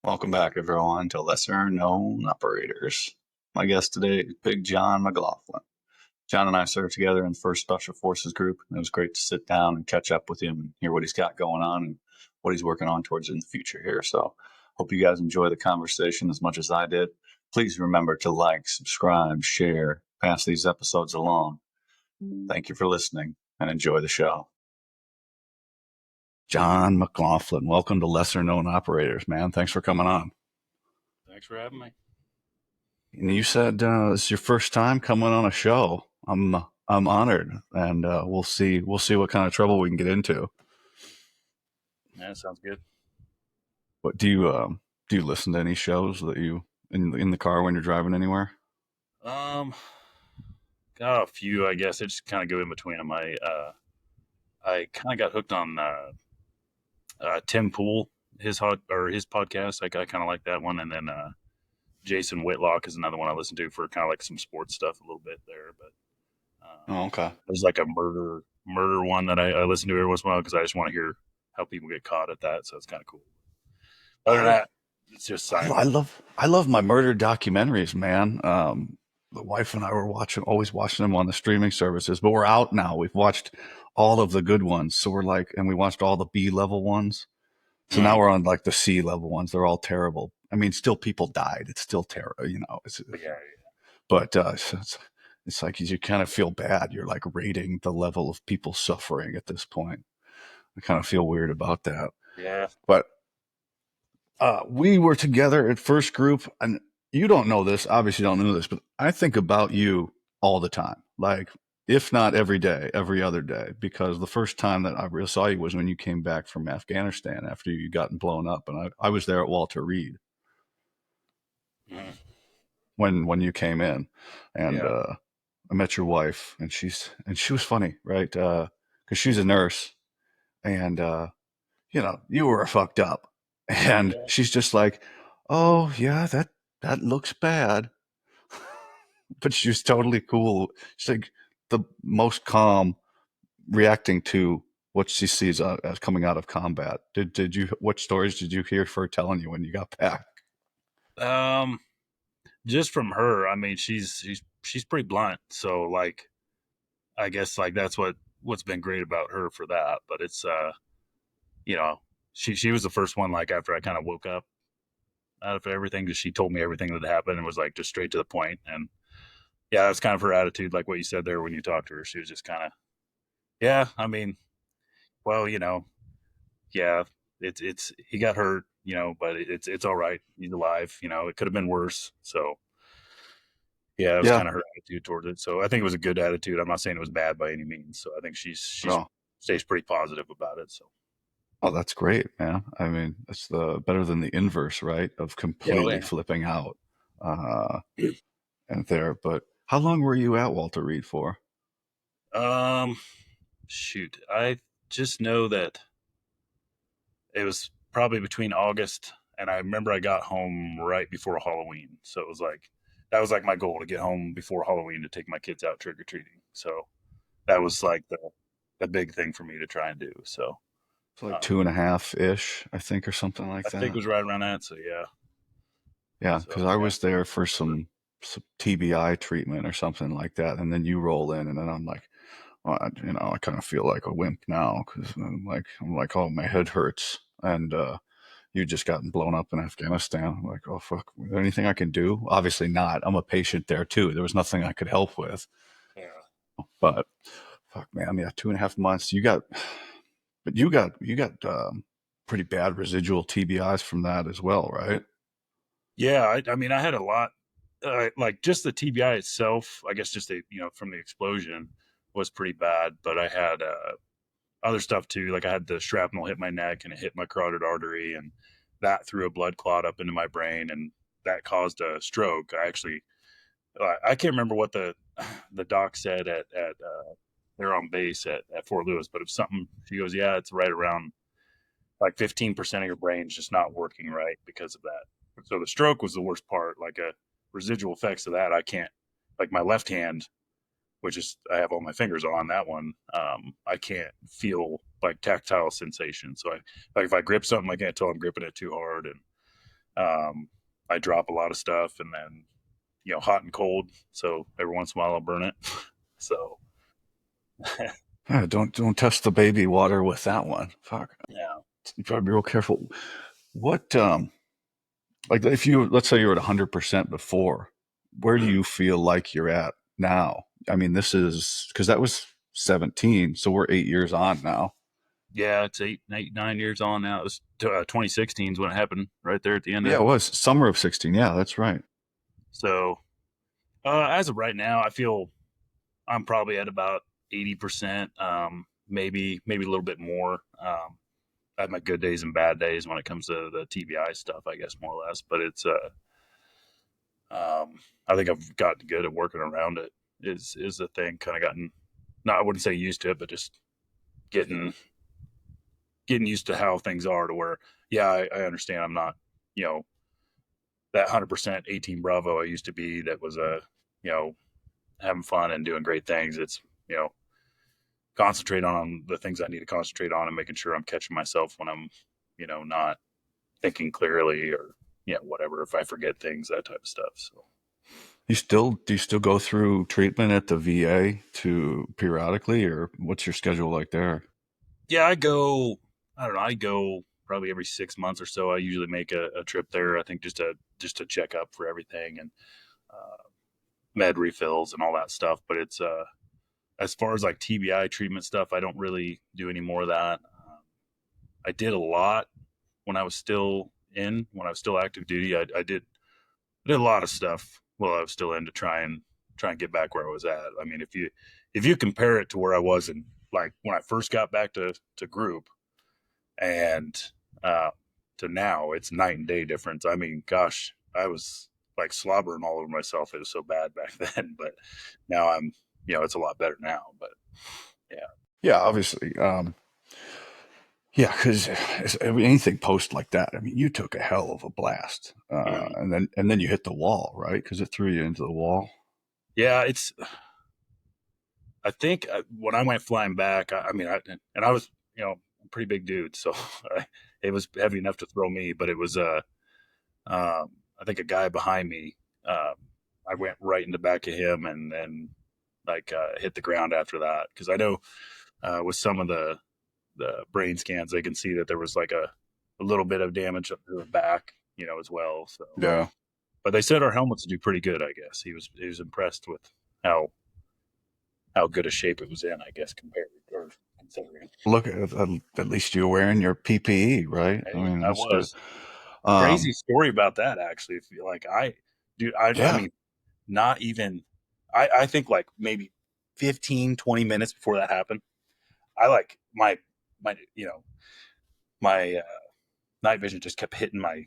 Welcome back, everyone, to Lesser Known Operators. My guest today is Big Jon McLaughlin. John and I served together in the 1st Special Forces Group, and it was great to sit down and catch up with him and hear what he's got going on and what he's working on towards in the future here. So, hope you guys enjoy the conversation as much as I did. Please remember to like, subscribe, share, pass these episodes along. Thank you for listening and enjoy the show. Jon McLaughlin, welcome to Lesser Known Operators, man. Thanks for coming on. Thanks for having me. And you said this is your first time coming on a show. I'm honored, and we'll see what kind of trouble we can get into. Yeah, sounds good. But do you listen to any shows that you in the car when you're driving anywhere? Um, got a few, I guess. I just kind of go in between them. I kind of got hooked on Tim Pool, his podcast. I kind of like that one, and then Jason Whitlock is another one I listen to for kind of like some sports stuff a little bit there. But Oh, okay. there's like a murder one that I listen to every once in a while because I just want to hear how people get caught at that. So it's kind of cool. Other than I that, it's just I silent. love my murder documentaries, man. The wife and I were always watching them on the streaming services, but we're out now. We've watched all of the good ones, so we're like, and we watched all the B level ones. So now Mm. we're on like the C level ones. They're all terrible. I mean, still people died. It's still terrible, But yeah, but it's like you kind of feel bad. You're like rating the level of people suffering at this point. I kind of feel weird about that. yeah. But we were together at first group, and you don't know this, obviously, you don't know this, but I think about you all the time. Like, if not every day, every other day, because the first time that I really saw you was when you came back from Afghanistan after you gotten blown up, and I was there at Walter Reed Mm. when you came in, and Yeah. I met your wife, and she was funny, right? Because she's a nurse, and you were fucked up, and Yeah. she's just like, "Oh yeah, that looks bad," but she was totally cool. She's like the most calm, reacting to what she sees as coming out of combat. Did you? What stories did you hear her telling you when you got back? Um, just from her, I mean, she's pretty blunt. So like, I guess like that's what's been great about her for that. But it's you know, she was the first one like after I kind of woke up out of everything, because she told me everything that happened and was like just straight to the point. And yeah, that's kind of her attitude, like what you said there when you talked to her. She was just kind of, yeah. I mean, well, yeah, it's he got hurt, but it's all right. He's alive. It could have been worse. So yeah, it was Yeah. kind of her attitude towards it. So I think it was a good attitude. I'm not saying it was bad by any means. So I think she's Oh, stays pretty positive about it. So oh, that's great, man. I mean, it's the better than the inverse, right? Of yeah, oh, completely flipping out. Uh, and there. But how long were you at Walter Reed for? yeah. Shoot, I just know that it was probably between August, and I remember I got home right before Halloween. So it was like that was like my goal, to get home before Halloween to take my kids out trick or treating. So that was like the big thing for me to try and do. So It's like um, 2.5 ish, I think, or something like I think it that. was right around that. So yeah. Yeah, So because I yeah. was there for some TBI treatment or something like that, and then you roll in, and then I'm like, well, I kind of feel like a wimp now because I'm like, oh, my head hurts, and you just gotten blown up in Afghanistan. I'm like, oh fuck, is there anything I can do? Obviously not. I'm a patient there too. There was nothing I could help with, Yeah. but fuck, man, yeah, 2.5 months. You got pretty bad residual TBIs from that as well, right? Yeah, I mean, I had a lot, like just the TBI itself. I guess just from the explosion was pretty bad, but I had other stuff too. Like I had the shrapnel hit my neck and it hit my carotid artery, and that threw a blood clot up into my brain, and that caused a stroke. I can't remember what the the doc said at there on base at Fort Lewis, but it's something. She goes, yeah, it's right around like 15% of your brain's just not working right because of that. So the stroke was the worst part. Like a residual effects of that, I can't, like my left hand, which is I have all my fingers on that one. I can't feel like tactile sensation. So like if I grip something, I can't tell I'm gripping it too hard, and Um, I drop a lot of stuff, and then hot and cold. So every once in a while, I'll burn it. So Yeah, don't test the baby water with that one. Fuck. yeah, You gotta be real careful. What like if you let's say you're at 100% before, where do you feel like you're at now? I mean, this is because that was 17, so we're 8 years on now. yeah, it's 9 years on now. It was 2016 is when it happened, right there at the end Yeah, of. it was summer of 16. Yeah, that's right. So as of right now, I feel I'm probably at about 80%, maybe a little bit more. I have my good days and bad days when it comes to the TBI stuff, I guess, more or less. But I think I've gotten good at working around it. Is the thing kind of gotten, not I wouldn't say used to it, but just getting getting used to how things are to where, yeah, I understand I'm not, you know, that 100% 18 Bravo I used to be that was you know, having fun and doing great things. It's, concentrate on the things I need to concentrate on and making sure I'm catching myself when I'm, not thinking clearly or, whatever, if I forget things, that type of stuff. So, Do you still go through treatment at the VA to periodically, or what's your schedule like there? yeah, I don't know, I go probably every 6 months or so. I usually make a trip there, I think just to check up for everything and, uh, med refills and all that stuff. But it's, as far as like TBI treatment stuff, I don't really do any more of that. I did a lot when I was still when I was still active duty. I did a lot of stuff while I was still in to try and get back where I was at. I mean, if you compare it to where I was in, like, when I first got back to group and uh, to now, it's night and day difference. I mean, gosh, I was like slobbering all over myself. It was so bad back then, but now it's a lot better now. But yeah. Yeah, obviously. Yeah, because anything post like that, I mean, you took a hell of a blast, Mhm. and then you hit the wall, right? Because it threw you into the wall. Yeah, I think when I went flying back, I mean, and I was, a pretty big dude, so it was heavy enough to throw me, but it was, I think a guy behind me, um, I went right in the back of him and then like hit the ground after that. Cause I know with some of the brain scans, they can see that there was like a little bit of damage up to the back, as well. So, Yeah. but they said our helmets do pretty good, I guess. He was impressed with how how good a shape it was in, I guess, compared or considering. Look, at least you're wearing your PPE, right? I Hey, mean, I that's good. was. Um, Crazy story about that, actually. If you like, dude, I yeah. mean, not even, I think like maybe 15, 20 minutes before that happened, I like my, my night vision just kept hitting my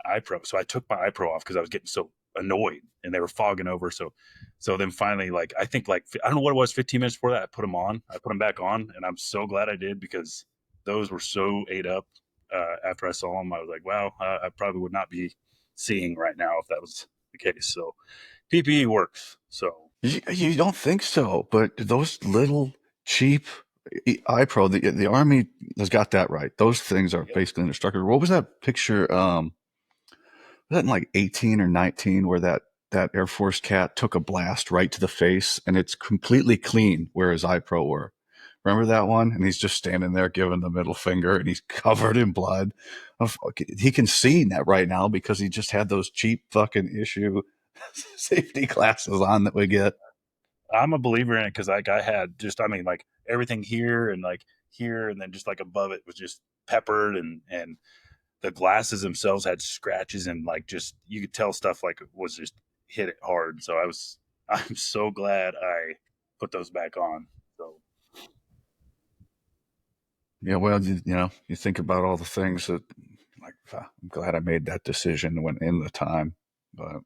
eye pro. So I took my eye pro off because I was getting so annoyed and they were fogging over. So then finally, like, I think like, I don't know what it was, 15 minutes before that, I put them on. I put them back on, and I'm so glad I did because those were so ate up. After I saw them, I was like, wow, I probably would not be seeing right now if that was the case. So PPE works. So You don't think so, but those little cheap iPro, the Army has got that right. Those things are yep, basically indestructible. What was that picture? Was that in like 18 or 19 where that Air Force cat took a blast right to the face and it's completely clean where his iPro were. Remember that one? And he's just standing there giving the middle finger and he's covered in blood. He can see that right now because he just had those cheap fucking issue safety glasses on that we get. I'm a believer in it because like I had just, I mean, like everything here and like here and then just like above it was just peppered, and the glasses themselves had scratches, and like just you could tell stuff like it was just hit it hard. So I'm so glad I put those back on. So Yeah, well, you think about all the things that, like, I'm glad I made that decision when in the time. But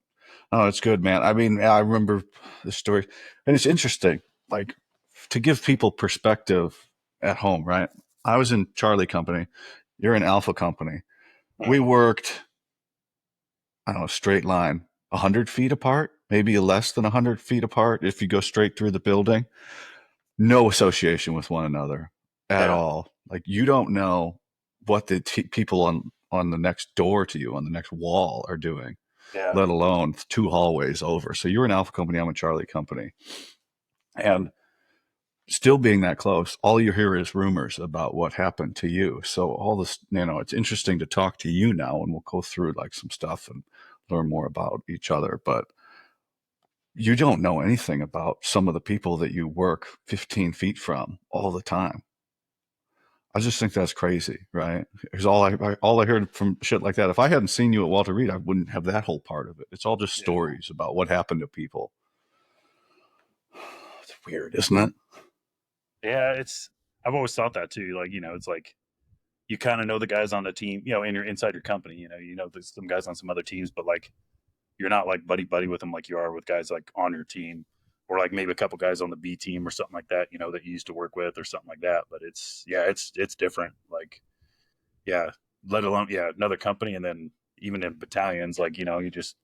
oh, it's good, man. I mean, I remember the story, and it's interesting. Like, to give people perspective at home, right? I was in Charlie Company. You're in Alpha Company. We mhm. worked, I don't know, straight line, 100 feet apart, maybe less than 100 feet apart if you go straight through the building. No association with one another at Yeah, all. Like, you don't know what the people on the next door to you, on the next wall, are doing, Yeah. let alone 2 hallways over. So you're an Alpha company, I'm a Charlie company. And still being that close, all you hear is rumors about what happened to you. So all this, it's interesting to talk to you now, and we'll go through like some stuff and learn more about each other. But you don't know anything about some of the people that you work 15 feet from all the time. I just think that's crazy, right? Because all I heard from shit like that, if I hadn't seen you at Walter Reed, I wouldn't have that whole part of it. It's all just Yeah. stories about what happened to people. It's weird, isn't it? Yeah. I've always thought that too. Like, it's like you kind of know the guys on the team, in your inside your company, there's some guys on some other teams, but like you're not like buddy buddy with them like you are with guys like on your team, or like maybe a couple guys on the B team or something like that, that you used to work with or something like that. But it's different. Like, yeah, let alone, another company. And then even in battalions, like, you just,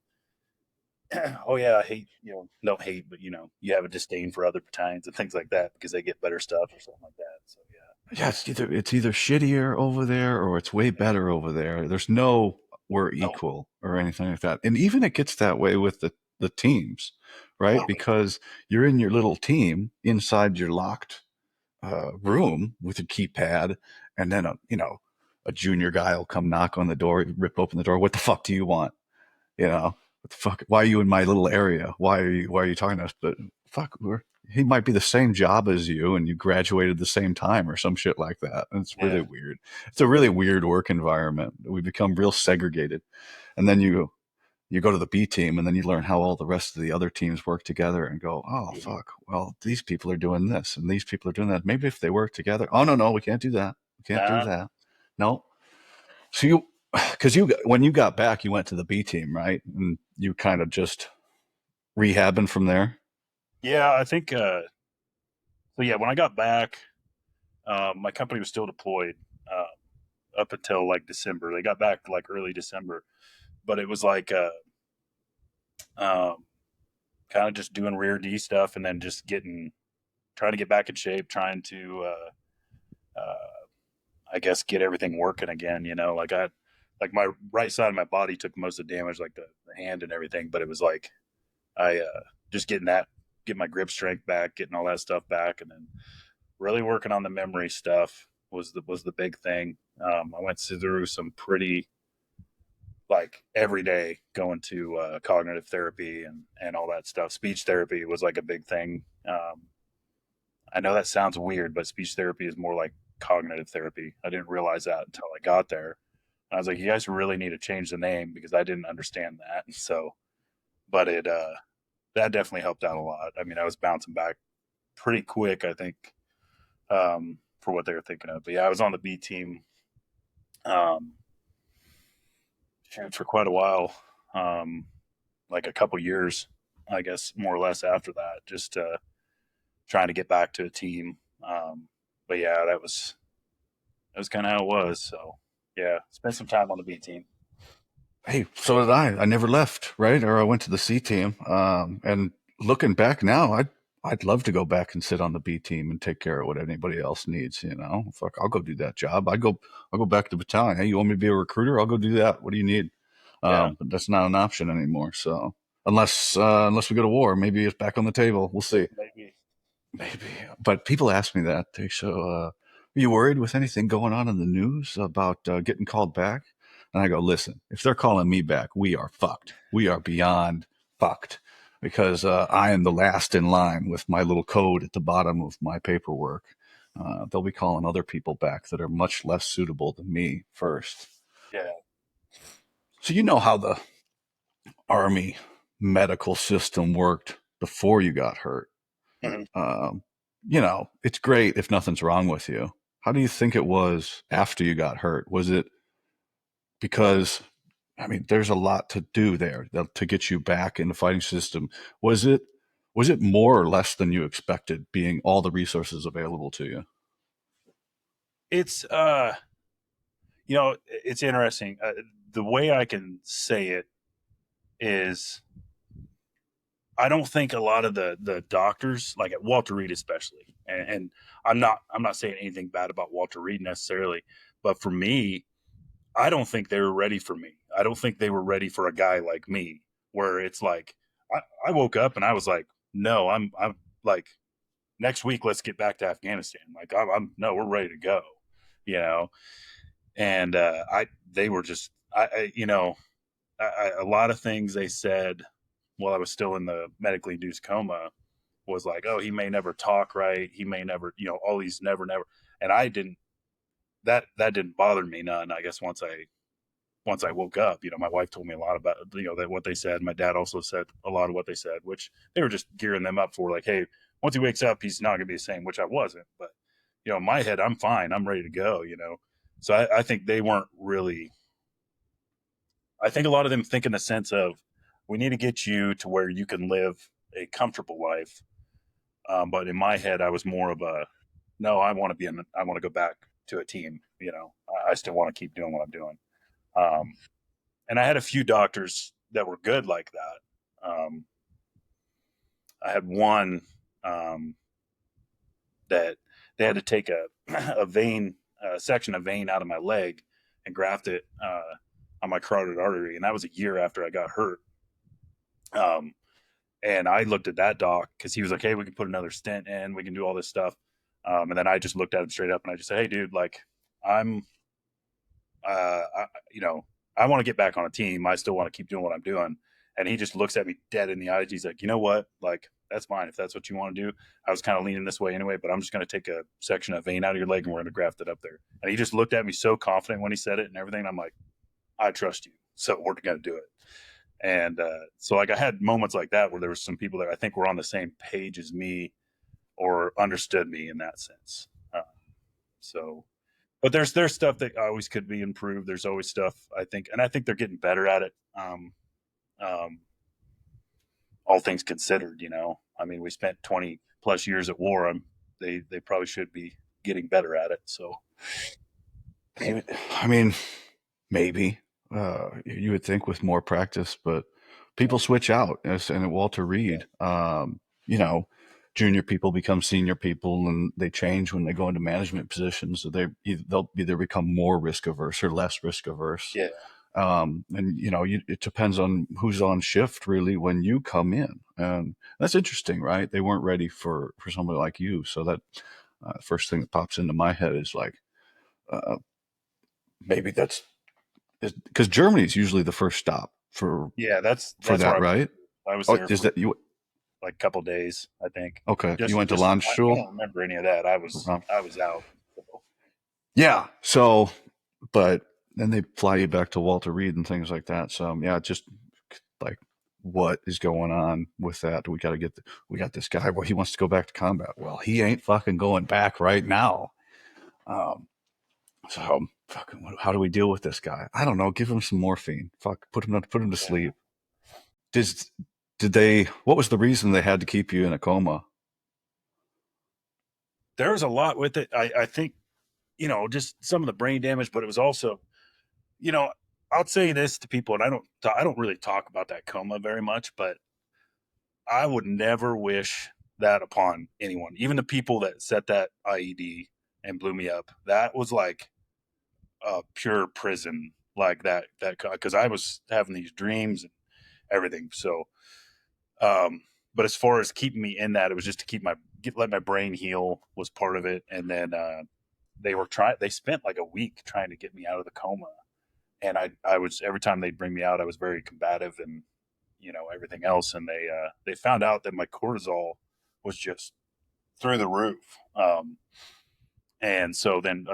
oh yeah, I hate, don't hate, but you have a disdain for other battalions and things like that because they get better stuff or something like that. So Yeah, it's either shittier over there or it's way yeah, better over there. There's no we're no, equal or anything like that. And even it gets that way with the teams, right? Because you're in your little team inside your locked room with your keypad, and then a junior guy will come knock on the door, rip open the door. What the fuck do you want? What the fuck? Why are you in my little area? Why are you talking to us? But fuck, he might be the same job as you, and you graduated the same time or some shit like that. And it's really yeah, weird. It's a really weird work environment. We become real segregated, and then you go to the B team, and then you learn how all the rest of the other teams work together, and go, oh fuck, well these people are doing this, and these people are doing that. Maybe if they work together. Oh no, we can't do that. We can't do nah, that. No. So because when you got back, you went to the B team, right? And you kind of just rehabbing from there. yeah, I think. So yeah, when I got back, my company was still deployed up until like December. They got back like early December, but it was like um, kind of just doing rear D stuff and then just trying to get back in shape, trying to, I guess, get everything working again. Like my right side of my body took most of the damage, like the hand and everything, but it was like I just get my grip strength back, getting all that stuff back, and then really working on the memory stuff was the big thing. I went through some pretty like every day going to cognitive therapy and all that stuff. Speech therapy was like a big thing. I know that sounds weird, but speech therapy is more like cognitive therapy. I didn't realize that until I got there. I was like, you guys really need to change the name because I didn't understand that. So, but that definitely helped out a lot. I mean, I was bouncing back pretty quick, I think, for what they were thinking of. But yeah, I was on the B team um, for quite a while, um, like a couple years, I guess, more or less after that, just trying to get back to a team. But yeah, that was kind of how it was. So yeah, spent some time on the B team. Hey, so did I. I never left, right? Or I went to the C team. And looking back now, I'd love to go back and sit on the B team and take care of what anybody else needs. Fuck, I'll go do that job. I'll go back to the battalion. Hey, you want me to be a recruiter? I'll go do that. What do you need? Yeah, But that's not an option anymore. So unless we go to war, maybe it's back on the table. We'll see. maybe. Maybe. But people ask me that. They so, are you worried with anything going on in the news about getting called back? And I go, listen, if they're calling me back, we are fucked. We are beyond fucked because I am the last in line with my little code at the bottom of my paperwork. They'll be calling other people back that are much less suitable than me first. Yeah. So you know how the Army medical system worked before you got hurt. Mhm. Um, it's great if nothing's wrong with you. How do you think it was after you got hurt? Was it because, I mean, there's a lot to do there to get you back in the fighting system. Was it more or less than you expected, being all the resources available to you? It's it's interesting. The way I can say it is I don't think a lot of the doctors, like at Walter Reed especially, and I'm not saying anything bad about Walter Reed necessarily, but for me, I don't think they were ready for me. I don't think they were ready for a guy like me, where it's like I woke up and I was like, no, I'm like, next week let's get back to Afghanistan. Like I'm no, we're ready to go, you know. And I they were just I you know a lot of things they said while I was still in the medically induced coma was like, oh, he may never talk right, he may never, all these never, and I didn't that didn't bother me none. I guess once I woke up, my wife told me a lot about, that what they said. My dad also said a lot of what they said, which they were just gearing them up for, like, hey, once he wakes up, he's not going to be the same, which I wasn't. But, in my head, I'm fine. I'm ready to go. So I think they weren't really, I think a lot of them think in the sense of, we need to get you to where you can live a comfortable life. But in my head, I was more of a, no, I want to go back to a team. I still want to keep doing what I'm doing. Um, and I had a few doctors that were good like that. I had one that they had to take a vein, a section of vein out of my leg and graft it on my carotid artery, and that was a year after I got hurt. Um, and I looked at that doc because he was like, "Hey, we can put another stent in, we can do all this stuff." And then I just looked at him straight up and I just said, "Hey, dude, like, I'm, I, you know, I want to get back on a team. I still want to keep doing what I'm doing." And he just looks at me dead in the eyes. He's like, "You know what? Like, that's fine if that's what you want to do. I was kind of leaning this way anyway, but I'm just going to take a section of vein out of your leg and we're going to graft it up there." And he just looked at me so confident when he said it and everything. I'm like, "I trust you, so we're going to do it." And so, like, I had moments like that where there was some people that I think were on the same page as me or understood me in that sense. So, but there's stuff that always could be improved. There's always stuff, I think, and I think they're getting better at it. Um, all things considered, I mean, we spent 20 plus years at war. They probably should be getting better at it. So, I mean, maybe you would think with more practice, but people switch out. And at Walter Reed, you know, junior people become senior people, and they change when they go into management positions. So they'll either become more risk averse or less risk averse. yeah, And it depends on who's on shift really when you come in, and that's interesting, right? They weren't ready for somebody like you. So that first thing that pops into my head is like, uh, maybe that's because Germany is usually the first stop for yeah, that's where that, right? I was Oh, there is for that you? like a couple days, I think. Okay, you Just, went to just I Landstuhl. don't remember any of that. I was out. So, Yeah. So, but then they fly you back to Walter Reed and things like that. So yeah, just like, what is going on with that? We got this guy. Well, he wants to go back to combat. Well, he ain't fucking going back right now. Um, so fucking, how do we deal with this guy? I don't know. Give him some morphine. Fuck, put him to yeah. sleep. Did did they? What was the reason they had to keep you in a coma? There was a lot with it. I think, just some of the brain damage, but it was also, you know, I'll say this to people, and I don't really talk about that coma very much, but I would never wish that upon anyone, even the people that set that IED and blew me up. That was like a pure prison, like that because I was having these dreams and everything. So, but as far as keeping me in that, it was just to let my brain heal was part of it, and then they spent like a week trying to get me out of the coma, and I was, every time they'd bring me out, I was very combative and everything else, and they found out that my cortisol was just through the roof. And so then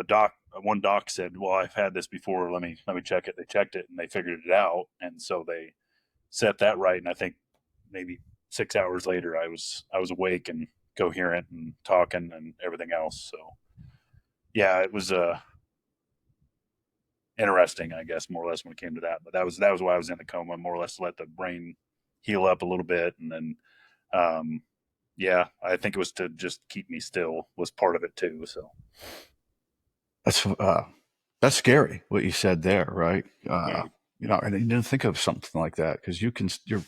one doc said, "Well, I've had this before. Let me check it." They checked it and they figured it out, and so they set that right. And I think maybe 6 hours later, I was awake and coherent and talking and everything else. So yeah, it was interesting, I guess, more or less when it came to that. But that was why I was in the coma, more or less to let the brain heal up a little bit, and then um, yeah, I think it was to just keep me still was part of it too. So That's that's scary what you said there, right? yeah, And you didn't think of something like that because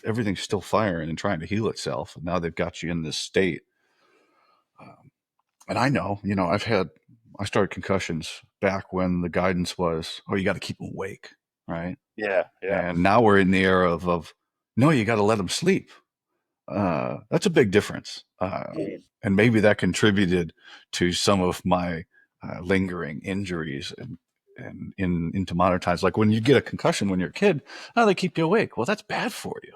everything's still firing and trying to heal itself, and now they've got you in this state. And I know, I've had I started concussions back when the guidance was, oh, you got to keep them awake, right? Yeah. Yeah. And now we're in the era of no, you got to let them sleep. That's a big difference. And maybe that contributed to some of my lingering injuries and into modern times. Like when you get a concussion when you're a kid, oh, they keep you awake. Well, that's bad for you.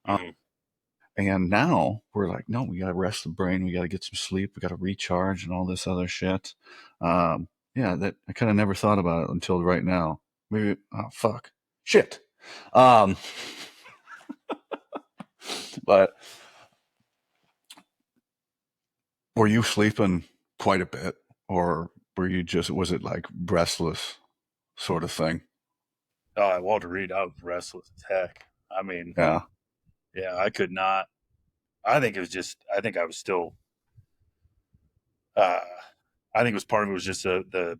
Mm-hmm. And now we're like, no, we got to rest the brain. We got to get some sleep. We got to recharge and all this other shit. Yeah, that I kind of never thought about it until right now. Maybe, oh, fuck. Shit. Um, but were you sleeping quite a bit, or were you just, was it like restless sort of thing? Oh, Walter Reed, I was restless as heck. I mean, Yeah. yeah, I could not. I think it was just. I think I was still. Uh, I think it was part of it was just the the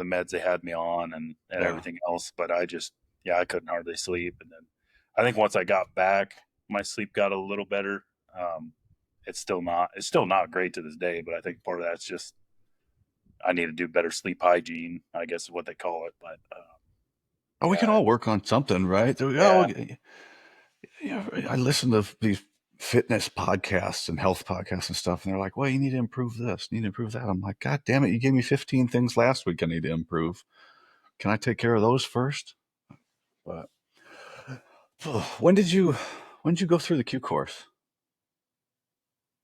meds they had me on and Yeah. everything else. But I just I couldn't hardly sleep. And then I think once I got back, my sleep got a little better. Um, it's still not great to this day. But I think part of that's just I need to do better sleep hygiene. I guess is what they call it. But Oh, we can yeah, all work on something, right? Oh, yeah, yeah, I listen to these fitness podcasts and health podcasts and stuff, and they're like, well, you need to improve this, you need to improve that. I'm like, God damn it, you gave me 15 things last week I need to improve. Can I take care of those first? But when did you go through the Q course?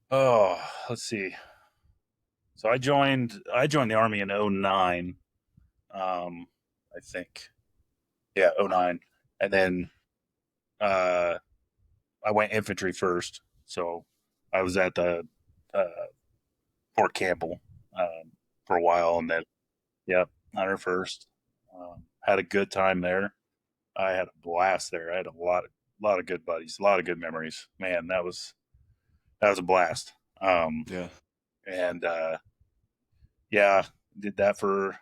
Oh, let's see. So I joined the army in '09. I think. Yeah, '09. And then uh I went infantry first. So I was at the uh Fort Campbell for a while and then yep, 101st. Had a good time there. I had a blast there. I had a lot of good buddies, a lot of good memories. Man, that was a blast. Um Yeah. and yeah, did that for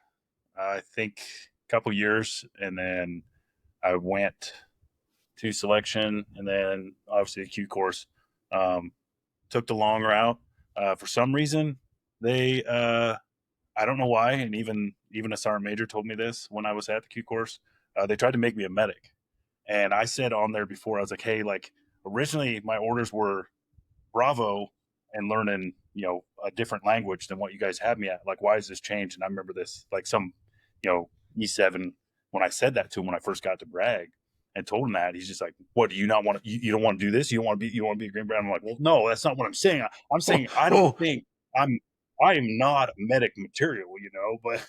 I think a couple years, and then I went to selection, and then obviously the Q course. Um, took the long route. For some reason, they I don't know why, and even a sergeant major told me this when I was at the Q course. They tried to make me a medic, and I said on there before I was like, hey, like originally my orders were Bravo and learning, a different language than what you guys had me at. Like, why has this changed? And I remember this, like some, E7, when I said that to him when I first got to Bragg and told him that, he's just like, what, do you not want to, you don't want to do this? You want to be a Green Beret? I'm like, well, no, that's not what I'm saying. I'm Oh, saying, I don't oh, think I am not medic material, but,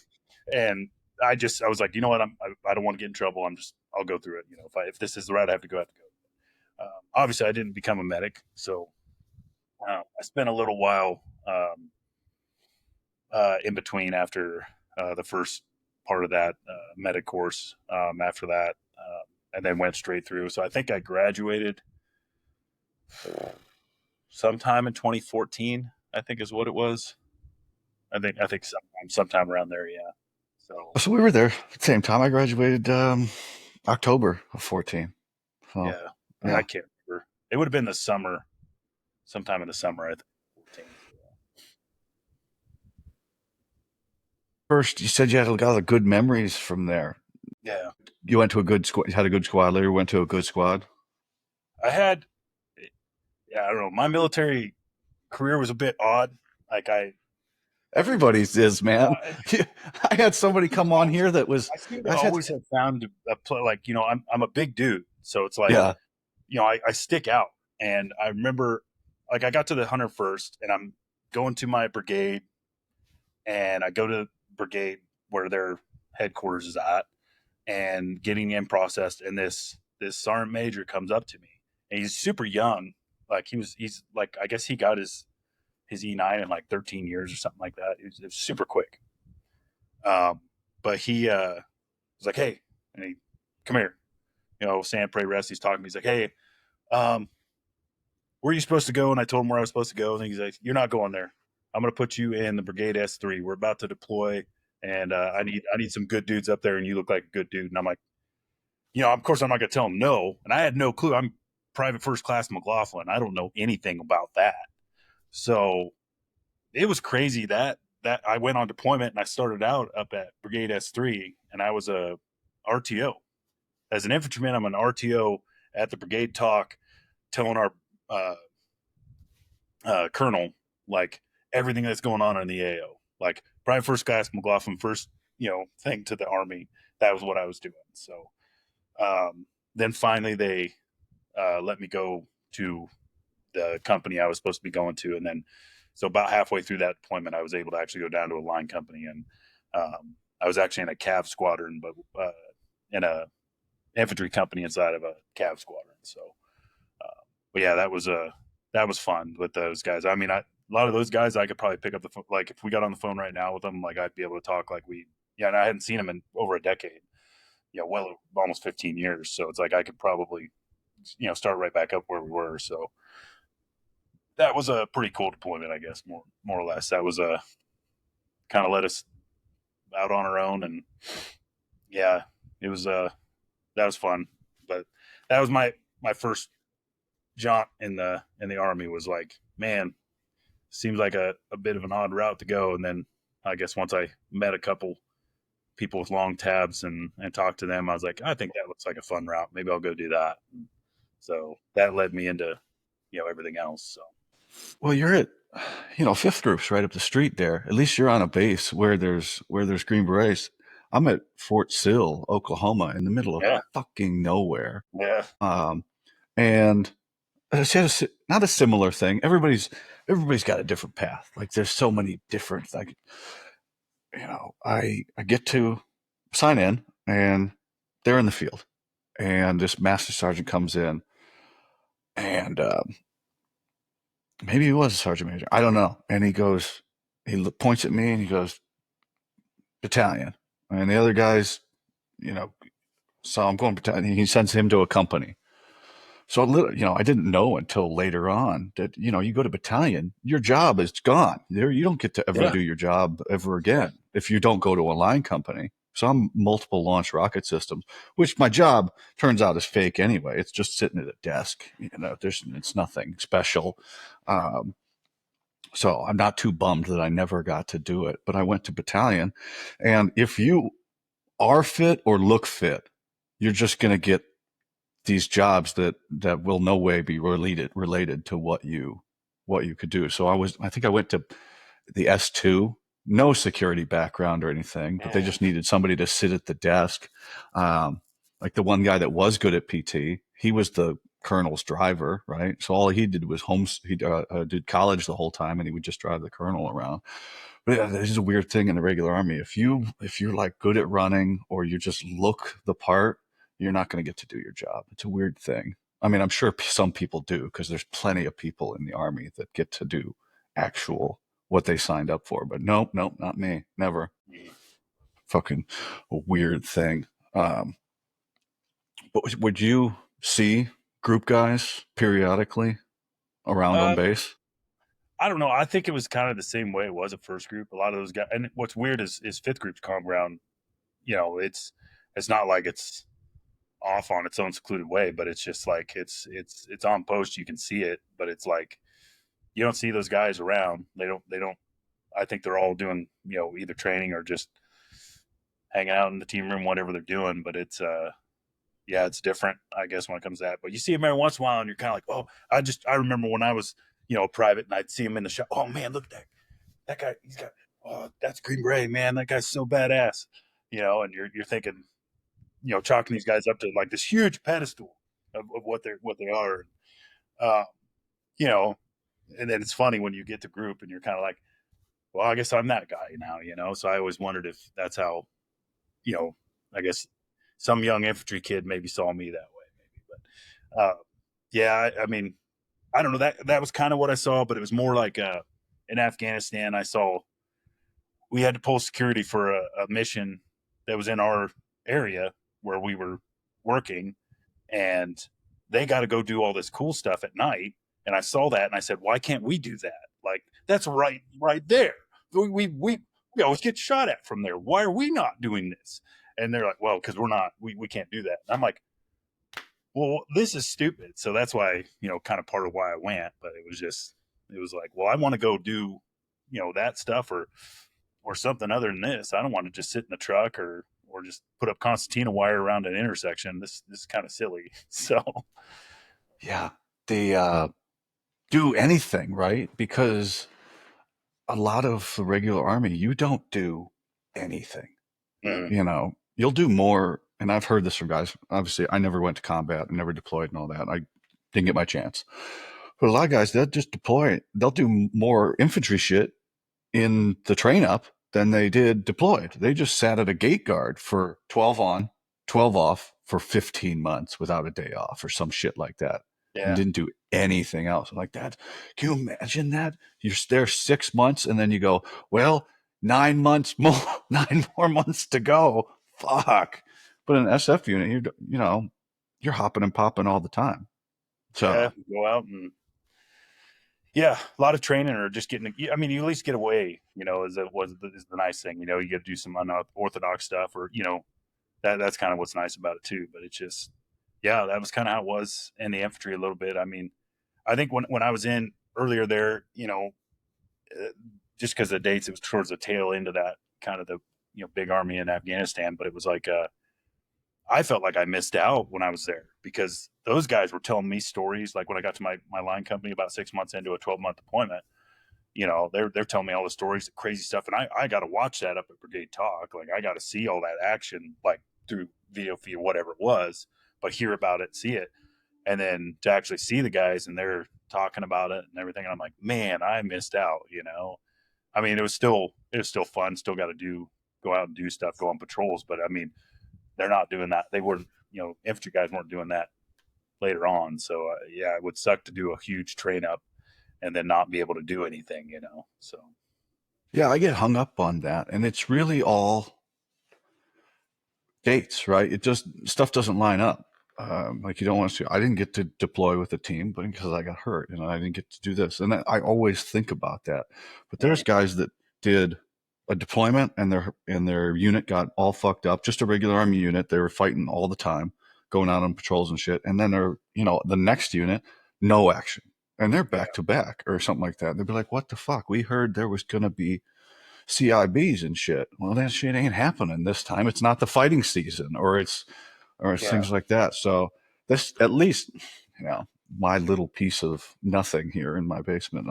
and I was like, you know what? I don't want to get in trouble. I'll go through it. If this is the route I have to go, I have to go. Obviously I didn't become a medic. So, I spent a little while in between after the first part of that medic course. After that, and then went straight through. So I think I graduated sometime in 2014. I think is what it was. I think sometime around there. Yeah. So so we were there at the same time. I graduated October of 14. So yeah, I yeah. can't remember. It would have been the summer, sometime in the summer. I think 14. First, you said you had a lot of good memories from there. Yeah, You went to a good squad, had a good squad later, went to a good squad. I had. Yeah, I don't know. My military career was a bit odd. Like Everybody's is, man. uh, I had somebody come on here that was, I seem to I had, always have found a like I'm a big dude, so it's like yeah, I stick out. And I remember like I got to the 101st, and I'm going to my brigade, and I go to brigade where their headquarters is at, and getting in processed, and this sergeant major comes up to me, and he's super young, like he's like I guess he got his E9 in like 13 years or something like that. It was super quick. But he was like, hey, and he, come here, stand, pray, rest. He's talking to me. He's like, hey, um, where are you supposed to go? And I told him where I was supposed to go. And he's like, you're not going there. I'm going to put you in the Brigade S3. We're about to deploy, and I need some good dudes up there, and you look like a good dude. And I'm like, of course I'm not going to tell him no. And I had no clue. I'm Private First Class McLaughlin. I don't know anything about that. So it was crazy that I went on deployment and I started out up at Brigade S3 and I was a RTO. As an infantryman, I'm an RTO at the brigade talk, telling our colonel like everything that's going on in the AO. Like Private First Class McLaughlin, first thing to the Army. That was what I was doing. So then finally they let me go to the company I was supposed to be going to, and then so about halfway through that deployment, I was able to actually go down to a line company, and I was actually in a Cav squadron, but in a infantry company inside of a Cav squadron. So, but yeah, that was fun with those guys. I mean, a lot of those guys I could probably pick up the phone. Like if we got on the phone right now with them, like I'd be able to talk like and I hadn't seen them in over a decade. Well, almost 15 years. So it's like I could probably start right back up where we were. So that was a pretty cool deployment, I guess, more or less. That was a kind of let us out on our own, and yeah, it was that was fun. But that was my first jaunt in the Army. Was like, man, seems like a bit of an odd route to go. And then I guess once I met a couple people with long tabs and talked to them, I was like, I think that looks like a fun route. Maybe I'll go do that. So that led me into everything else. So. Well, you're at, fifth group's right up the street there. At least you're on a base where there's Green Berets. I'm at Fort Sill, Oklahoma, in the middle of fucking nowhere. Yeah. And it's not a similar thing. Everybody's got a different path. Like there's so many different, like, I get to sign in and they're in the field, and this master sergeant comes in, and maybe he was a sergeant major, I don't know. And he points at me and he goes, battalion. And the other guys, so I'm going battalion. He sends him to a company. So, I didn't know until later on that, you go to battalion, your job is gone. You don't get to ever do your job ever again if you don't go to a line company. So I'm multiple launch rocket systems, which my job turns out is fake anyway. It's just sitting at a desk. It's nothing special. So I'm not too bummed that I never got to do it. But I went to battalion, and if you are fit or look fit, you're just going to get these jobs that will no way be related to what you could do. So I think I went to the S2, no security background or anything, but they just needed somebody to sit at the desk. Like the one guy that was good at PT, he was the colonel's driver, right? So all he did was he did college the whole time, and he would just drive the colonel around. But yeah, this is a weird thing in the regular Army. If you're like good at running, or you just look the part, you're not going to get to do your job. It's a weird thing. I mean, I'm sure some people do, because there's plenty of people in the Army that get to do actual what they signed up for. But nope, not me. Never. Fucking a weird thing. But would you see group guys periodically around on base? I don't know. I think it was kind of the same way it was at first group. A lot of those guys, and what's weird is fifth group's calm ground. It's not like it's off on its own secluded way, but it's just like it's on post. You can see it, but it's like you don't see those guys around. They don't. I think they're all doing either training or just hanging out in the team room, whatever they're doing. But it's it's different, I guess, when it comes to that. But you see him every once in a while, and you're kind of like, oh, I remember when I was a private, and I'd see him in the shop. Oh man, look at that guy. He's got that's Green Beret, man. That guy's so badass. And you're thinking, chalking these guys up to like this huge pedestal of what they are. And then it's funny when you get to group and you're kind of like, well, I guess I'm that guy now. So I always wondered if that's how, I guess some young infantry kid maybe saw me that way, maybe. But I mean, I don't know, that was kind of what I saw, but it was more like in Afghanistan, we had to pull security for a mission that was in our area where we were working, and they got to go do all this cool stuff at night. And I saw that and I said, why can't we do that? Like, that's right there. We always get shot at from there. Why are we not doing this? And they're like, well, because we can't do that. And I'm like, well, this is stupid. So that's why, kind of part of why I went. But it was like, well, I want to go do, that stuff, or or something other than this. I don't want to just sit in the truck or just put up concertina wire around an intersection. This is kind of silly. So Yeah. They do anything, right? Because a lot of the regular army, you don't do anything. You know, you'll do more. And I've heard this from guys. Obviously, I never went to combat, never deployed and all that. I didn't get my chance. But a lot of guys, they'll just deploy. They'll do more infantry shit in the train up than they did deployed. They just sat at a gate guard for 12 on, 12 off for 15 months without a day off or some shit like that. And didn't do anything else. I'm like that. Can you imagine that? You're there 6 months and then you go, well, 9 months more, 9 more months to go. Fuck. But in an SF unit, you know, you're hopping and popping all the time. So go out and a lot of training or just getting. I mean, you at least get away. You know, is the nice thing. You know, you get to do some unorthodox stuff, or you know, that's kind of what's nice about it too. But it's just, that was kind of how it was in the infantry a little bit. I mean, I think when I was in earlier there, you know, just because the dates, it was towards the tail end of that kind of the big army in Afghanistan. But it was like I felt like I missed out when I was there because those guys were telling me stories. Like when I got to my line company about 6 months into a 12-month deployment, you know, they're telling me all the stories, the crazy stuff. And I got to watch that up at Brigade Talk. Like I got to see all that action, like through video feed, whatever it was, but hear about it, see it. And then to actually see the guys and they're talking about it and everything. And I'm like, man, I missed out, you know? I mean, it was still fun. Still got to go out and do stuff, go on patrols. But I mean, they're not doing that. They weren't, infantry guys weren't doing that later on. So it would suck to do a huge train up and then not be able to do anything, you know? So. yeah, I get hung up on that. And it's really all dates, right? It just, stuff doesn't line up. Like you don't want to, I didn't get to deploy with the team, but because I got hurt and I didn't get to do this. And I always think about that, but there's guys that did a deployment and their unit got all fucked up, just a regular army unit. They were fighting all the time, going out on patrols and shit. And then they're, the next unit, no action. And they're back to back or something like that. They'd be like, what the fuck? We heard there was going to be CIBs and shit. Well, that shit ain't happening this time. It's not the fighting season or things like that. So this, at least, my little piece of nothing here in my basement,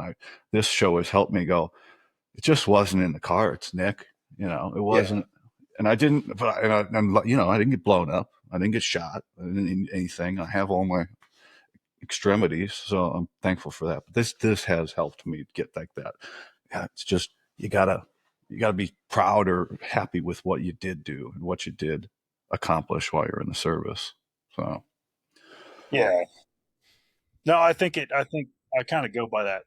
this show has helped me go, it just wasn't in the cards, Nick. It wasn't. And I didn't, but I didn't get blown up. I didn't get shot. I didn't need anything. I have all my extremities, so I'm thankful for that. But this has helped me get like that. Yeah, it's just you gotta be proud or happy with what you did do and what you did accomplish while you're in the service. So no, I think I kind of go by that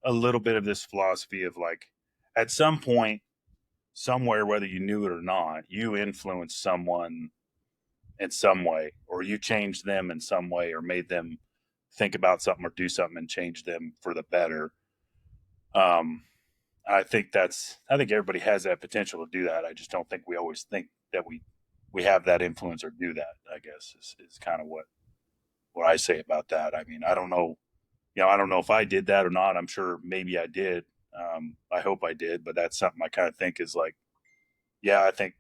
a little bit of this philosophy of like at some point somewhere, whether you knew it or not, you influenced someone in some way, or you changed them in some way, or made them think about something or do something and change them for the better. I think everybody has that potential to do that. I just don't think we always think that we have that influence or do that, I guess is kind of what I say about that. I mean, I don't know, I don't know if I did that or not. I'm sure maybe I did. I hope I did, but that's something I kind of think is like, I think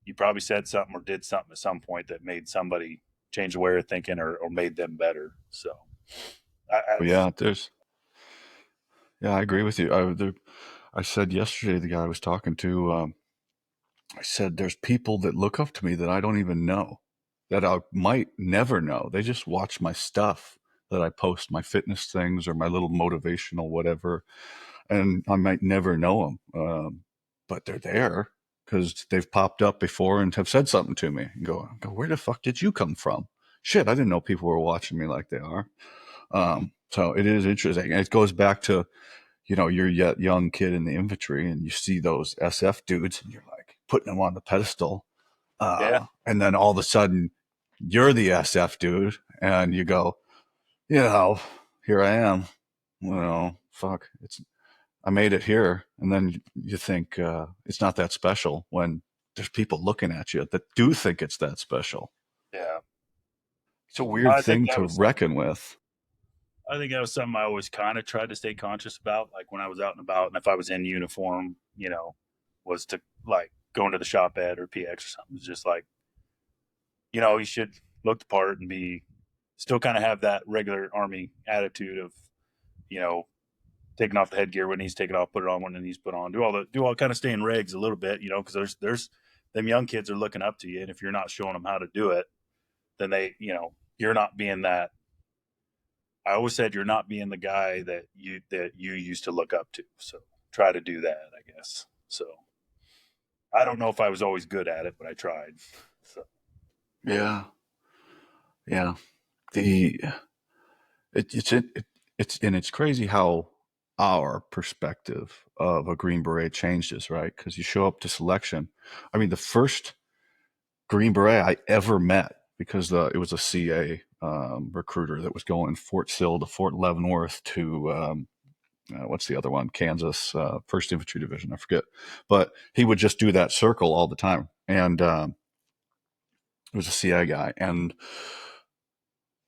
you probably said something or did something at some point that made somebody change the way they're thinking or made them better. So, I agree with you. I said yesterday, the guy I was talking to, I said, there's people that look up to me that I don't even know, that I might never know. They just watch my stuff that I post, my fitness things or my little motivational whatever, and I might never know them, but they're there because they've popped up before and have said something to me. And go, where the fuck did you come from? Shit, I didn't know people were watching me like they are. So it is interesting. And it goes back to, you're yet young kid in the infantry and you see those SF dudes and you're like putting them on the pedestal. And then all of a sudden you're the SF dude and you go, here I am, fuck, I made it here. And then you think, it's not that special when there's people looking at you that do think it's that special. Yeah. It's a weird thing to reckon with. I think that was something I always kind of tried to stay conscious about, like when I was out and about and if I was in uniform, was to like go into the shop ed or PX or something. It's just like, you should look the part and be still kind of have that regular Army attitude of, you know, taking off the headgear when he's taken off, put it on when it needs put on, do all kind of stay in regs a little bit, because there's them young kids are looking up to you. And if you're not showing them how to do it, then you're not being that. I always said you're not being the guy that you used to look up to. So try to do that, I guess. So I don't know if I was always good at it, but I tried. So Yeah. Yeah. The it's crazy how our perspective of a Green Beret changes, right? Because you show up to selection. I mean, the first Green Beret I ever met, because it was a CA recruiter that was going Fort Sill to Fort Leavenworth to what's the other one? Kansas, First Infantry Division. I forget, but he would just do that circle all the time, and it was a CA guy. And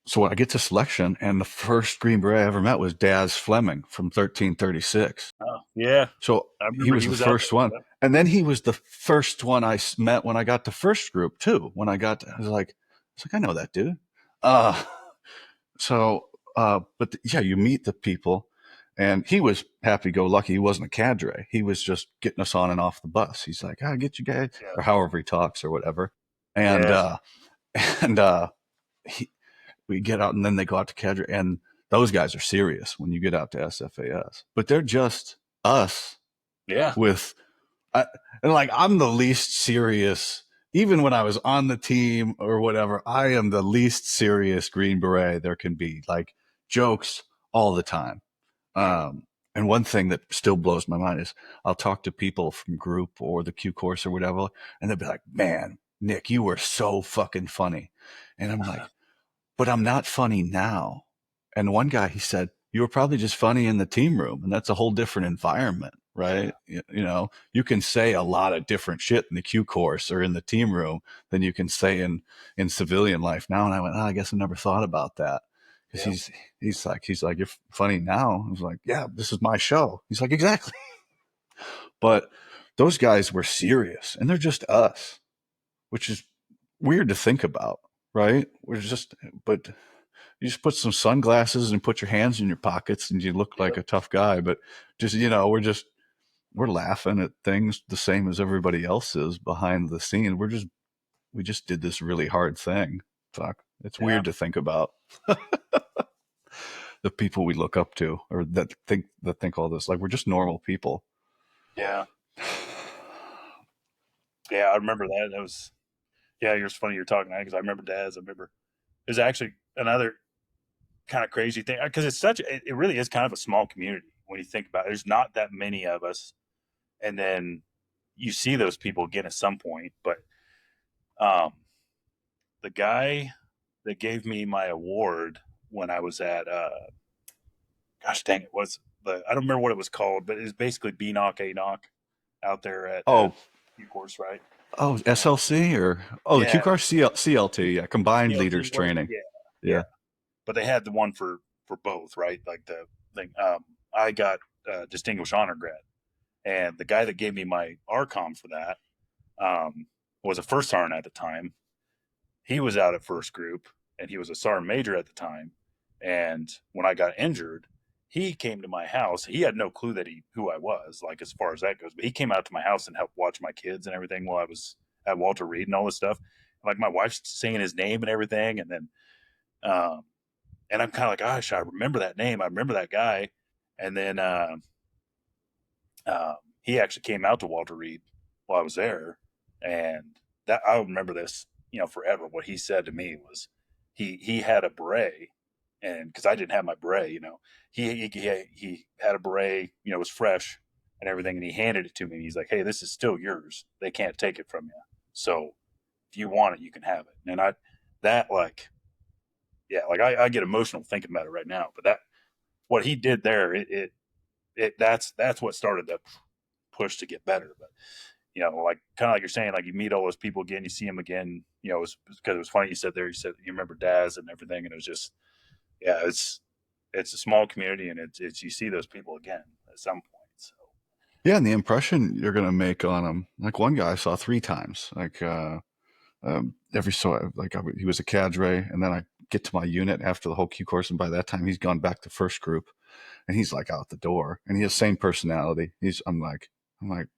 so I get to selection, and the first Green Beret I ever met was Daz Fleming from 1336. yeah, So I he remember was he the was out first there. one. And then he was the first one I met when I got to first group too. I was like, I know that dude. Uh, yeah, you meet the people, and he was happy-go-lucky. He wasn't a cadre. He was just getting us on and off the bus. He's like, "I get you guys," Yeah, or however he talks or whatever. And yeah, and he, we get out, and then they go out to cadre, and those guys are serious when you get out to SFAS. But they're just us yeah, with, and like I'm the least serious. Even when I was on the team or whatever, I am the least serious Green Beret there can be. Like jokes all the time. And one thing that still blows my mind is I'll talk to people from group or the Q course or whatever, and they'll be like, "Man, Nick, you were so fucking funny," and I'm like, "But I'm not funny now." And one guy, he said, "You were probably just funny in the team room, and that's a whole different environment, right? You can say a lot of different shit in the Q course or in the team room than you can say in civilian life now." And I went, I guess I never thought about that. Because yeah, he's like, "You're funny now." I was like, "Yeah, this is my show." He's like, "Exactly." But those guys were serious, and they're just us, which is weird to think about, right? But you just put some sunglasses and put your hands in your pockets and you look like yep, a tough guy. But just, we're laughing at things the same as everybody else is behind the scene. We just did this really hard thing. Fuck. It's yeah, weird to think about the people we look up to or that think all this. Like we're just normal people. yeah, yeah. I remember that. That was yeah. You're funny. You're talking because I remember Daz. I remember there's actually another kind of crazy thing because it really is kind of a small community when you think about it. There's not that many of us, and then you see those people again at some point. But um, the guy that gave me my award when I was at gosh dang it was I don't remember what it was called, but it was basically B knock A knock out there at Oh, U course, right? And SLC the yeah, QCAR CLT. Yeah. Combined CLT leaders was training. yeah, yeah. Yeah. But they had the one for both, right? Like the thing. I got distinguished honor grad, and the guy that gave me my RCOM for that was a first sergeant at the time. He was out at first group, and he was a sergeant major at the time. And when I got injured, he came to my house. He had no clue that who I was, like as far as that goes. But he came out to my house and helped watch my kids and everything while I was at Walter Reed and all this stuff. Like my wife's saying his name and everything, and then um, and I'm kind of like, gosh, I remember that name. I remember that guy. And then he actually came out to Walter Reed while I was there, and that I remember this, forever. What he said to me was, he had a beret, and because I didn't have my beret, he had a beret, it was fresh and everything, and he handed it to me. And he's like, "Hey, this is still yours. They can't take it from you. So if you want it, you can have it." And that like, yeah, like I get emotional thinking about it right now. But that what he did there, that's what started the push to get better. But like kind of like you're saying, like you meet all those people again, you see them again. Because it was funny. You said there, you said you remember Daz and everything, and it was just it's a small community, and it's you see those people again at some point. So Yeah, and the impression you're going to make on him. Like one guy I saw 3 times. Like he was a cadre, and then I get to my unit after the whole Q course, and by that time he's gone back to first group, and he's like out the door, and he has same personality. I'm like,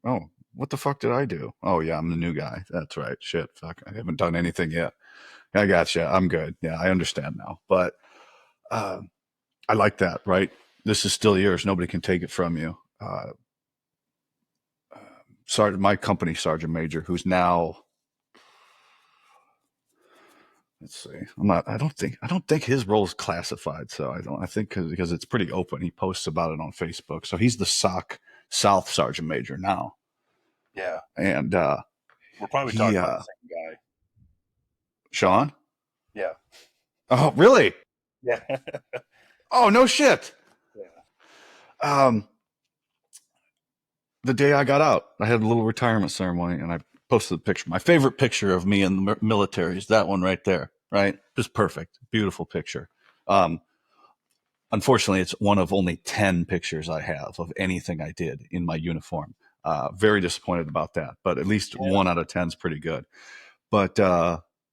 oh, what the fuck did I do? Oh yeah, I'm the new guy. That's right. Shit, fuck, I haven't done anything yet. I gotcha. I'm good. Yeah, I understand now. But uh, I like that. Right, this is still yours. Nobody can take it from you. My company sergeant major, who's now, let's see, I don't think his role is classified. So I think because it's pretty open. He posts about it on Facebook. So he's the South sergeant major now. Yeah, And we're probably talking about the same guy. Sean. Yeah. Oh, really? Yeah. Oh, no shit. Yeah. The day I got out, I had a little retirement ceremony, and I posted a picture. My favorite picture of me in the military is that one right there. Right, just perfect, beautiful picture. Unfortunately, it's one of only 10 pictures I have of anything I did in my uniform. Very disappointed about that, but at least 1 out of 10 is pretty good. But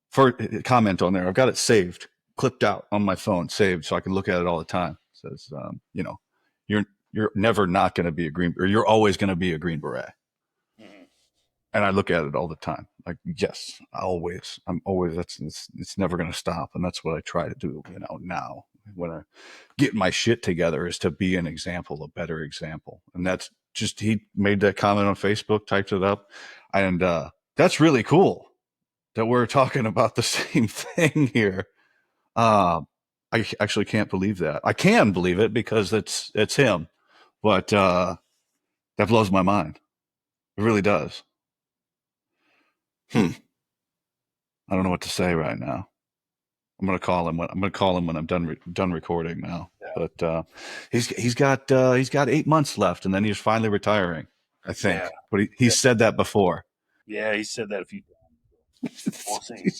for comment on there, I've got it saved, clipped out on my phone, saved so I can look at it all the time. It says, you're never not going to be a Green, or you're always going to be a Green Beret. Mm-hmm. And I look at it all the time. Like, yes, always. I'm always, it's never going to stop. And that's what I try to do, now when I get my shit together, is to be an example, a better example. And that's just, he made that comment on Facebook, typed it up. And that's really cool that we're talking about the same thing here. I actually can't believe that. I can believe it because it's him, but that blows my mind. It really does. I don't know what to say right now. I'm gonna call him when I'm done recording now. Yeah. But he's got 8 months left, and then he's finally retiring, I think. Yeah. But he said that before. Yeah, he said that a few times. We'll see.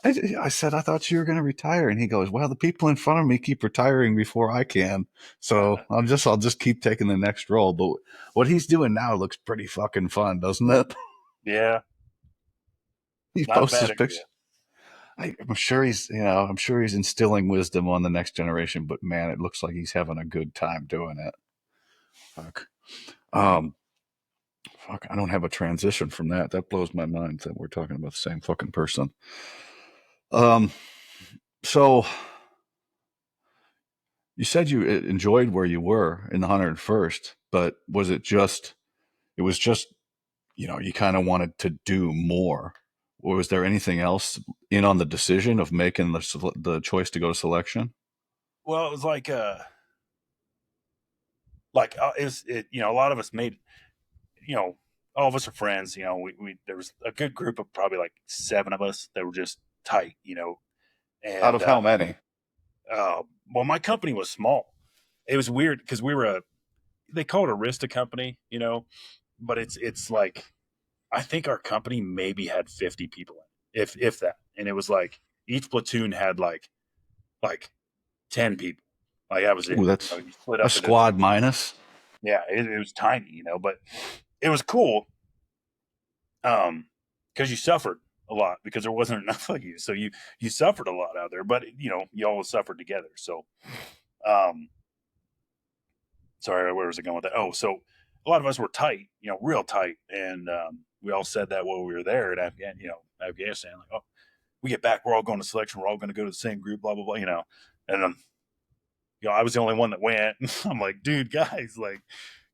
I said, I thought you were going to retire. And he goes, well, the people in front of me keep retiring before I can. So I'll just keep taking the next role. But what he's doing now looks pretty fucking fun, doesn't it? Yeah. He posts his pictures. I'm sure he's instilling wisdom on the next generation, but man, it looks like he's having a good time doing it. Fuck. Fuck, I don't have a transition from that. That blows my mind that we're talking about the same fucking person. So you said you enjoyed where you were in the 101st, but it was just, you kind of wanted to do more. Or was there anything else in on the decision of making the choice to go to selection? Well, it was like a lot of us made, all of us are friends. There was a good group of probably like 7 of us that were just tight, And, out of how many? Well, my company was small. It was weird because they call it a Arista company, but it's like, I think our company maybe had 50 people in it, if that. And it was like each platoon had like 10 people. Like that was it. Ooh, that's a squad minus. Yeah, it was tiny, but it was cool. Because you suffered a lot because there wasn't enough of you. So you suffered a lot out there, but you all suffered together. So, sorry, where was I going with that? Oh, so a lot of us were tight, real tight. And, we all said that while we were there in Afghanistan, like, oh, we get back, we're all going to selection. We're all going to go to the same group, blah, blah, blah, and, I was the only one that went. I'm like, dude, guys, like,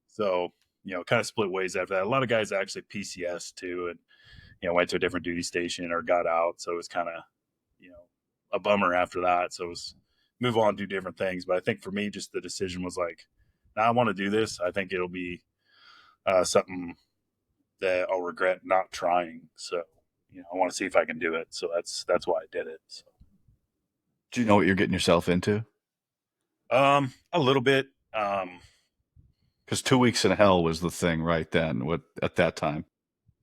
so, kind of split ways after that. A lot of guys actually PCS too. And, went to a different duty station or got out. So it was kind of, a bummer after that. So it was move on, do different things. But I think for me, just the decision was like, now I want to do this. I think it'll be something that I'll regret not trying. So, I want to see if I can do it. So that's why I did it. So. Do you know what you're getting yourself into? A little bit. Because 2 weeks in hell was the thing right then at that time.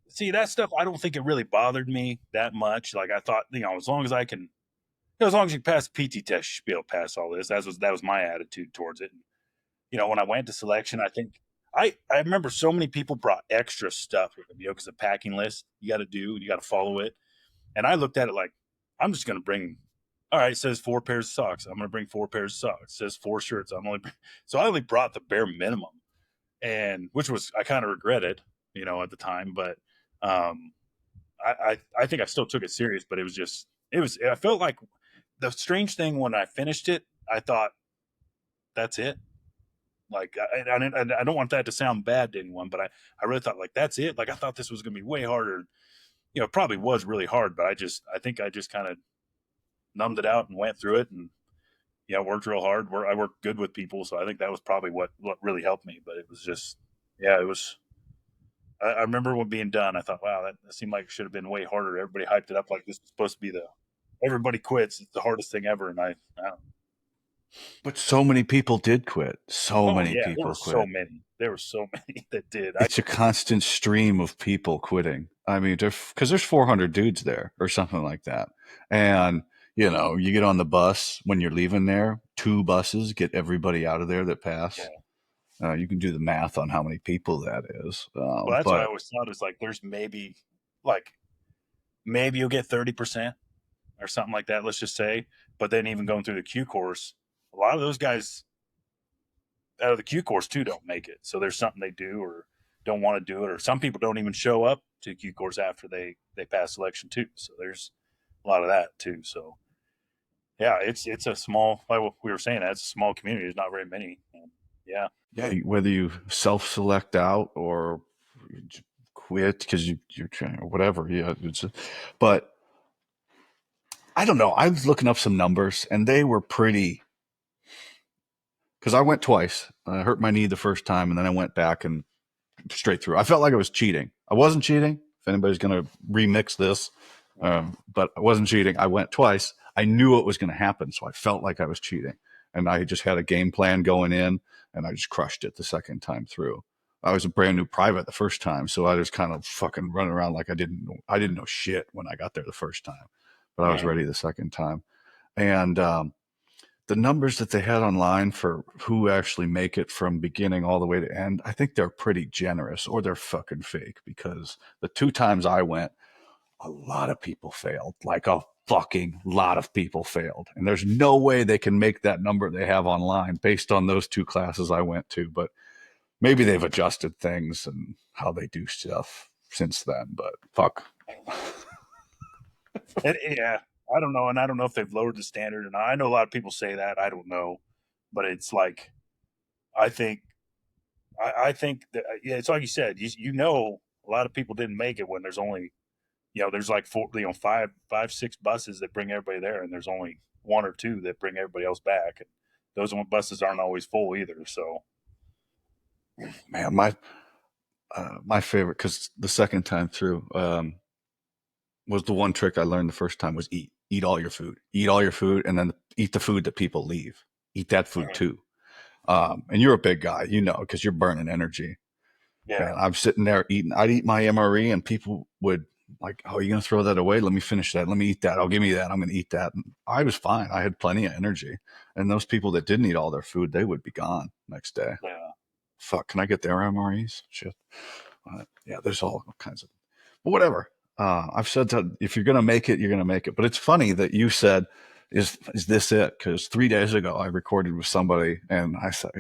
See, that stuff, I don't think it really bothered me that much. Like I thought, as long as I can, as long as you pass the PT test, you should be able to pass all this. That was my attitude towards it. When I went to selection, I think I remember so many people brought extra stuff with them, because the packing list you got to do, you got to follow it. And I looked at it like, I'm just going to bring, all right, it says 4 pairs of socks. I'm going to bring 4 pairs of socks. It says 4 shirts. So I only brought the bare minimum, and which was, I kind of regretted, at the time, but um, I think I still took it serious, but I felt like the strange thing when I finished it, I thought, that's it. Like, I don't want that to sound bad to anyone, but I really thought, like, that's it. Like, I thought this was going to be way harder. It probably was really hard, but I think I just kind of numbed it out and went through it, and worked real hard. I worked good with people, so I think that was probably what really helped me. But it was just, it was. I remember when being done, I thought, wow, that seemed like it should have been way harder. Everybody hyped it up like this was supposed to be everybody quits. It's the hardest thing ever, and I don't. But so many people did quit. So Oh many yeah, there people were so quit. many. There were so many that did. It's a constant stream of people quitting. I mean, because there's 400 dudes there or something like that. And, you get on the bus when you're leaving there, 2 buses get everybody out of there that pass. You can do the math on how many people that is. Well, that's what I But always thought, is like, there's like maybe you'll get 30% or something like that, let's just say. But then even going through the Q course, a lot of those guys out of the Q course too don't make it. So there's something they do or don't want to do it, or some people don't even show up to Q course after they pass selection too. So there's a lot of that too. So yeah, it's a small, like we were saying, it's a small community. There's not very many. Yeah. yeah, whether you self-select out or you quit because you're trying or whatever. Yeah. But I don't know. I was looking up some numbers and they were pretty, because I went twice. I hurt my knee the first time and then I went back and straight through. I felt like I was cheating. I wasn't cheating. If anybody's going to remix this, but I wasn't cheating. I went twice. I knew it was going to happen, so I felt like I was cheating, and I just had a game plan going in, and I just crushed it the second time through. I was a brand new private the first time, so I just kind of fucking running around like I didn't know shit when I got there the first time, but I was ready the second time, and the numbers that they had online for who actually make it from beginning all the way to end, I think they're pretty generous, or they're fucking fake, because the 2 times I went, a lot of people failed. Like a fucking lot of people failed. And there's no way they can make that number they have online based on those 2 classes I went to. But maybe they've adjusted things and how they do stuff since then. But fuck. Yeah, I don't know, and I don't know if they've lowered the standard. And I know a lot of people say that. I don't know, but it's like, I think, I think that, yeah, it's like you said. A lot of people didn't make it when there's only, there's like 4, 5, 6 buses that bring everybody there, and there's only 1 or 2 that bring everybody else back. And those buses aren't always full either. So, Man, my favorite, because the second time through, was the one trick I learned the first time was eat all your food, and then eat the food that people leave. Eat that food too. And you're a big guy, because you're burning energy. yeah, And I'm sitting there eating. I'd eat my MRE, and people would like, "Oh, are you gonna throw that away? Let me finish that. Let me eat that. Oh, give me that. I'm gonna eat that." And I was fine. I had plenty of energy. And those people that didn't eat all their food, they would be gone next day. yeah. Fuck, can I get their MREs? Shit. Yeah, there's all kinds of. But whatever. I've said that if you're gonna make it, you're gonna make it. But it's funny that you said, "Is this it?" Because 3 days ago I recorded with somebody, and I said,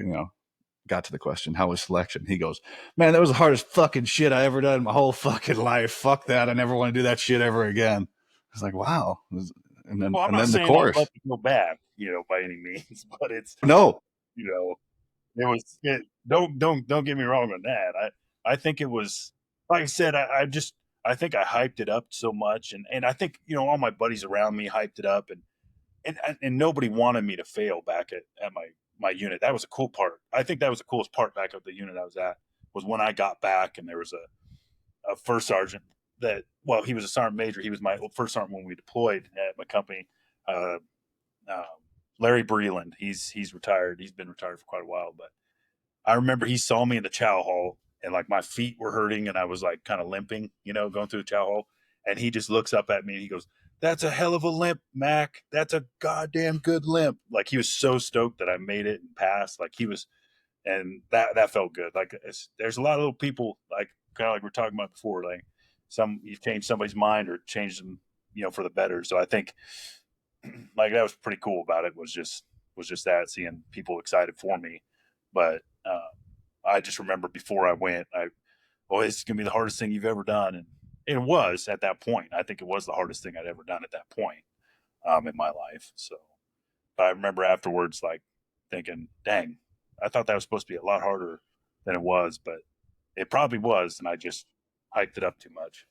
got to the question, how was selection? He goes, "Man, that was the hardest fucking shit I ever done in my whole fucking life. Fuck that. I never want to do that shit ever again." I was like, wow. And then Well, I'm not the saying I course. let it go bad, by any means, but it's, No. you know, it was. Don't get me wrong on that. I think it was, like I said. I think I hyped it up so much, and I think, all my buddies around me hyped it up, and nobody wanted me to fail back at my unit. That was a cool part. I think that was the coolest part back at the unit I was at, was when I got back and there was a first sergeant that, well, he was a sergeant major. He was my first sergeant when we deployed at my company. Uh, uh, Larry Breland. He's retired. He's been retired for quite a while, but I remember he saw me in the chow hall, and like my feet were hurting and I was like kind of limping, going through the chow hall. And he just looks up at me and he goes, "That's a hell of a limp, Mac. That's a goddamn good limp." Like, he was so stoked that I made it and passed. Like, he was and that felt good. Like there's a lot of little people, like kind of like we're talking about before, like you've changed somebody's mind or changed them, for the better. So I think like that was pretty cool about it was just that, seeing people excited for me. But I just remember before I went, this is gonna be the hardest thing you've ever done, and it was at that point. I think it was the hardest thing I'd ever done at that point in my life. So, but I remember afterwards, like thinking, "Dang, I thought that was supposed to be a lot harder than it was," but it probably was, and I just hyped it up too much.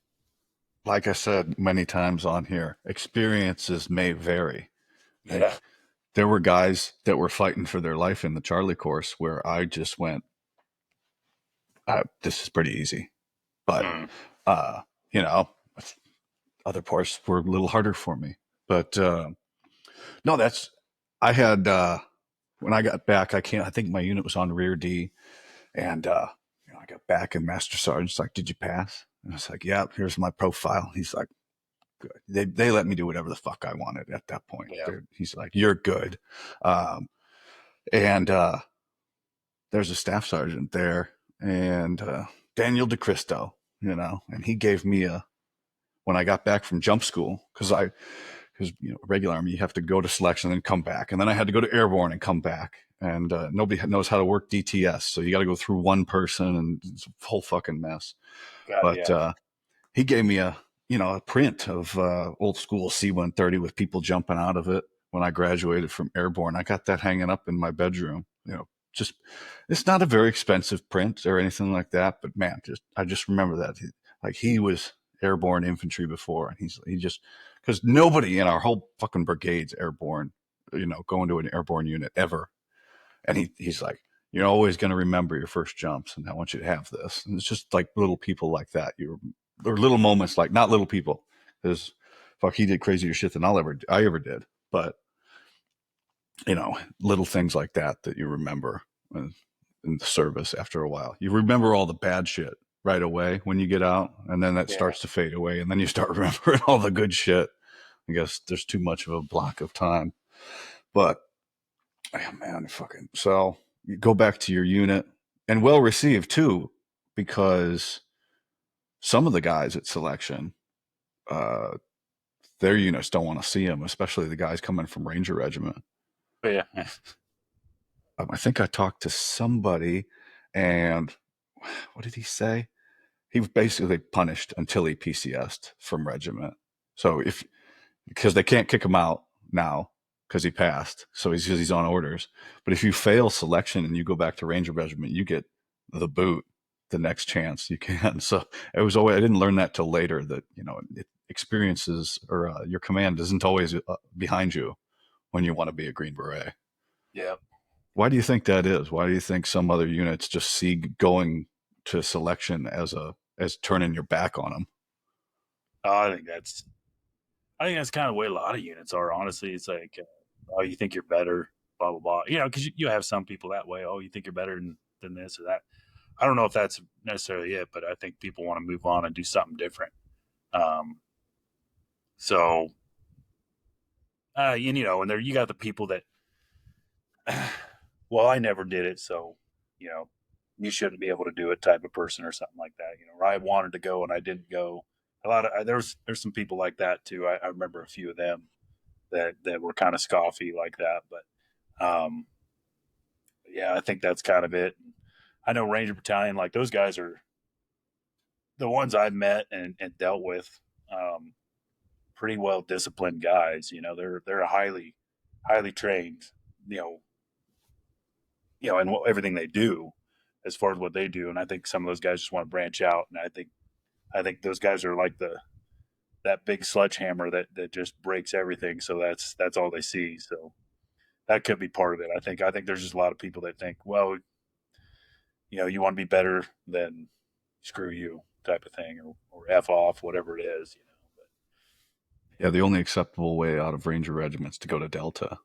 Like I said many times on here, experiences may vary. Yeah. There were guys that were fighting for their life in the Charlie course where I just went, this is pretty easy. But, Mm. you know, other parts were a little harder for me. But no, I had, when I got back, I think my unit was on rear D. And, I got back and Master Sergeant's like, did you pass? And I was like, yeah, here's my profile. He's like, good. They let me do whatever the fuck I wanted at that point. Yeah. He's like, you're good. And there's a staff sergeant there, and Daniel DeCristo, and he gave me when I got back from jump school, because regular Army, you have to go to selection and come back. And then I had to go to airborne and come back. And nobody knows how to work DTS. So you got to go through one person, and it's a whole fucking mess. God, But yeah. he gave me a print of old school C-130 with people jumping out of it when I graduated from airborne. I got that hanging up in my bedroom. Just, it's not a very expensive print or anything like that, but man, I just remember that he was airborne infantry before, and he just, because nobody in our whole fucking brigade's airborne, going to an airborne unit ever. And he's like, you're always going to remember your first jumps, and I want you to have this. And it's just like little people like that. Or little moments, like, not little people, because fuck, he did crazier shit than I ever did. But little things like that you remember in the service. After a while, you remember all the bad shit right away when you get out, and then that starts to fade away, and then you start remembering all the good shit. I guess there's too much of a block of time. But man, fucking, so you go back to your unit, and well received too, because some of the guys at selection, their units don't want to see them, especially the guys coming from Ranger Regiment. But yeah. I think I talked to somebody, and what did he say? He was basically punished until he PCS'd from regiment. So because they can't kick him out now because he passed, so he's on orders. But if you fail selection and you go back to Ranger Regiment, you get the boot the next chance you can. So it was always, I didn't learn that till later, that experiences, or your command isn't always behind you when you want to be a Green Beret. Yeah. Why do you think that is? Why do you think some other units just see going to selection as turning your back on them? I think that's kind of the way a lot of units are. Honestly, it's like, oh, you think you're better, blah blah blah. Because you have some people that way. Oh, you think you're better than this or that. I don't know if that's necessarily it, but I think people want to move on and do something different. So, and there you got the people that, well, I never did it, so you shouldn't be able to do it type of person or something like that. Or I wanted to go and I didn't go. There's some people like that too. I remember a few of them that were kind of scoffy like that, but yeah, I think that's kind of it. I know Ranger Battalion, like those guys are the ones I've met and dealt with. Pretty well disciplined guys. They're highly trained. And everything they do, as far as what they do. And I think some of those guys just want to branch out. And I think those guys are like that big sledgehammer that just breaks everything. So that's all they see. So that could be part of it. I think there's just a lot of people that think, well, you want to be better than screw you type of thing, or F off, whatever it is, But, yeah, the only acceptable way out of Ranger regiments to go to Delta.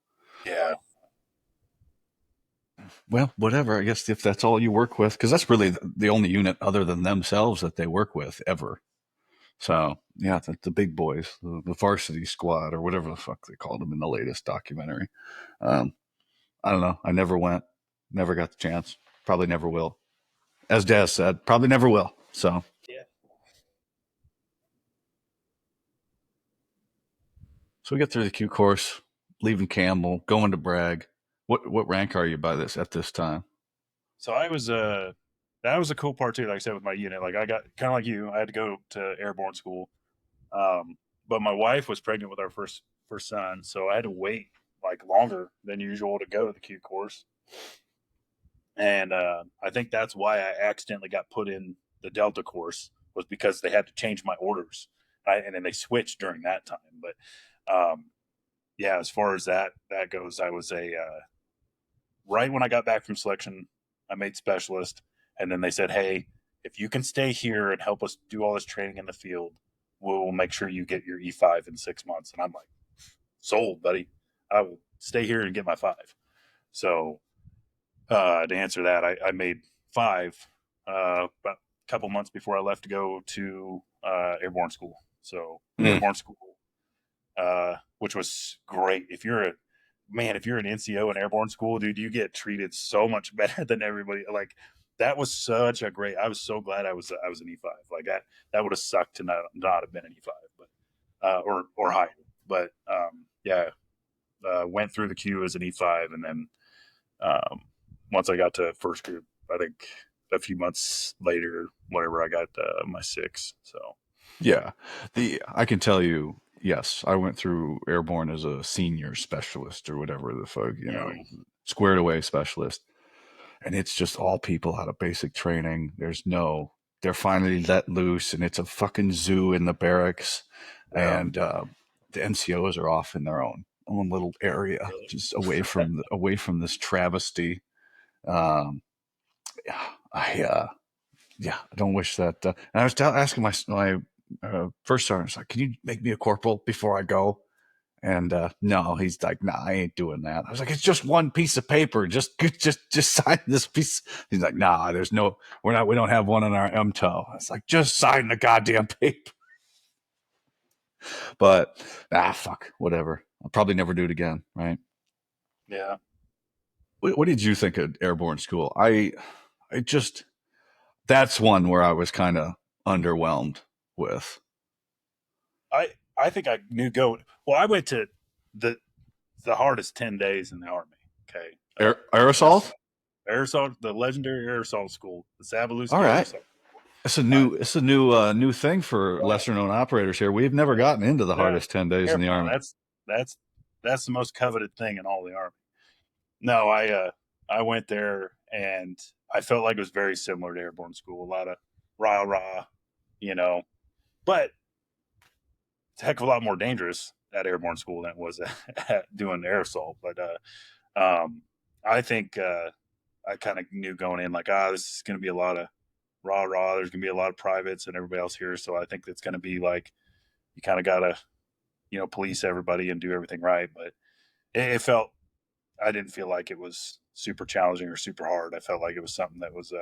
Yeah. Well, whatever. I guess if that's all you work with, because that's really the only unit other than themselves that they work with ever. So yeah, the big boys, the varsity squad, or whatever the fuck they called them in the latest documentary. I don't know. I never went, never got the chance. Probably never will. As Daz said, probably never will. So Yeah. we get through the Q course, leaving Campbell, going to Bragg. What rank are you by this at this time? So I was that was a cool part too. Like I said, with my unit, like I got kind of like you, I had to go to airborne school. But my wife was pregnant with our first son, so I had to wait like longer than usual to go to the Q course. And I think that's why I accidentally got put in the Delta course, was because they had to change my orders, and then they switched during that time. But yeah, as far as that goes, I was a right when I got back from selection, I made specialist, and then they said, "Hey, if you can stay here and help us do all this training in the field, we'll make sure you get your E5 in 6 months." And I'm like, "Sold, buddy. I will stay here and get my 5." So to answer that, I made 5 about a couple months before I left to go to airborne school. So airborne school, which was great. If you're an NCO in airborne school, dude, you get treated so much better than everybody. Like that was such a great. I was so glad I was an E5. Like that would have sucked to not have been an E5, but or higher. But yeah, went through the queue as an E5, and then once I got to first group, I think a few months later, whatever, I got my 6. So yeah, I can tell you, yes, I went through airborne as a senior specialist or whatever the fuck, squared away specialist, and it's just all people out of basic training. They're finally let loose, and it's a fucking zoo in the barracks, and the NCOs are off in their own little area, just away from this travesty. I don't wish that. And I was asking my first sergeant, I was like, "Can you make me a corporal before I go?" And no, he's like, "Nah, I ain't doing that." I was like, "It's just one piece of paper. Just sign this piece." He's like, "Nah, we don't have one on our MTO." I was like, "Just sign the goddamn paper." But fuck, whatever. I'll probably never do it again, right? yeah. What did you think of airborne school? I just, that's one where I was kind of underwhelmed with. I think I knew go. Well, I went to the hardest 10 days in the Army. Okay. Aerosol? Aerosol, the legendary aerosol school, the Zabaluski All right. aerosol. It's a new thing for lesser known operators here. We've never gotten into the hardest 10 days in the Army. That's the most coveted thing in all the Army. No, I went there and I felt like it was very similar to airborne school. A lot of rah, but it's a heck of a lot more dangerous at airborne school than it was at doing aerosol. But I think I kind of knew going in like, this is going to be a lot of rah. There's going to be a lot of privates and everybody else here. So I think it's going to be like, you kind of got to, police everybody and do everything right. But I didn't feel like it was super challenging or super hard. I felt like it was something that was,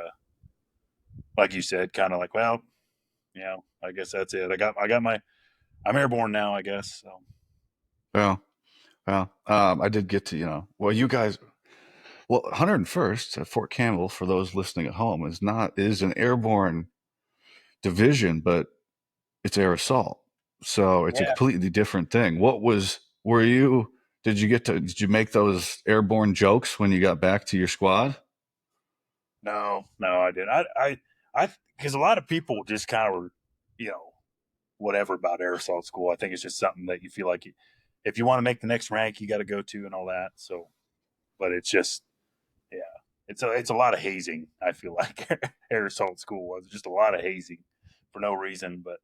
like you said, kind of like, well, I guess that's it. I'm airborne now, I guess. So. Well, I did get to, you guys, 101st at Fort Campbell, for those listening at home, is an airborne division, but it's aerosol. So it's a completely different thing. Did you make those airborne jokes when you got back to your squad? No, I didn't. Because a lot of people just kind of were, whatever about aerosol school. I think it's just something that you feel like if you want to make the next rank, you got to go to and all that. So, but it's just, it's a lot of hazing. I feel like aerosol school was just a lot of hazing for no reason. But,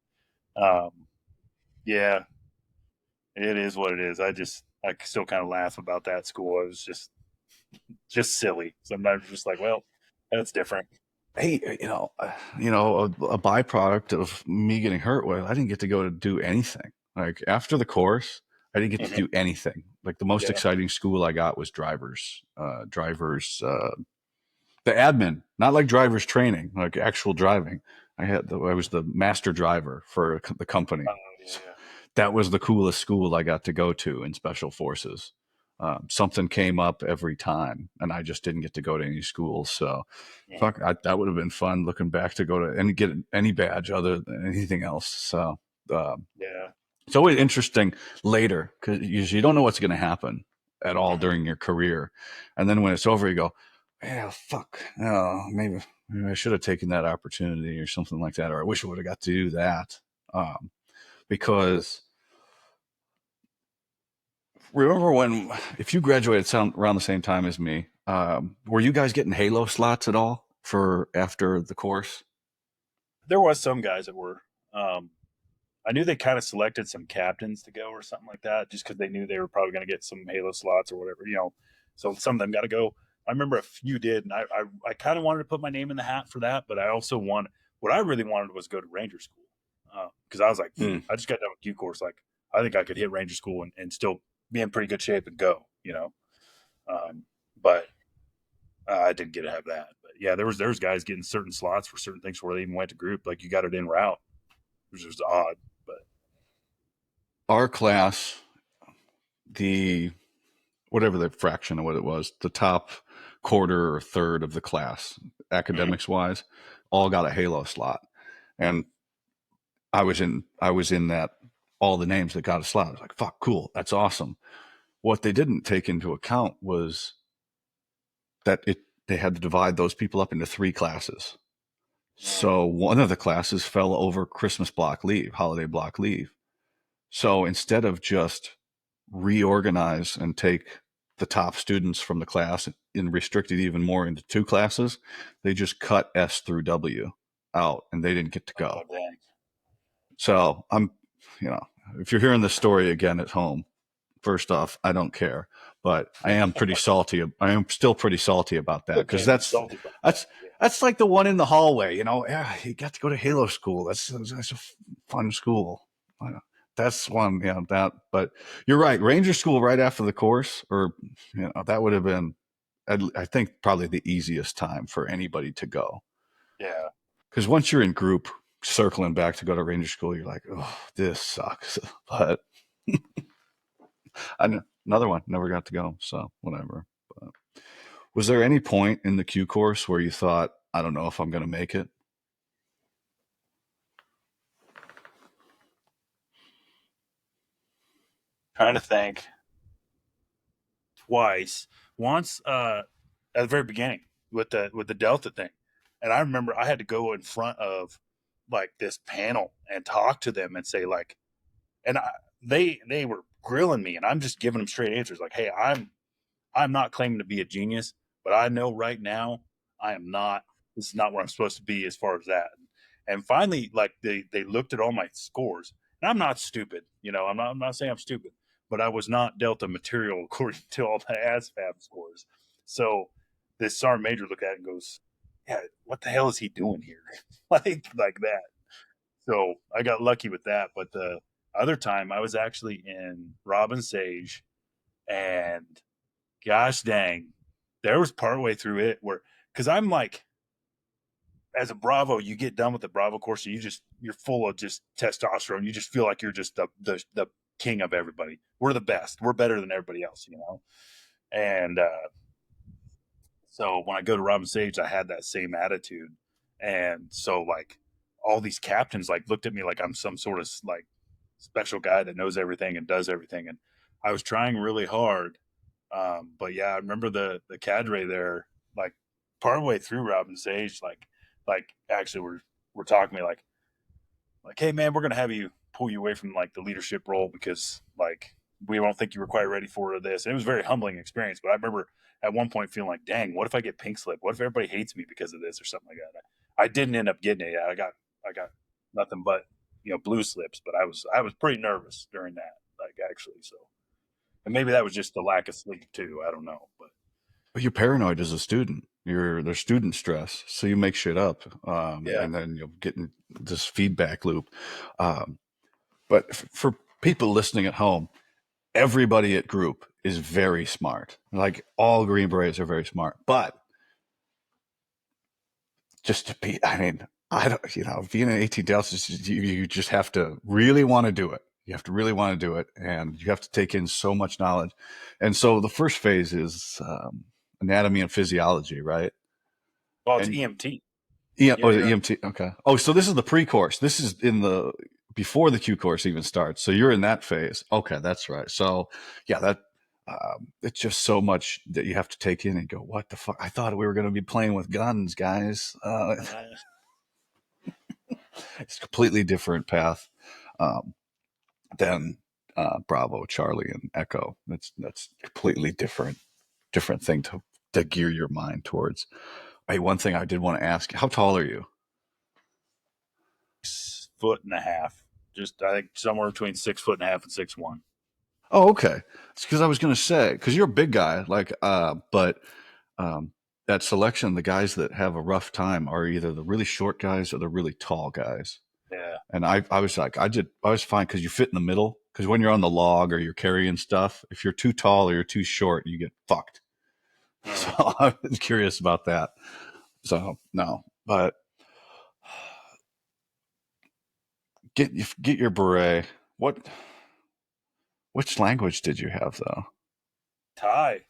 yeah, it is what it is. I still kind of laugh about that school. It was just silly. Sometimes just like, well, that's different. Hey, a byproduct of me getting hurt was I didn't get to go to do anything. Like after the course, I didn't get to do anything. Like the most exciting school I got was drivers, the admin, not like drivers training, like actual driving. I was the master driver for the company. Oh, yeah. That was the coolest school I got to go to in special forces. something came up every time, and I just didn't get to go to any schools. So, Yeah. that would have been fun looking back to go to and get any badge other than anything else. So, Yeah. it's always interesting later because you don't know what's going to happen at all Mhm. during your career, and then when it's over, you go, "Yeah, fuck, oh, maybe I should have taken that opportunity or something like that, or I wish I would have got to do that." Because remember when, if you graduated around the same time as me, were you guys getting Halo slots at all for after the course? There was some guys that were. I knew they kind of selected some captains to go or something like that, just because they knew they were probably going to get some Halo slots or whatever, you know. So some of them got to go. I remember a few did, and I kind of wanted to put my name in the hat for that, but I also what I really wanted was go to Ranger School, because I was like, Mm. I just got done with Q course, like I think I could hit Ranger School and still be in pretty good shape and go, you know. But I didn't get to have that. But yeah, there was guys getting certain slots for certain things where they even went to group, like you got it in route, which was odd, but. Our class, the whatever the fraction of what it was, the top quarter or third of the class, academics wise, all got a Halo slot, and I was in that, all the names that got a slot. I was like, fuck, cool, that's awesome. What they didn't take into account was that they had to divide those people up into 3 classes. So one of the classes fell over Christmas block leave, holiday block leave. So instead of just reorganize and take the top students from the class and restrict it even more into 2 classes, they just cut S through W out, and they didn't get to go. Oh, dang. So if you're hearing this story again at home, first off, I don't care, but I am pretty salty. I am still pretty salty about that, because Okay, salty about that's that. Yeah. that's like the one in the hallway. Yeah, you got to go to Halo School. That's a fun school. That's one, that. But you're right, Ranger School right after the course, or that would have been, I think, probably the easiest time for anybody to go. Yeah. Because once you're in group, circling back to go to Ranger School, you're like, oh, this sucks. But another one, never got to go, so whatever. But was there any point in the Q course where you thought, I don't know if I'm going to make it? Trying to think. Twice. Once at the very beginning with the Delta thing. And I remember I had to go in front of like this panel and talk to them and say like, and they were grilling me and I'm just giving them straight answers like, hey, I'm not claiming to be a genius, but I know right now I am not. This is not where I'm supposed to be as far as that. And finally, like they looked at all my scores, and I'm not stupid. I'm not saying I'm stupid, but I was not Delta material according to all the ASVAB scores. So this sergeant major looked at it and goes, "Yeah, what the hell is he doing here?" like that. So I got lucky with that. But the other time, I was actually in Robin Sage, and gosh dang, there was partway through it where, because I'm like, as a Bravo, you get done with the Bravo course, and you're full of just testosterone. You just feel like you're just the king of everybody. We're the best. We're better than everybody else. And so when I go to Robin Sage, I had that same attitude, and so like all these captains like looked at me like I'm some sort of like special guy that knows everything and does everything, and I was trying really hard. But yeah, I remember the cadre there, like partway through Robin Sage, like actually we're talking to me like, hey man, we're gonna have you pull you away from like the leadership role because like we don't think you were quite ready for this. And it was a very humbling experience. But I remember at one point feeling like, dang, what if I get pink slip? What if everybody hates me because of this or something like that? I didn't end up getting it. I got nothing but blue slips. But I was pretty nervous during that, like actually. So and maybe that was just the lack of sleep too. I don't know, but But you're paranoid as a student. There's student stress, so you make shit up, yeah, and then you'll get in this feedback loop. Um, but for people listening at home, everybody at group is very smart. Like all Green Berets are very smart, but just I mean, I don't, being an 18 Delta, you just have to really want to do it. You have to really want to do it, and you have to take in so much knowledge. And so the first phase is anatomy and physiology, right? Well, it's And EMT. the You're EMT. Okay. Oh, so this is the pre-course. This is in the before the Q course even starts. So you're in that phase. Okay, that's right. So yeah, that it's just so much that you have to take in and go, what the fuck? I thought we were going to be playing with guns, guys. It's a completely different path um, than Bravo, Charlie, and Echo. That's completely different thing to gear your mind towards. Hey, one thing I did want to ask: how tall are you? 6.5 feet. Just I think somewhere between 6.5 feet and 6'1". Oh, okay. It's because I was going to say, because you're a big guy, like, but that selection, the guys that have a rough time are either the really short guys or the really tall guys. Yeah. And I was like, I was fine because you fit in the middle. Because when you're on the log or you're carrying stuff, if you're too tall or you're too short, you get fucked. So I was curious about that. So no, but get your beret. Which language did you have though? Thai.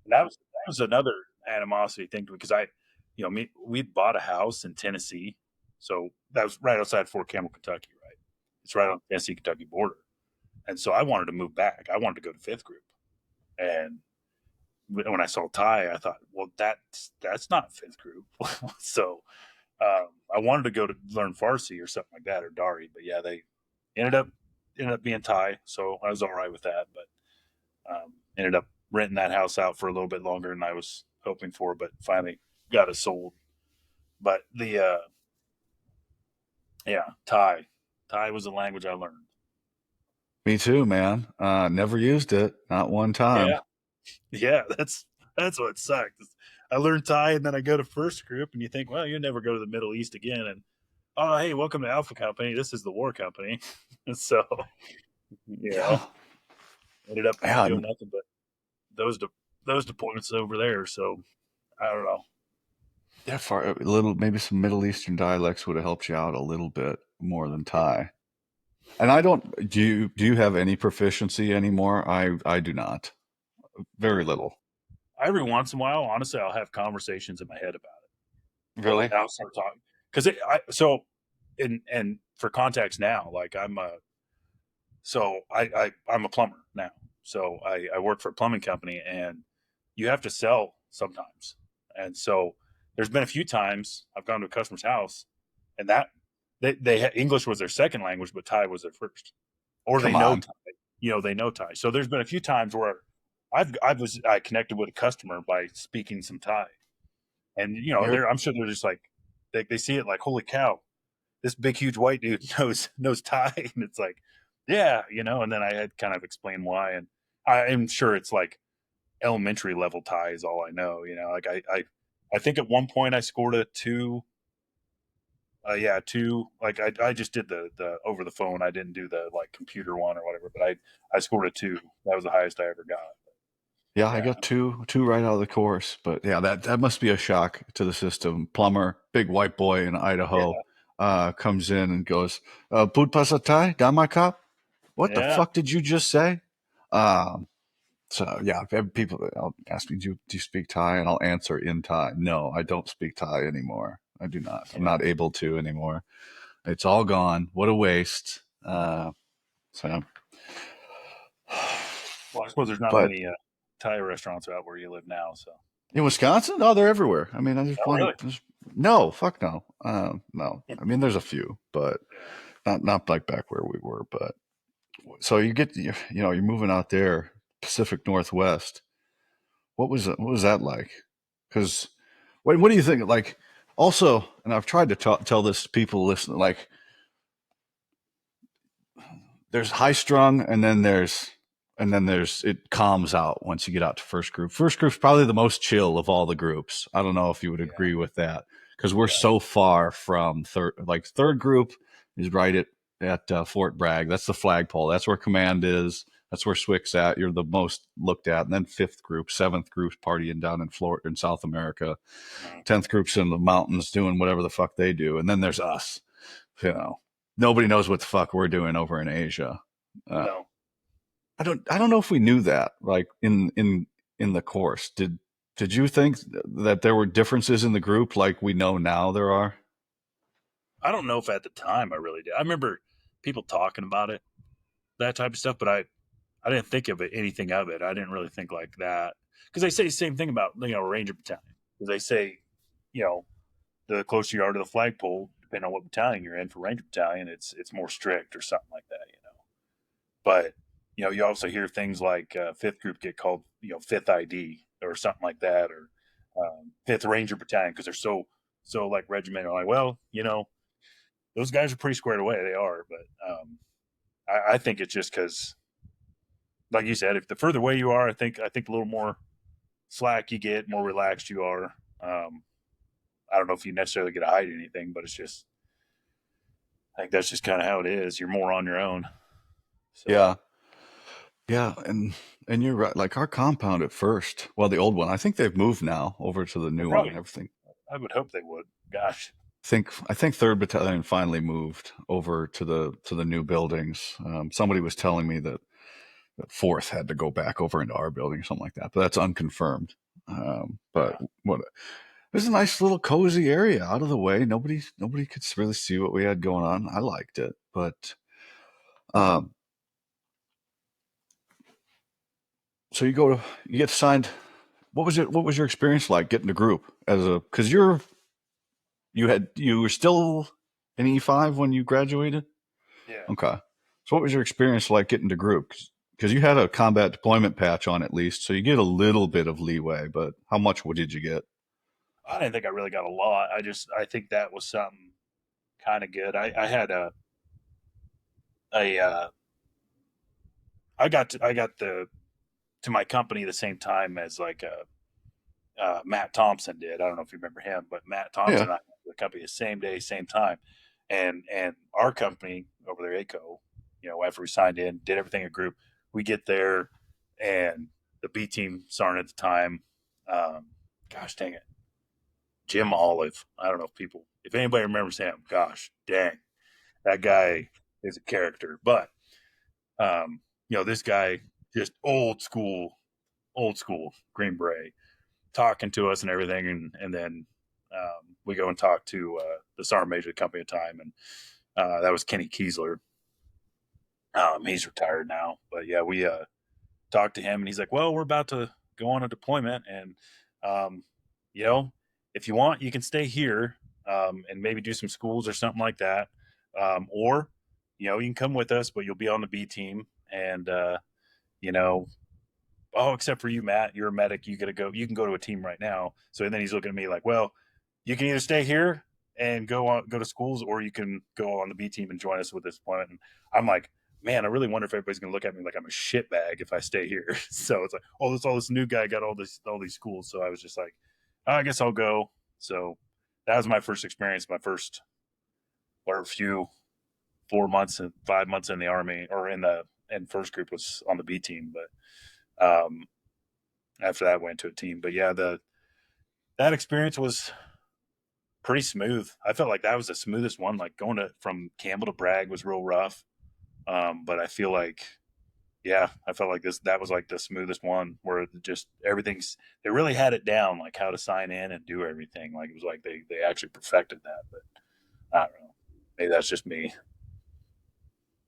And that was another animosity thing because we bought a house in Tennessee, so that was right outside Fort Campbell, Kentucky. Right, it's right on the Tennessee Kentucky border, and so I wanted to move back. I wanted to go to fifth group, and when I saw Thai, I thought, well, that's not fifth group. So I wanted to go to learn Farsi or something like that or Dari, but yeah, they ended up being Thai, so I was all right with that. But ended up renting that house out for a little bit longer than I was hoping for, but finally got it sold. But Thai was a language I learned. Me too, man. Never used it, not one time. Yeah, yeah, that's what sucked. I learned Thai, and then I go to first group, and you think, well, you never go to the Middle East again, and oh, hey, welcome to Alpha Company. This is the war company. So, Yeah, ended up yeah. doing nothing but those deployments over there. So, I don't know. That far, a little, maybe some Middle Eastern dialects would have helped you out a little bit more than Thai. And I don't. Do you have any proficiency anymore? I do not. Very little. Every once in a while, honestly, I'll have conversations in my head about Really? it. I'll start talking because and for context now, like I'm a plumber now. So I work for a plumbing company, and you have to sell sometimes. And so there's been a few times I've gone to a customer's house, and that English was their second language, but Thai was their first, or they Come know on. Thai. They know Thai. So there's been a few times where I connected with a customer by speaking some Thai, and Here, I'm sure they're just like they see it like, holy cow, this big huge white dude knows Thai, and it's like, yeah, and then I had kind of explained why, and I'm sure it's like elementary level Thai is all I know. Like I think at one point I scored a two. Yeah, two. Like I just did the over the phone. I didn't do the like computer one or whatever. But I scored a two. That was the highest I ever got. yeah, I Yeah, got two right out of the course. But yeah, that must be a shock to the system. Plumber, big white boy in Idaho, yeah, comes in and goes, "Put pasa Thai, dama cop." What the yeah. fuck did you just say? Um, So yeah, if people will ask me, do you speak Thai? And I'll answer in Thai. No, I don't speak Thai anymore. I do not. I'm Yeah. not able to anymore. It's all gone. What a waste. So, Well, I suppose there's not but many Thai restaurants out where you live now. So. in Wisconsin, oh, they're everywhere. I mean, there's Oh, one. really? No, fuck no. No. Yeah. I mean, there's a few, but not like back where we were. But so you're moving out there, Pacific Northwest. What was that like? Because what do you think? Like, also, and I've tried to tell this to people listening. Like, there's high strung, and then there's it calms out once you get out to first group. First group's probably the most chill of all the groups. I don't know if you would Yeah. agree with that because we're Yeah. so far from third. Like third group is right at Fort Bragg. That's the flagpole. That's where command is. That's where SWC's at. You're the most looked at. And then fifth group, seventh group's partying down in Florida, in South America. Mhm. 10th group's in the mountains doing whatever the fuck they do. And then there's us, you know. nobody knows what the fuck we're doing over in Asia. No, I don't know if we knew that, like in the course. Did you think that there were differences in the group like we know now there are? I don't know if at the time I really did. I remember people talking about it, that type of stuff, but I didn't think of it, anything of it. I didn't really think like that because they say the same thing about Ranger Battalion. Because they say, you know, the closer you are to the flagpole, depending on what battalion you're in, for Ranger Battalion, it's more strict or something like that. But you also hear things like fifth group get called fifth ID or something like that, or fifth Ranger Battalion because they're so like regimented. Like, well, those guys are pretty squared away. They are, but I think it's just because, like you said, if the further away you are, I think a little more slack you get, more relaxed you are. I don't know if you necessarily get to hide anything, but it's just I think that's just kind of how it is. You're more on your own. So Yeah, yeah, and you're right. Like our compound at first, well, the old one, I think they've moved now over to the they new one and probably, everything. I would hope they would. Gosh, I think Third Battalion finally moved over to the new buildings. Somebody was telling me that Fourth had to go back over into our building or something like that, but that's unconfirmed. But yeah. what it was a nice little cozy area out of the way. Nobody could really see what we had going on. I liked it, but um, so you get assigned. What was your experience like getting a group as a because you were still an E5 when you graduated? Yeah. Okay. So what was your experience like getting to group? Because you had a combat deployment patch on at least, so you get a little bit of leeway, but how much did you get? I didn't think I really got a lot. I think that was something kind of good. I had a I got the to my company the same time as like Matt Thompson did. I don't know if you remember him, but Matt Thompson Yeah. and I went to the company the same day, same time, and our company over there, ACO, after we signed in, did everything a group. We get there, and the B team sergeant at the time, um, gosh dang it, Jim Olive. I don't know if anybody remembers him. Gosh dang, that guy is a character. But this guy just old school Green Beret, talking to us and everything, and then we go and talk to the sergeant major of the company at the time, and that was Kenny Kiesler. He's retired now, but yeah, we talked to him, and he's like, "Well, we're about to go on a deployment, and um, you know, if you want, you can stay here and maybe do some schools or something like that, or you can come with us, but you'll be on the B team, and you know." Oh, except for you, Matt, you're a medic. You can go to a team right now. So and then he's looking at me like, well, you can either stay here and go to schools, or you can go on the B team and join us with this deployment. And I'm like, man, I really wonder if everybody's gonna look at me like I'm a shitbag if I stay here. So it's like, oh, this new guy got all these schools. So I was just like, oh, I guess I'll go. So that was my first experience, my first or few 4 months and 5 months in the army or in first group was on the B team, but after that went to a team. But yeah, the that experience was pretty smooth. I felt like that was the smoothest one. Like going to from Campbell to Bragg was real rough. But I feel like I felt like that was like the smoothest one where just everything's they really had it down, like how to sign in and do everything. Like it was like they actually perfected that. But I don't know. Maybe that's just me.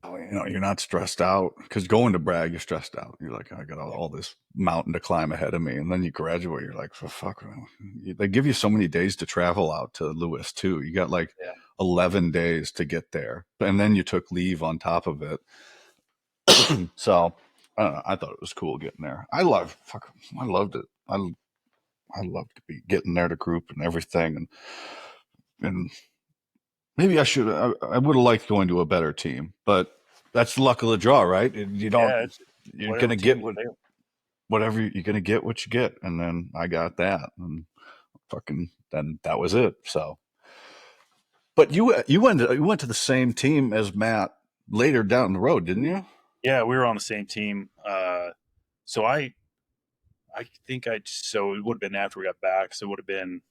Oh, you're not stressed out because going to Bragg, you're stressed out. You're like, I got all this mountain to climb ahead of me, and then you graduate. You're like, for fuck, they give you so many days to travel out to Lewis too. You got like Yeah. 11 days to get there, and then you took leave on top of it. So I don't know. I thought it was cool getting there. I loved it. I loved to be getting there to group and everything, and maybe I would have liked going to a better team, but that's the luck of the draw, right? You don't. Yeah, it's You're whatever gonna team get you fail. whatever you're gonna get what you get, and then I got that, and fucking then that was it. So, but you went to the same team as Matt later down the road, didn't you? Yeah, we were on the same team. So I think so it would have been after we got back. So it would have been,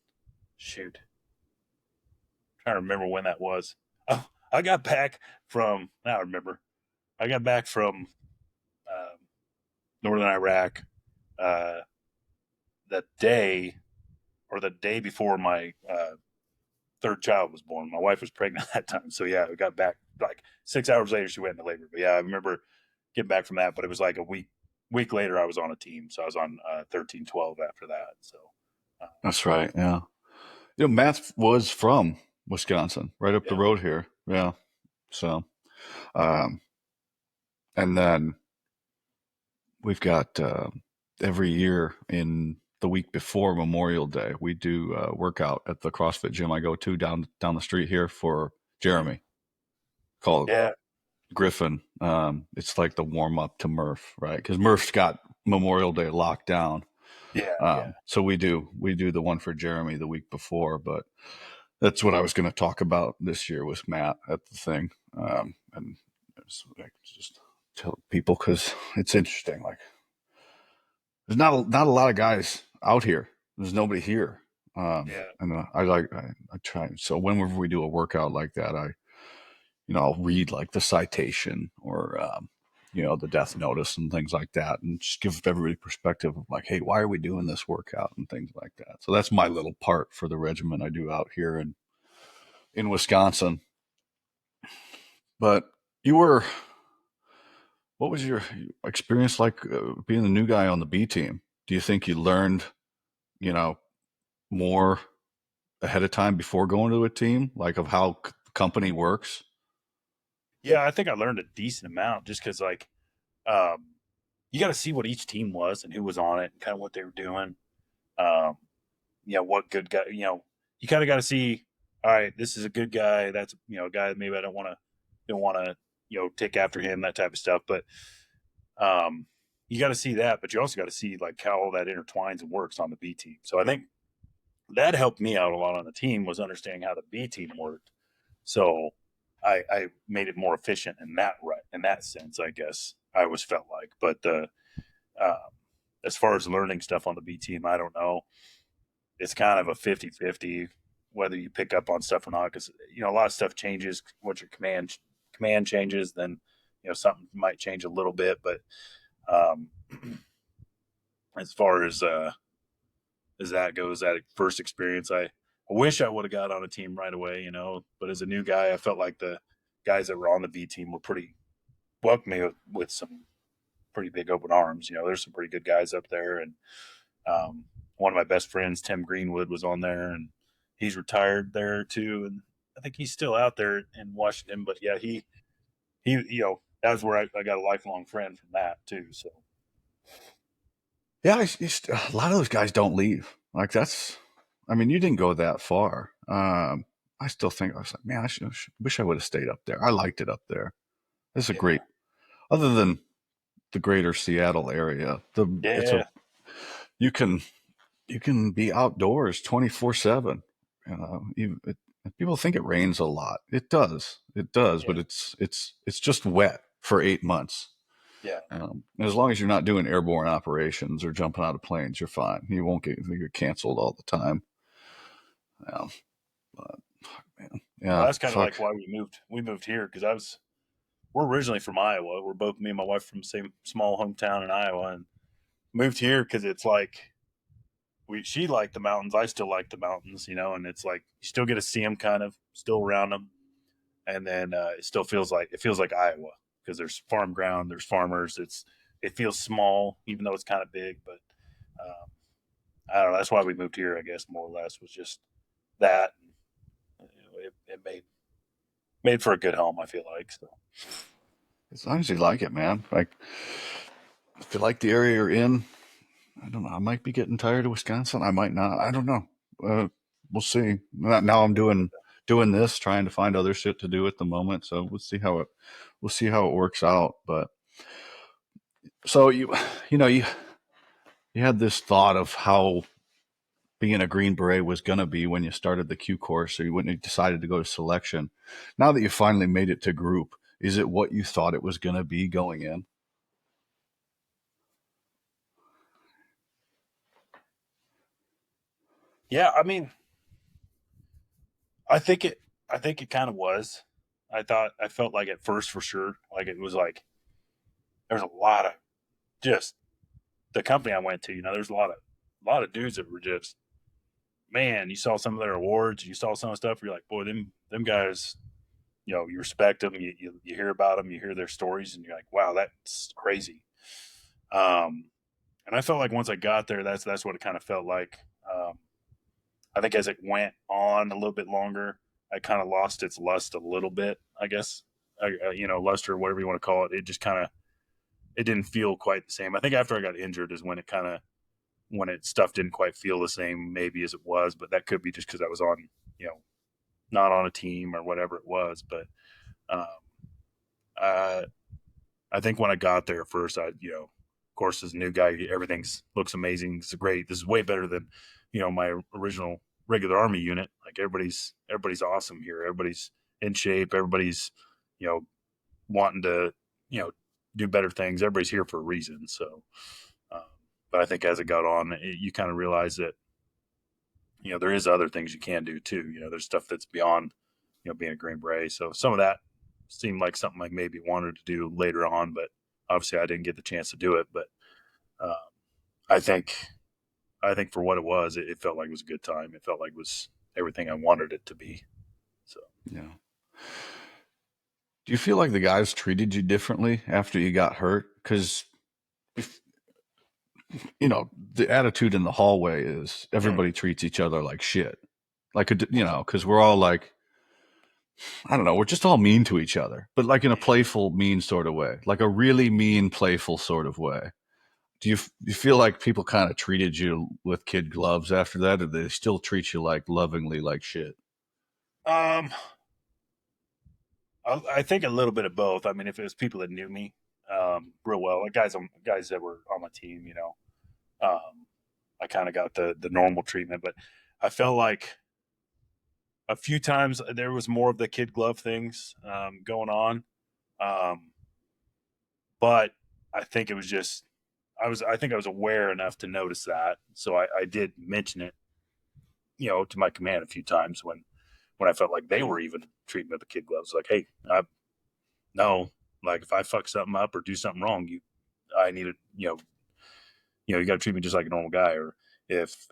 shoot, I'm trying to remember when that was. Oh, I got back from, now I remember, I got back from um, northern Iraq uh, the day the day before my third child was born. My wife was pregnant at that time. So yeah, we got back like 6 hours later, she went into labor. But yeah, I remember getting back from that, but it was like a week later, I was on a team. So I was on 13-12 after that. So That's right. Yeah. Matt was from Wisconsin, right up the yeah. road here. Yeah. So, um, and then we've got every year in the week before Memorial Day, we do a workout at the CrossFit gym I go to down the street here for Jeremy, called Yeah. Griffin. It's like the warm up to Murph, right? Because Murph's got Memorial Day locked down. Yeah. Yeah. So we do the one for Jeremy the week before, but that's what I was going to talk about this year with Matt at the thing. And it's like, just tell people, because it's interesting. Like, there's not a lot of guys out here. There's nobody here. Yeah. And I try. So whenever we do a workout like that, I'll read like the citation or, the death notice and things like that, and just give everybody perspective of like, hey, why are we doing this workout and things like that. So that's my little part for the regimen I do out here in Wisconsin. But what was your experience like being the new guy on the B team? Do you think you learned, more ahead of time before going to a team, like of how company works? Yeah. I think I learned a decent amount just because, like, um, you got to see what each team was and who was on it and kind of what they were doing. Um, what good guy, you kind of got to see, all right, this is a good guy. That's, a guy that maybe I don't want to, take after him, that type of stuff. But you got to see that, but you also got to see like how all that intertwines and works on the B team. So I think that helped me out a lot on the team, was understanding how the B team worked. So I made it more efficient in that sense, I guess I always felt like. But um, as far as learning stuff on the B team, I don't know. It's kind of a 50-50 whether you pick up on stuff or not, because a lot of stuff changes. What your command changes, then something might change a little bit. But um, as far as that goes, that first experience, I wish I would have got on a team right away, But as a new guy, I felt like the guys that were on the B team were pretty welcoming with some pretty big open arms. There's some pretty good guys up there, and one of my best friends, Tim Greenwood, was on there, and he's retired there too, and I think he's still out there in Washington. But yeah, he that's where I got a lifelong friend from that too. So Yeah, a lot of those guys don't leave. Like, you didn't go that far. I still think, I was like, man, wish I would have stayed up there. I liked it up there. It's a yeah, great, other than the greater Seattle area, yeah, you can be outdoors 24/7. People think it rains a lot. It does, yeah, but it's just wet for 8 months. yeah. As long as you're not doing airborne operations or jumping out of planes, you're fine. You won't get canceled all the time. Yeah, but man, Well, yeah, that's kind of fuck. like why we moved. We moved here because we're originally from Iowa. We're both, me and my wife, from the same small hometown in Iowa, and moved here because it's like she liked the mountains. I still like the mountains, and it's like you still get to see them, kind of still around them, and then it feels like Iowa because there's farm ground, there's farmers. It feels small even though it's kind of big, but um, I don't know. That's why we moved here, I guess, more or less, was just that. It made for a good home, I feel like. So As long as you like it, man. Like, if you like the area you're in, I don't know. I might be getting tired of Wisconsin. I might not. I don't know. We'll see. Now I'm doing this, trying to find other shit to do at the moment. So we'll see how it works out. But so you had this thought of how being a Green Beret was going to be when you started the Q course, or when you decided to go to selection. Now that you finally made it to group, is it what you thought it was going to be going in? yeah, I mean, I think it kind of was. I felt like at first for sure, like it was like there's a lot of just the company I went to. There's a lot of dudes that were just man. You saw some of their awards, you saw some of the stuff. You're like, boy, them guys. You respect them. You hear about them. You hear their stories, and you're like, wow, that's crazy. Um, and I felt like once I got there, that's what it kind of felt like. I think as it went on a little bit longer, I kind of lost its lust a little bit. I guess, lust or whatever you want to call it. It just kind of it didn't feel quite the same. I think after I got injured is when it kind of when it stuff didn't quite feel the same maybe as it was, but that could be just because I was on not on a team or whatever it was. But um, I I think when I got there first, of course, as a new guy, everything's looks amazing. It's great. This is way better than, my original regular Army unit. Like everybody's awesome here. Everybody's in shape. Everybody's, you know, wanting to, do better things. Everybody's here for a reason. So, um, but I think as it got on, you kind of realize that, there is other things you can do too. There's stuff that's beyond, being a Green Beret. So some of that seemed like something I maybe wanted to do later on, but obviously I didn't get the chance to do it. But um, I think for what it was, it felt like it was a good time. It felt like it was everything I wanted it to be. So Yeah. Do you feel like the guys treated you differently after you got hurt? Because, the attitude in the hallway is everybody treats each other like shit. Like, because we're all like, I don't know, we're just all mean to each other, but like in a playful, mean sort of way, like a really mean, playful sort of way. Do you feel like people kind of treated you with kid gloves after that, or they still treat you like lovingly like shit? um, I think a little bit of both. I mean, if it was people that knew me real well, like guys that were on my team, I kind of got the normal treatment, but I felt like a few times there was more of the kid glove things going on. Um, but I think it was just I think I was aware enough to notice that, so I did mention it, to my command a few times when I felt like they were even treating me with the kid gloves. Like, hey, no, like if I fuck something up or do something wrong, I need to, you got to treat me just like a normal guy. Or if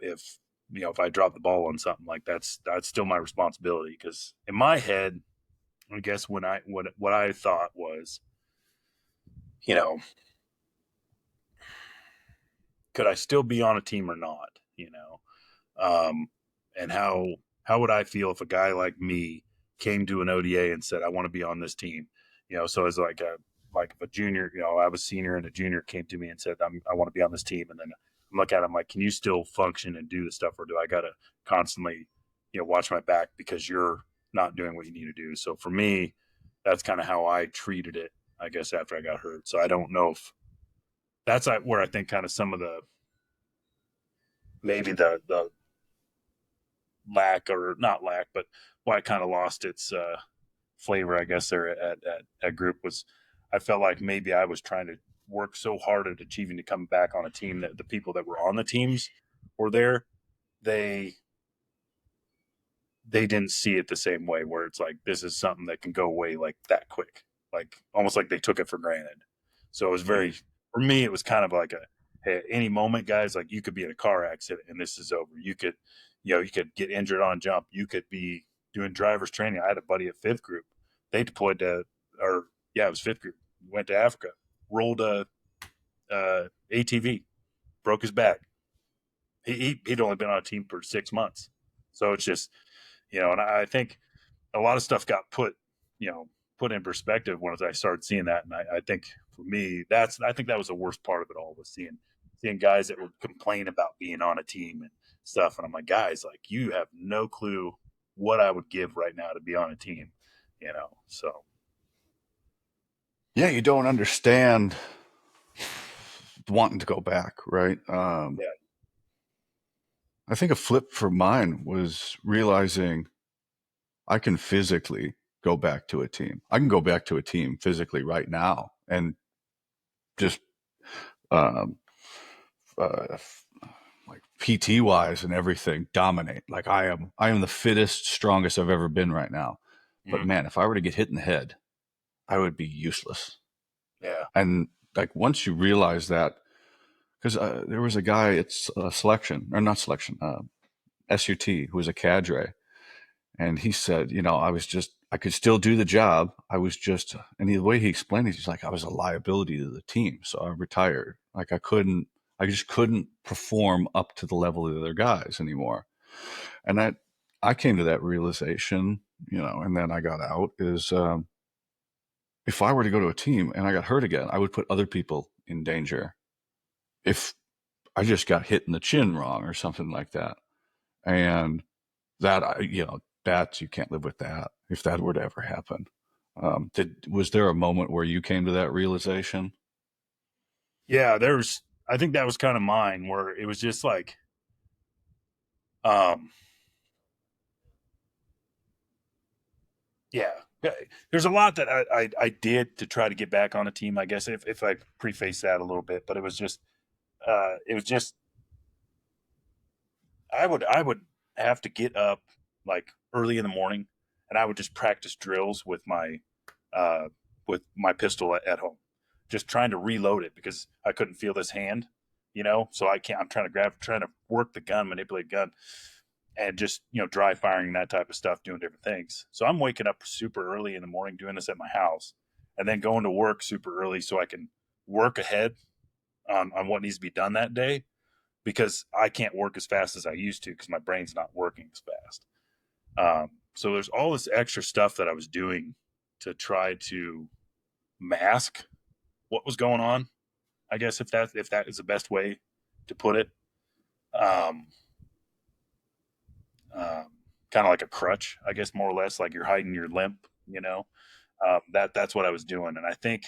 I drop the ball on something, like that's still my responsibility. Because in my head, I guess what I thought was, you know, could I still be on a team or not? Um, and how would I feel if a guy like me came to an ODA and said, I want to be on this team? So as like if a junior, I was senior and a junior came to me and said, I want to be on this team. And then I'm looking at him like, can you still function and do the stuff, or do I got to constantly, watch my back because you're not doing what you need to do? So for me, that's kind of how I treated it, I guess, after I got hurt. So I don't know if that's where I think kind of some of the, maybe the lack, or not lack, but why it kind of lost its flavor, I guess, there at group was I felt like maybe I was trying to work so hard at achieving to come back on a team that the people that were on the teams were there. They didn't see it the same way, where it's like this is something that can go away like that quick, like almost like they took it for granted. So it was very, for me, it was kind of like hey, at any moment, guys, like you could be in a car accident and this is over. You could, you could get injured on jump. You could be doing driver's training. I had a buddy at fifth group. They deployed to, or yeah, it was fifth group. Went to Africa, rolled a ATV, broke his back. He'd only been on a team for 6 months. So it's just, and I think a lot of stuff got put in perspective once I started seeing that. And I think for me, I think that was the worst part of it all, was seeing guys that would complain about being on a team and stuff. And I'm like, guys, like you have no clue what I would give right now to be on a team, so. Yeah, you don't understand wanting to go back, right? Yeah. I think a flip for mine was realizing I can physically go back to a team. I can go back to a team physically right now and just um, like PT wise and everything dominate. Like I am the fittest, strongest I've ever been right now. But man, if I were to get hit in the head, I would be useless. Yeah. And like once you realize that, because there was a guy at selection, or not selection, SUT, who was a cadre. And he said, I could still do the job. I was just, and the way he explained it, he's like, I was a liability to the team. So I retired. Like I just couldn't perform up to the level of the other guys anymore. And I came to that realization, and then I got out is, if I were to go to a team and I got hurt again, I would put other people in danger. If I just got hit in the chin wrong or something like that. And that, that you can't live with that if that were to ever happen. Was there a moment where you came to that realization? Yeah, I think that was kind of mine, where it was just like, yeah, there's a lot that I did to try to get back on a team, I guess, if I preface that a little bit, but it was just, I would have to get up like early in the morning, and I would just practice drills with my pistol at home, just trying to reload it because I couldn't feel this hand, So I'm trying to work the gun, manipulate the gun, and just dry firing, that type of stuff, doing different things. So I'm waking up super early in the morning doing this at my house, and then going to work super early so I can work ahead on what needs to be done that day, because I can't work as fast as I used to because my brain's not working as fast. So there's all this extra stuff that I was doing to try to mask what was going on, I guess, if that is the best way to put it. Um, Kind of like a crutch, I guess, more or less, like you're hiding your limp, that's what I was doing. And I think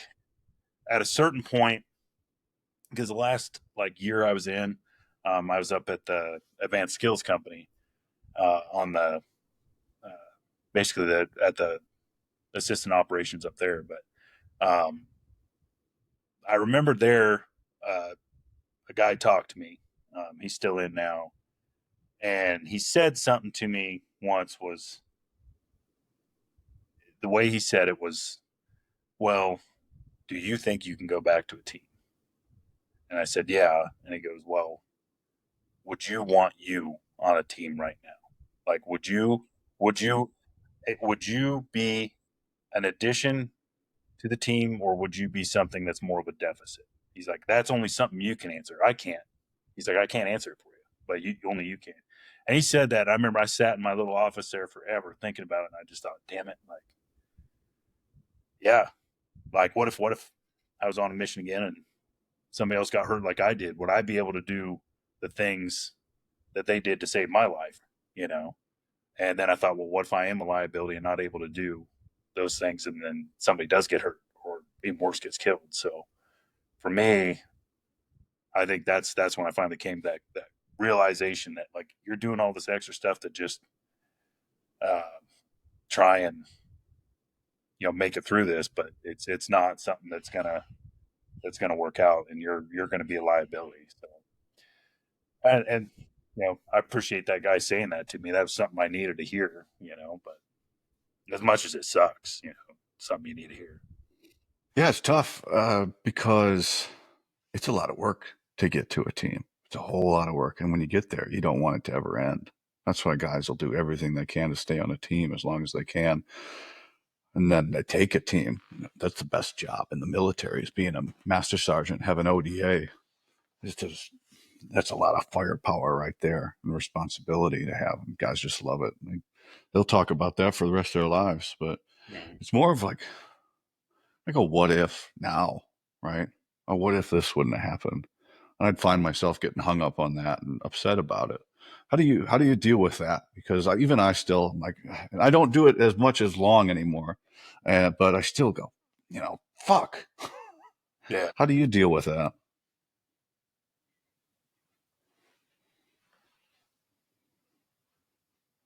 at a certain point, because the last like year I was in, I was up at the advanced skills company, on the uh, basically at the assistant operations up there. But I remember there, a guy talked to me. He's still in now, and he said something to me once. Was the way he said it was, well, do you think you can go back to a team? And I said, yeah. And he goes, well, would you want you on a team right now? Like, would you, would you be an addition to the team, or would you be something that's more of a deficit? He's like, that's only something you can answer. I can't. He's like, I can't answer it for you, but only you can. And he said that. I remember I sat in my little office there forever thinking about it. And I just thought, damn it. Like, yeah, like what if I was on a mission again and somebody else got hurt like I did? Would I be able to do the things that they did to save my life? And then I thought, well, what if I am a liability and not able to do those things, and then somebody does get hurt, or even worse, gets killed? So for me, I think that's when I finally came to that realization that, like, you're doing all this extra stuff to just uh, try and make it through this, but it's not something that's gonna work out, and you're gonna be a liability. So and I appreciate that guy saying that to me. That was something I needed to hear. But as much as it sucks, something you need to hear. Yeah, it's tough because it's a lot of work to get to a team. It's a whole lot of work. And when you get there, you don't want it to ever end. That's why guys will do everything they can to stay on a team as long as they can. And then they take a team. That's the best job in the military, is being a master sergeant, have an ODA. That's a lot of firepower right there, and responsibility to have. And guys just love it. They'll talk about that for the rest of their lives. But it's more of like a what if now, right? Oh, what if this wouldn't have happened? And I'd find myself getting hung up on that and upset about it. How do you deal with that? Because even I still, like, and I don't do it as much as long anymore, but I still go, fuck. Yeah, How do you deal with that?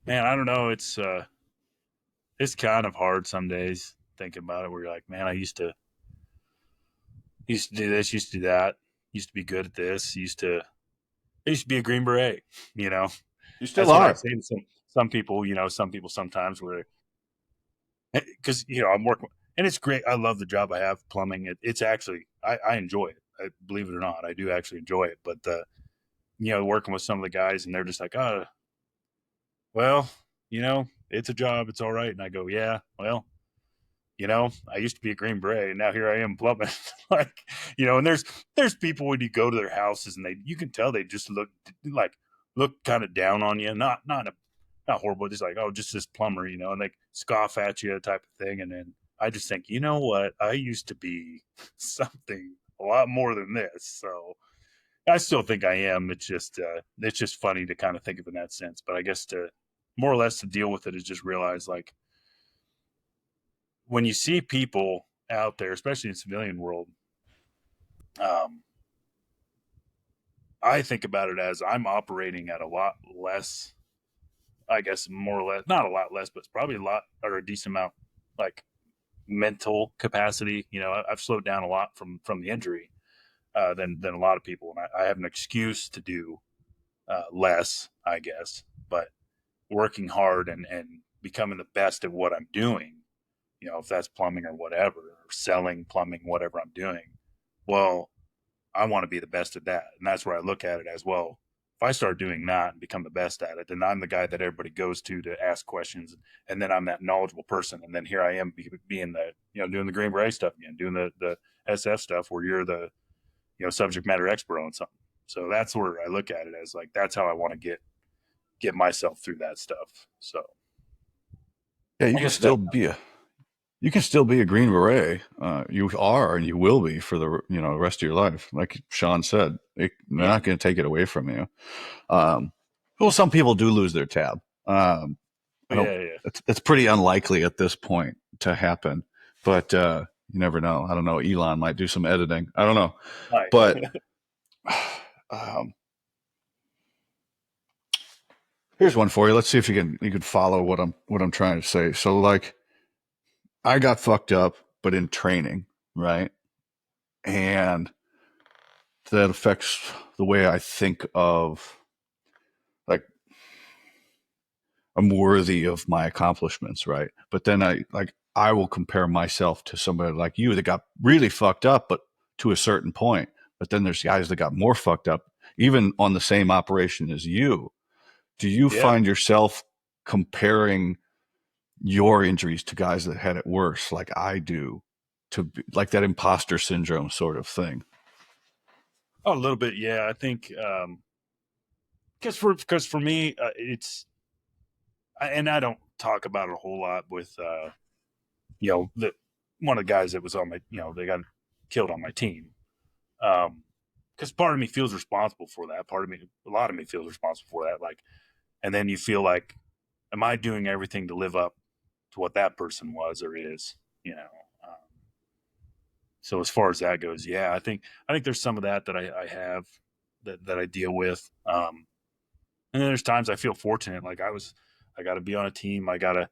man, I don't know. It's kind of hard some days thinking about it, where you're like, man, I used to do this, used to do that, used to be good at this, I used to be a Green Beret. You still That's what I are. say to some people. Some people sometimes, where because I'm working, and it's great. I love the job I have, plumbing. It's actually I enjoy it. Believe it or not, I do actually enjoy it. But working with some of the guys, and they're just like, oh, well, it's a job. It's all right. And I go, yeah, well, I used to be a Green Beret, and now here I am plumbing. Like, and there's people when you go to their houses, and you can tell they just look kind of down on you, not horrible, just like, oh, just this plumber, and they scoff at you type of thing. And then I just think, you know what, I used to be something a lot more than this. So I still think I am. It's just funny to kind of think of it in that sense. But I guess to more or less to deal with it is just realize, like, when you see people out there, especially in the civilian world, um, I think about it as I'm operating at a lot less, I guess, more or less, not a lot less, but it's probably a lot or a decent amount, like, mental capacity. I've slowed down a lot from the injury than a lot of people, and I have an excuse to do less, I guess. But working hard and becoming the best at what I'm doing, if that's plumbing or whatever, or selling plumbing, whatever I'm doing, well, I want to be the best at that. And that's where I look at it as, well, if I start doing that and become the best at it, then I'm the guy that everybody goes to ask questions. And then I'm that knowledgeable person. And then here I am being doing the Green Beret stuff again, doing the SF stuff where you're the, subject matter expert on something. So that's where I look at it as, like, that's how I want to get myself through that stuff. So Yeah, I guess that, you can still be a Green Beret. You are, and you will be for the rest of your life. Like Sean said, they're not going to take it away from you. Well, some people do lose their tab. I don't. yeah. It's pretty unlikely at this point to happen, but you never know. I don't know. Elon might do some editing. I don't know, Right. but um, here's one for you. Let's see if you can follow what I'm trying to say. So, like, I got fucked up, but in training, right? And that affects the way I think of, like, I'm worthy of my accomplishments, right? But then I will compare myself to somebody like you that got really fucked up, but to a certain point. But then there's guys that got more fucked up, even on the same operation as you. Do you Yeah. find yourself comparing your injuries to guys that had it worse, like I do, like that imposter syndrome sort of thing? Oh, a little bit. Yeah. I think, because for me, and I don't talk about it a whole lot with, the one of the guys that was on my, they got killed on my team. Because part of me feels responsible for that. A lot of me feels responsible for that. Like, and then you feel like, am I doing everything to live up to what that person was or is? So as far as that goes, yeah, I think there's some of that I have that I deal with. And then there's times I feel fortunate, like I got to be on a team, I got to,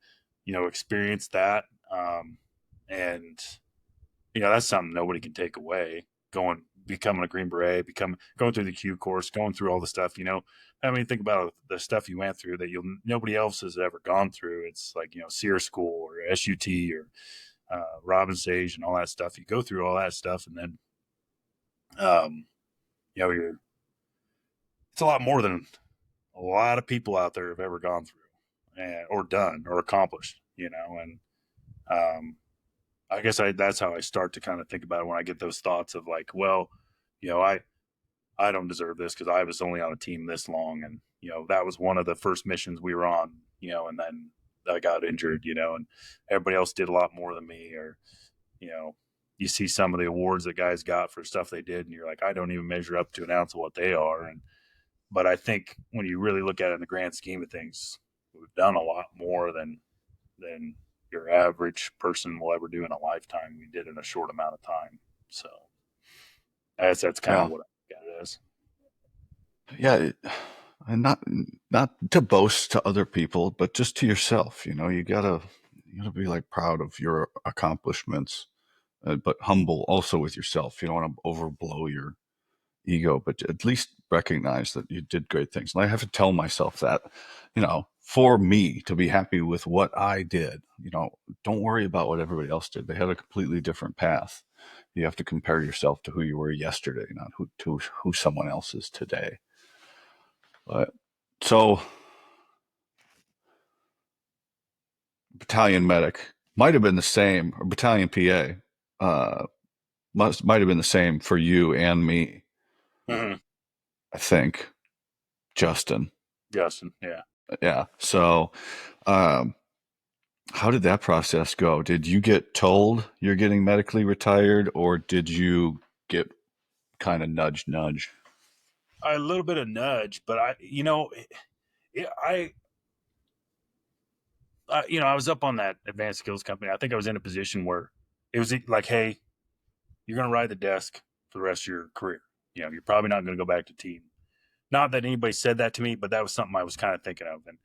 experience that, and that's something nobody can take away. Becoming a Green Beret, going through the Q course, going through all the stuff. I mean, think about the stuff you went through that nobody else has ever gone through. It's like SEER school or SUT or Robin Sage and all that stuff. You go through all that stuff, and then you're it's a lot more than a lot of people out there have ever gone through or done or accomplished. And I guess that's how I start to kind of think about it when I get those thoughts of, like, well, I don't deserve this because I was only on a team this long, and that was one of the first missions we were on, and then I got injured, and everybody else did a lot more than me, or you see some of the awards that guys got for stuff they did, and you're like, I don't even measure up to an ounce of what they are. But I think when you really look at it in the grand scheme of things, we've done a lot more than your average person will ever do in a lifetime. We did in a short amount of time. So that's kind Yeah. of what I got it as. Yeah, and not to boast to other people, but just to yourself. You gotta be, like, proud of your accomplishments, but humble also with yourself. You don't want to overblow your ego, but at least recognize that you did great things. And I have to tell myself that, for me to be happy with what I did, don't worry about what everybody else did. They had a completely different path. You have to compare yourself to who you were yesterday, not who someone else is today. But so battalion medic might have been the same, or battalion PA might have been the same for you and me. Mm-hmm. I think, Justin. Yeah. Yeah. So, how did that process go? Did you get told you're getting medically retired, or did you get kind of nudge? A little bit of nudge, but I was up on that advanced skills company. I think I was in a position where it was like, hey, you're going to ride the desk for the rest of your career. You're probably not going to go back to team. Not that anybody said that to me, but that was something I was kind of thinking of. And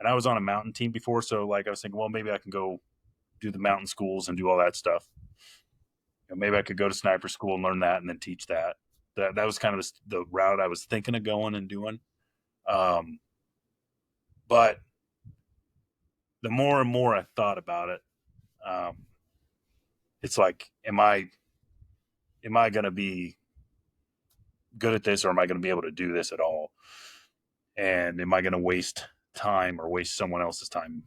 I was on a mountain team before, so like I was thinking, well, maybe I can go do the mountain schools and do all that stuff. Maybe I could go to sniper school and learn that and then teach that. That was kind of the route I was thinking of going and doing. But the more and more I thought about it, it's like, am I going to be good at this, or am I going to be able to do this at all? And am I going to waste time or waste someone else's time?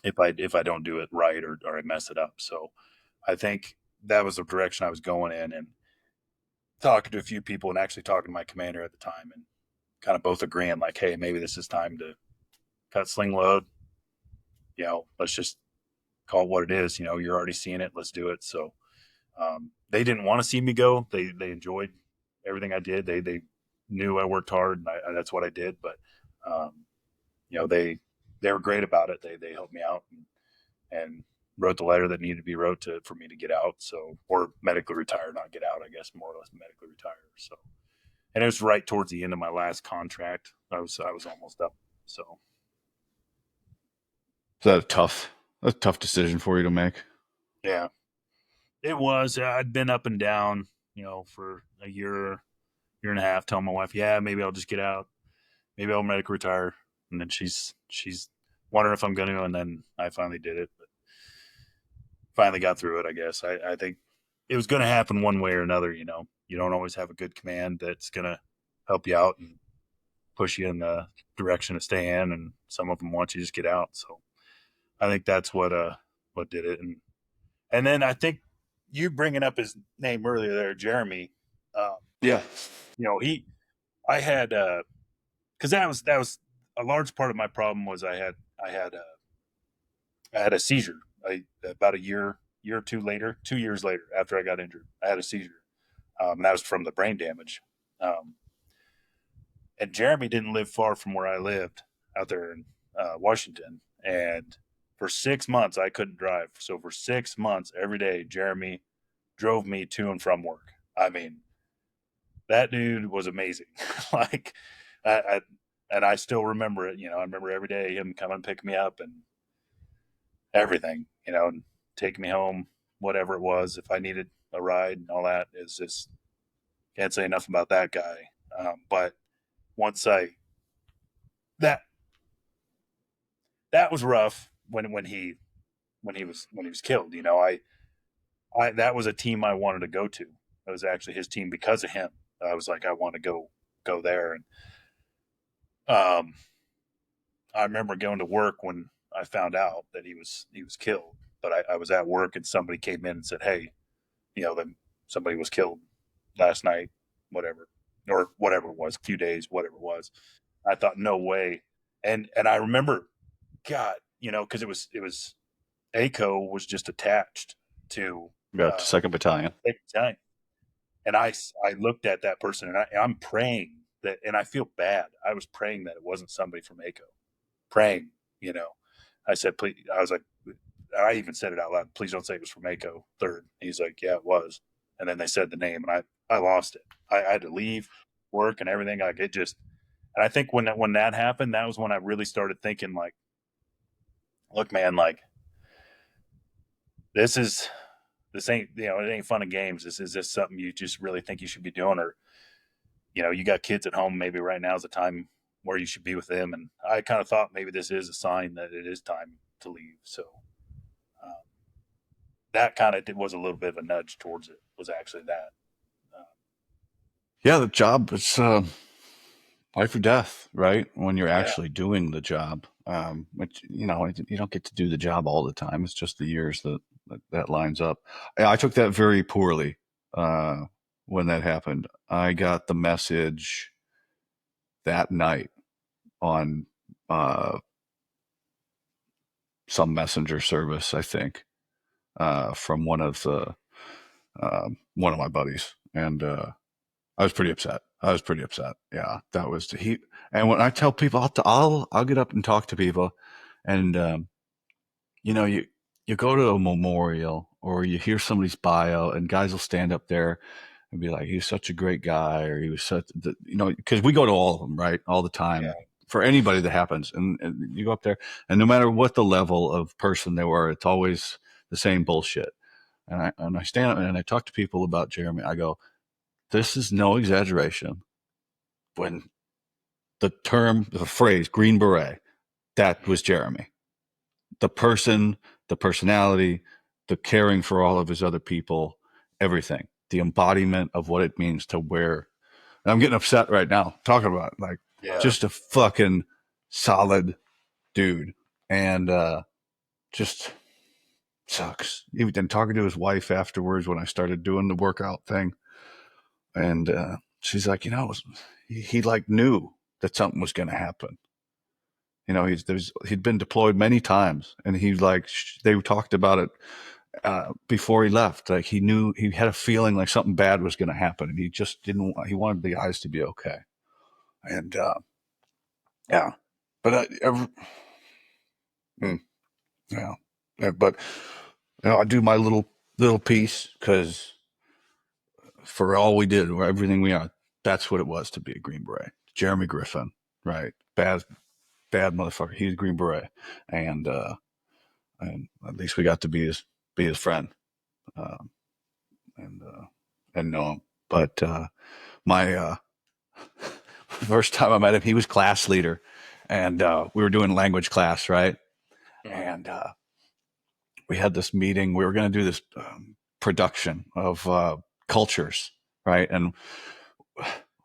If I don't do it right, or I mess it up. So I think that was the direction I was going in, and talking to a few people and actually talking to my commander at the time, and kind of both agreeing like, hey, maybe this is time to cut sling load. Let's just call it what it is. You're already seeing it. Let's do it. So they didn't want to see me go. They enjoyed everything I did. They knew I worked hard, and that's what I did. But they were great about it. They helped me out and wrote the letter that needed to be wrote for me to get out. So, or medically retire, not get out, I guess, more or less medically retire. So, and it was right towards the end of my last contract. I was almost up. So, Is that a tough decision for you to make? yeah, it was. I'd been up and down, for a year and a half, telling my wife, yeah, maybe I'll just get out. Maybe I'll medically retire. And then she's wondering if I'm going to, and then I finally did it. But finally got through it, I guess. I think it was going to happen one way or another. You don't always have a good command that's going to help you out and push you in the direction to stay in, and some of them want you to just get out. So I think that's what did it. And then I think you bringing up his name earlier there, Jeremy. Yeah. I had because that was a large part of my problem was I had a seizure. About a year or 2 years later, after I got injured, I had a seizure. And that was from the brain damage. And Jeremy didn't live far from where I lived out there in Washington. And for 6 months, I couldn't drive. So for 6 months, every day, Jeremy drove me to and from work. I mean, that dude was amazing. Like, and I still remember it. I remember every day him coming and pick me up and everything, and take me home, whatever it was. If I needed a ride and all that, is just can't say enough about that guy. But once that that was rough when he was killed. I that was a team I wanted to go to. It was actually his team because of him. I was like, I want to go there. And I remember going to work when I found out that he was killed. But I was at work and somebody came in and said, hey, that somebody was killed last night, whatever, or whatever it was, a few days, whatever it was. I thought, no way. And I remember, God, because it was ACO was just attached to Got second battalion. battalion. And I looked at that person and I'm praying that, and I feel bad. I was praying that it wasn't somebody from ACO. Praying, I said, please. I was like, I even said it out loud. Please don't say it was from ACO third. He's like, yeah, it was. And then they said the name, and I lost it. I had to leave work and everything. Like it just, and I think when that happened, that was when I really started thinking, like, look, man, like this ain't it ain't fun and games. Is this something you just really think you should be doing, or you got kids at home. Maybe right now is the time where you should be with them. And I kind of thought maybe this is a sign that it is time to leave. So um, that kind of was a little bit of a nudge towards it. Was actually that. Yeah, the job is life or death, right? When you're Yeah. actually doing the job, which you don't get to do the job all the time. It's just the years that lines up. I took that very poorly when that happened. I got the message that night on some messenger service, I think, from one of my buddies, and I was pretty upset. Yeah, that was he. And when I tell people, I'll get up and talk to people, and you go to a memorial or you hear somebody's bio, and guys will stand up there and be like, "He was such a great guy," or "He was such," because we go to all of them, right, all the time. Yeah. For anybody that happens, and you go up there, and no matter what the level of person they were, it's always the same bullshit. And I stand up and I talk to people about Jeremy. I go, this is no exaggeration. When the phrase Green Beret, that was Jeremy. The person, the personality, the caring for all of his other people, everything. The embodiment of what it means to wear. And I'm getting upset right now talking about it, like just a fucking solid dude. And just sucks. Even talking to his wife afterwards when I started doing the workout thing. And she's like, he like knew that something was going to happen. He'd been deployed many times, and they talked about it before he left. Like he knew, he had a feeling like something bad was going to happen, and he just didn't. He wanted the guys to be okay. And yeah, but mm, yeah, but I do my little piece because for all we did, or everything we are, that's what it was to be a Green Beret. Jeremy Griffin, right? Bad motherfucker. He's a Green Beret, and at least we got to be his friend, uh, and know him. But my first time I met him, he was class leader, and we were doing language class, right? And we had this meeting. We were going to do this production of cultures, right? And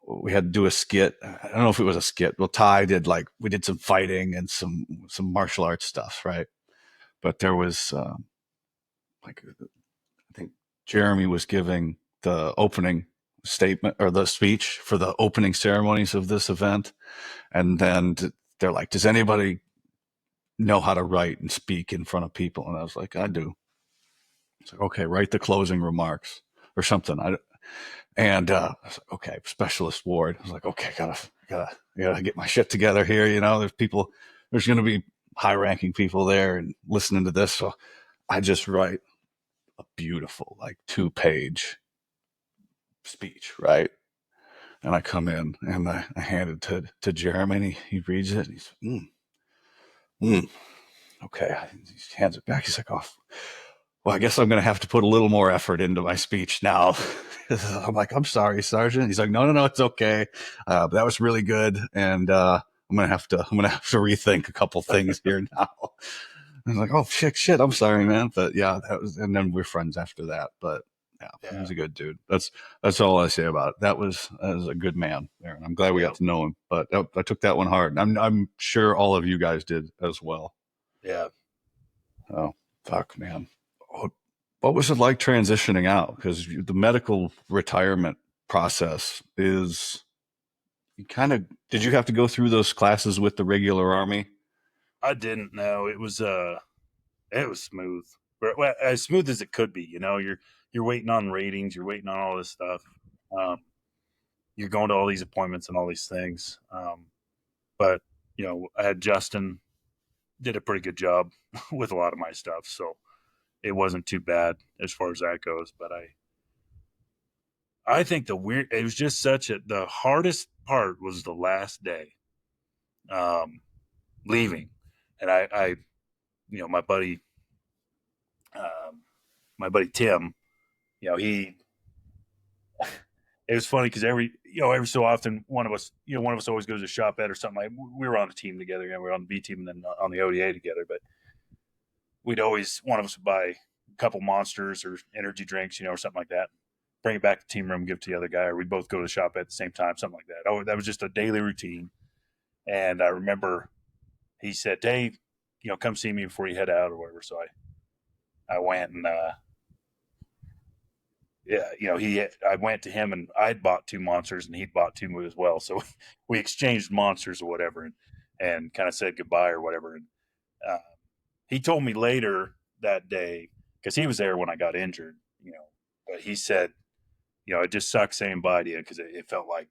we had to do a skit. I don't know if it was a skit. Well, Ty did we did some fighting and some martial arts stuff, right? But there was I think Jeremy was giving the opening statement or the speech for the opening ceremonies of this event, and then they're like, "Does anybody know how to write and speak in front of people?" And I was like, "I do." It's like, "Okay, write the closing remarks or something." And I was like, "Okay, specialist ward." I was like, "Okay, gotta get my shit together here." There's going to be high ranking people there and listening to this, so I just write a beautiful 2-page speech, right? And I come in and I hand it to Jeremy, and he reads it, and he's okay. He hands it back. He's like, "Oh, well, I guess I'm going to have to put a little more effort into my speech now." I'm like, "I'm sorry, Sergeant." He's like, No, it's okay. But that was really good, and I'm gonna have to rethink a couple things here now. I was like, "Oh shit, I'm sorry, man." But yeah, and then we're friends after that. But yeah, he's a good dude. That's all I say about it. That was a good man there, and I'm glad we got to know him. But I took that one hard. I'm sure all of you guys did as well. Yeah. Oh fuck, man. What was it like transitioning out? Because the medical retirement process is did you have to go through those classes with the regular army? I didn't know it was smooth, well, as smooth as it could be. You're waiting on ratings, you're waiting on all this stuff. Um, you're going to all these appointments and all these things. But I had Justin did a pretty good job with a lot of my stuff, so it wasn't too bad as far as that goes. But I think it was just the hardest part was the last day, leaving, and I my buddy, my buddy Tim, he it was funny because every so often one of us always goes to shop at or something. Like we were on a team together, we were on the B team and then on the ODA together. But one of us would buy a couple monsters or energy drinks, or something like that. Bring it back to the team room, give it to the other guy, or we'd both go to the shop at the same time, something like that. Oh, that was just a daily routine. And I remember he said, "Dave, come see me before you head out or whatever." So I went and I went to him and I'd bought 2 monsters and he'd bought 2 as well. So we exchanged monsters or whatever and kind of said goodbye or whatever. And uh, he told me later that day, because he was there when I got injured, but he said, it just sucks saying bye to you because it felt like,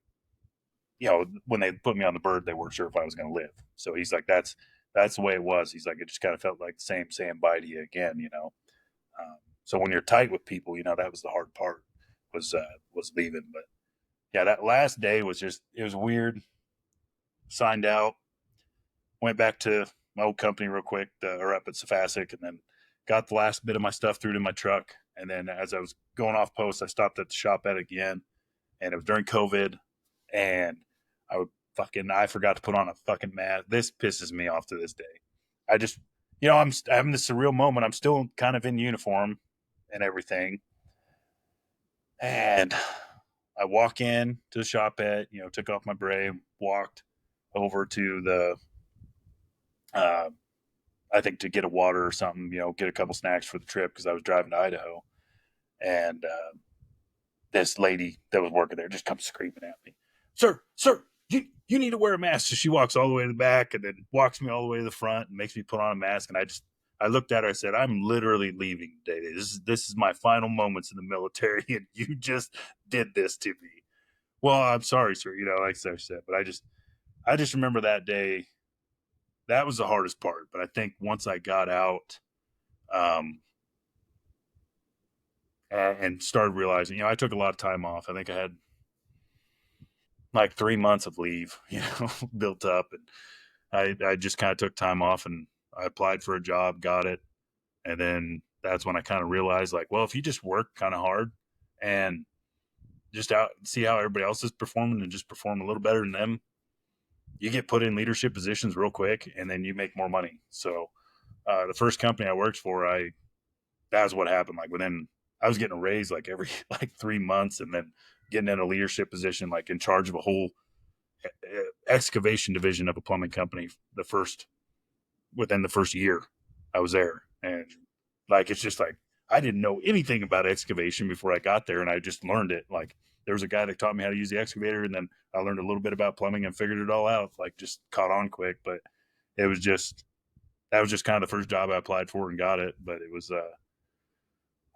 when they put me on the bird, they weren't sure if I was going to live. So he's like, that's the way it was. He's like, it just kind of felt like the same saying bye to you again, So when you're tight with people, that was the hard part was leaving. But yeah, that last day was it was weird. Signed out, went back to my old company real quick, or up at Safasic, and then got the last bit of my stuff through to my truck. And then as I was going off post, I stopped at the shop at again, and it was during COVID, and I forgot to put on a fucking mask. This pisses me off to this day. I just, I'm having this surreal moment. I'm still kind of in uniform and everything. And I walk in to the shop at, took off my beret, walked over to the, I think to get a water or something, get a couple snacks for the trip because I was driving to Idaho. And this lady that was working there just comes screaming at me, sir, you need to wear a mask. So she walks all the way to the back and then walks me all the way to the front and makes me put on a mask. And I looked at her, I said, I'm literally leaving today. This is my final moments in the military, and you just did this to me. Well, I'm sorry, sir, like I said, but I just remember that day. That was the hardest part. But I think once I got out, and started realizing, I took a lot of time off. I think I had like 3 months of leave, built up, and I just kind of took time off and I applied for a job, got it. And then that's when I kind of realized, like, well, if you just work kind of hard and just see how everybody else is performing and just perform a little better than them, you get put in leadership positions real quick and then you make more money. So the first company I worked for, that was what happened. Like I was getting a raise like every like 3 months and then getting in a leadership position, like in charge of a whole excavation division of a plumbing company within the first year I was there. And like, it's just like, I didn't know anything about excavation before I got there. And I just learned it. Like there was a guy that taught me how to use the excavator. And then I learned a little bit about plumbing and figured it all out, like just caught on quick. But that was just kind of the first job I applied for and got it. But it was,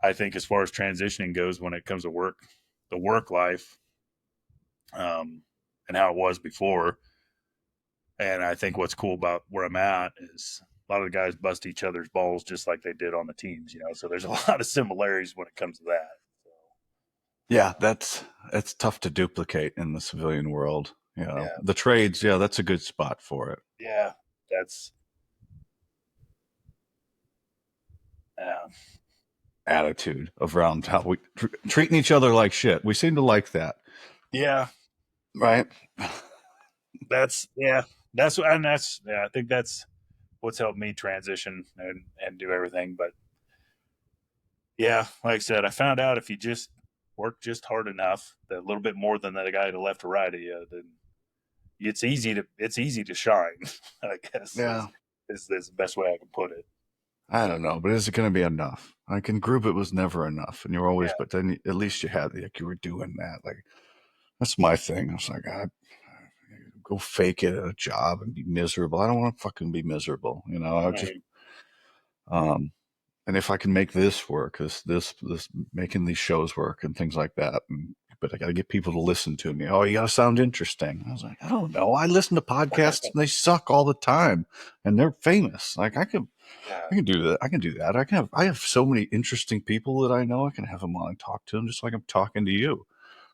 I think as far as transitioning goes, when it comes to the work life, and how it was before. And I think what's cool about where I'm at is a lot of the guys bust each other's balls just like they did on the teams, so there's a lot of similarities when it comes to that. So, Yeah, that's tough to duplicate in the civilian world. Yeah. The trades, that's a good spot for it. Yeah, that's attitude around how we treating each other like shit. We seem to like that. Yeah. Right. I think that's what's helped me transition and do everything. But yeah, like I said, I found out if you just work just hard enough, that a little bit more than that guy to left or right of you, then it's easy to shine. I guess. Yeah. Is the best way I can put it. I don't know, but is it going to be enough? Like in group, it was never enough, and you're always. Yeah. But then at least you had you were doing that. Like that's my thing. I was like, go fake it at a job and be miserable. I don't want to fucking be miserable. I just. And if I can make this work, this making these shows work and things like that, but I got to get people to listen to me. Oh, you got to sound interesting. I was like, I don't know. I listen to podcasts and they suck all the time, and they're famous. Like I can do that. I can do that. I have so many interesting people that I know. I can have them on and talk to them just like I'm talking to you.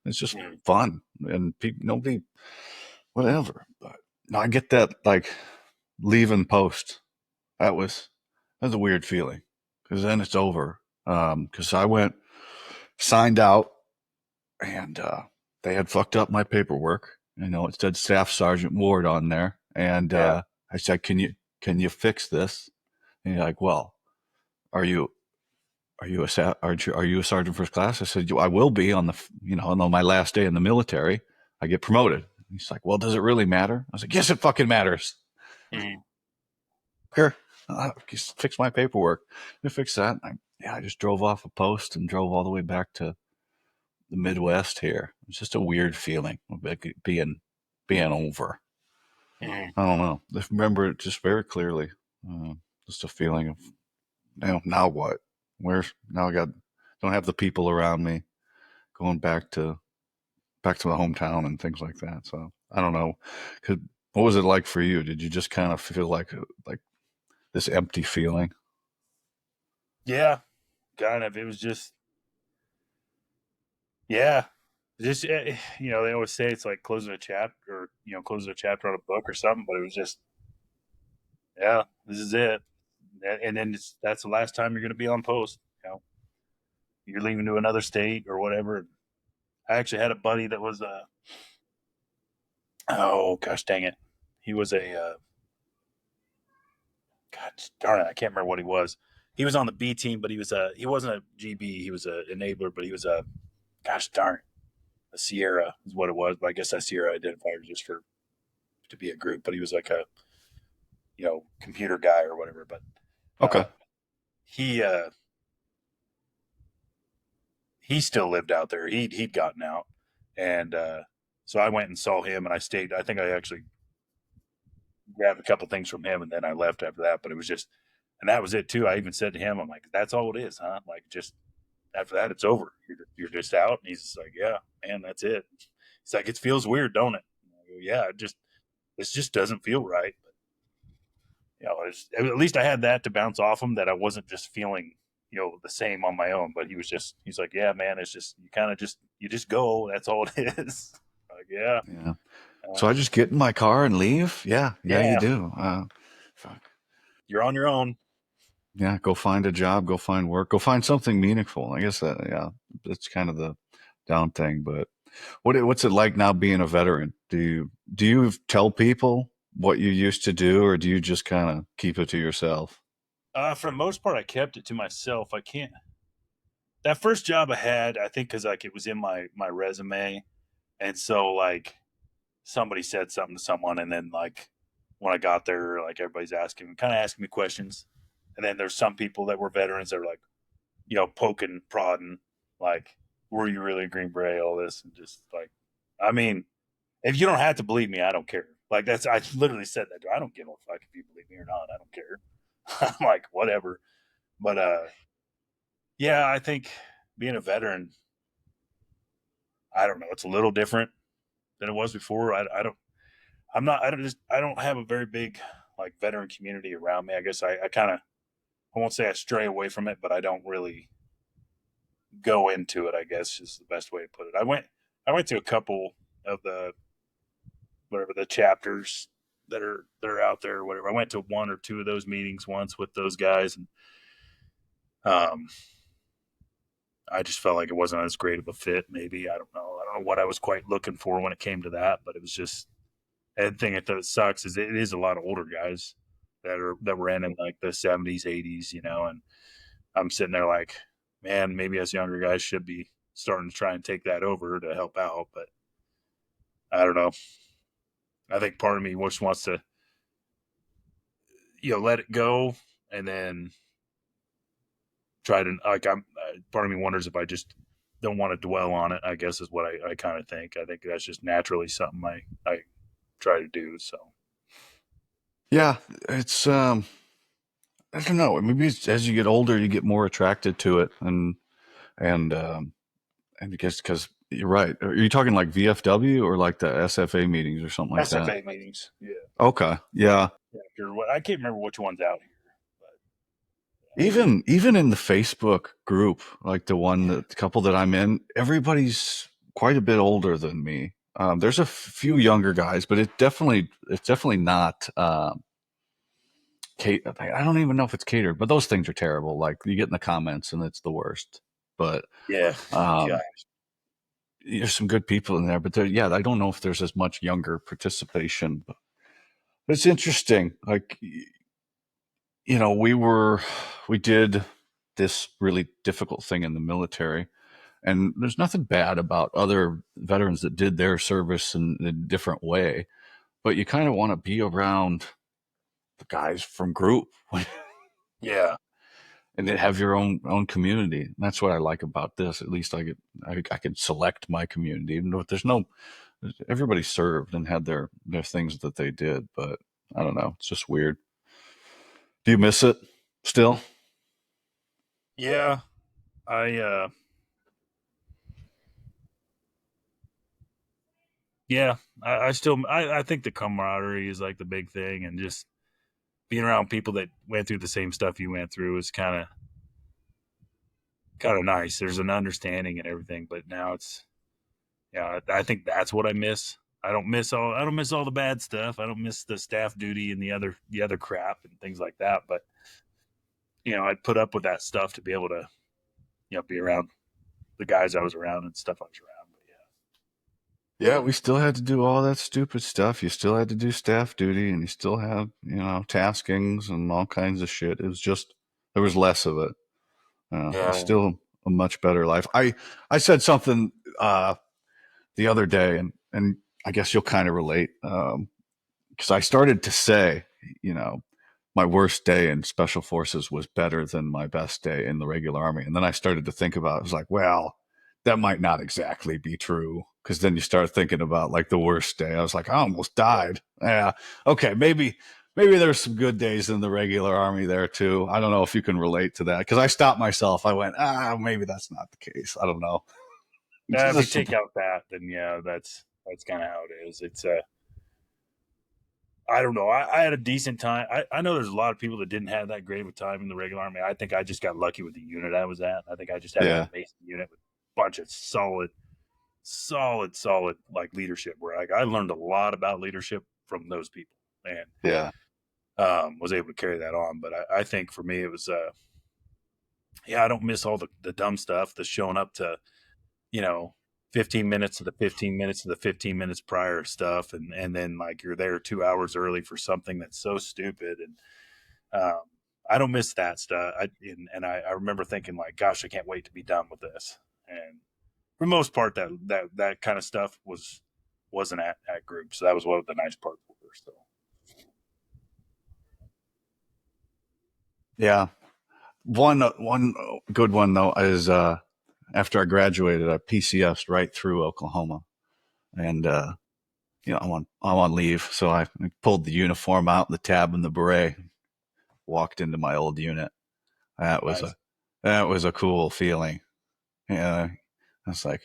It's just fun, and nobody, whatever. But no, I get that. Like leaving post, that was a weird feeling. Because then it's over. Because I signed out, and they had fucked up my paperwork. It said Staff Sergeant Ward on there, and Yeah. I said, can you fix this? And you're like, well, are you are you a sergeant first class? I said, I will be on on my last day in the military. I get promoted. He's like, well, does it really matter? I was like, yes, it fucking matters. Mhm. Here, just fix my paperwork. I fixed that. I just drove off a post and drove all the way back to the Midwest here. It's just a weird feeling of it being over. Mhm. I don't know. I remember it just very clearly. Just a feeling of, now what? Now I don't have the people around me, going back to the hometown and things like that. So I don't know. What was it like for you? Did you just kind of feel like this empty feeling? Yeah, kind of. It was just, yeah, just they always say it's like closing a chapter, or closing a chapter on a book or something. But it was just, yeah, this is it, and then that's the last time you're going to be on post. You're leaving to another state or whatever. I actually had a buddy that was oh gosh dang it, he was a God darn it, I can't remember what he was. He was on the B team, but he wasn't a GB. He was a enabler, but he was a gosh darn it, a Sierra is what it was. But I guess that Sierra identifier just for to be a group. But he was like a computer guy or whatever. But Okay. he he still lived out there. He'd gotten out, and so I went and saw him, and I stayed. I think I actually grabbed a couple things from him, and then I left after that. But it was just, and that was it too. I even said to him, "I'm like, that's all it is, huh? Like, just after that, it's over. You're just out." And he's just like, "Yeah, man, that's it." He's like, "It feels weird, don't it?" I go, "Yeah, this just doesn't feel right." But at least I had that to bounce off him, that I wasn't just feeling the same on my own. But he's like, "Yeah, man, it's just you kind of just go. That's all it is." Like, yeah, Yeah. So I just get in my car and leave? Yeah, you yeah, do. Fuck. you're on your own. Yeah, go find a job, go find work, go find something meaningful. I guess that's kind of the down thing. But what's it like now being a veteran? Do you tell people what you used to do, or do you just kind of keep it to yourself? For the most part, I kept it to myself. I can't. That first job I had, I think, because like it was in my resume, and so like somebody said something to someone, and then like when I got there, like everybody's kind of asking me questions, and then there's some people that were veterans that were like, poking, prodding, like, were you really a Green Beret? All this, and just like, I mean, if you don't have to believe me, I don't care. Like I literally said that. I don't give a fuck if you believe me or not. I don't care. I'm like, whatever. But yeah, I think being a veteran, I don't know, it's a little different than it was before. I don't. I'm not. I don't have a very big like veteran community around me. I guess I kind of. I won't say I stray away from it, but I don't really go into it, I guess is the best way to put it. I went to a couple of the whatever the chapters that are out there or whatever. I went to one or two of those meetings once with those guys, and um I just felt like it wasn't as great of a fit. Maybe I don't know. I don't know what I was quite looking for when it came to that, but it was just. And the thing that sucks is it is a lot of older guys that were in like the 70s, 80s, and I'm sitting there like, man, maybe us younger guys should be starting to try and take that over to help out, but I don't know. I think part of me just wants to, let it go, and then try to like part of me wonders if I just don't want to dwell on it, I guess is what I kind of think. I think that's just naturally something I try to do. So Yeah, it's I don't know. Maybe as you get older, you get more attracted to it, and I guess because you're right. Are you talking like VFW or like the SFA meetings or something like that? SFA meetings, yeah. Okay, yeah. I can't remember which one's out here, Even in the Facebook group, like the couple that I'm in, everybody's quite a bit older than me. There's a few younger guys, but it's definitely not. I don't even know if it's catered, but those things are terrible. Like you get in the comments and it's the worst. But yeah. um, there's some good people in there, but yeah, I don't know if there's as much younger participation. But it's interesting. Like, we did this really difficult thing in the military, and there's nothing bad about other veterans that did their service in a different way, but you kind of want to be around the guys from group Yeah. and then have your own community. And that's what I like about this. At least I can select my community, even though everybody served and had their things that they did. But I don't know. It's just weird. Do you miss it still? Yeah. Yeah, I still, I think the camaraderie is like the big thing, and just being around people that went through the same stuff you went through is kind of nice. There's an understanding and everything, but now it's, yeah, I think that's what I miss. I don't miss all the bad stuff. I don't miss the staff duty and the other crap and things like that. But I'd put up with that stuff to be able to be around the guys I was around and stuff I was around. But Yeah, we still had to do all that stupid stuff. You still had to do staff duty, and you still have, taskings and all kinds of shit. It was just there was less of it. It's yeah, still a much better life. I said something the other day, and I guess you'll kind of relate, because I started to say, you know, my worst day in special forces was better than my best day in the regular army. And then I started to think about it. I was like, well, that might not exactly be true. Cause then you start thinking about like the worst day. I was like, I almost died. Yeah. Okay. Maybe there's some good days in the regular army there too. I don't know if you can relate to that. Cause I stopped myself. I went, maybe that's not the case. I don't know. if you take out that, then yeah, that's kind of how it is. It's I don't know. I had a decent time. I know there's a lot of people that didn't have that great of a time in the regular army. I think I just got lucky with the unit I was at. I think I just had an Yeah. amazing unit with a bunch of solid like leadership. Where I learned a lot about leadership from those people, and Yeah. was able to carry that on. But I think for me it was yeah, I don't miss all the dumb stuff, the showing up to you know 15 minutes to the 15 minutes to the 15 minutes prior stuff, and then like you're there 2 hours early for something that's so stupid. And I don't miss that stuff. I remember thinking like, gosh, I can't wait to be done with this. And for the most part, that kind of stuff wasn't at group, so that was one of the nice parts for her. So Yeah. One good one though is after I graduated, I PCSed right through Oklahoma, and I'm on leave, so I pulled the uniform out, the tab and the beret, walked into my old unit. That was nice. a that was a cool feeling. Yeah, I was like,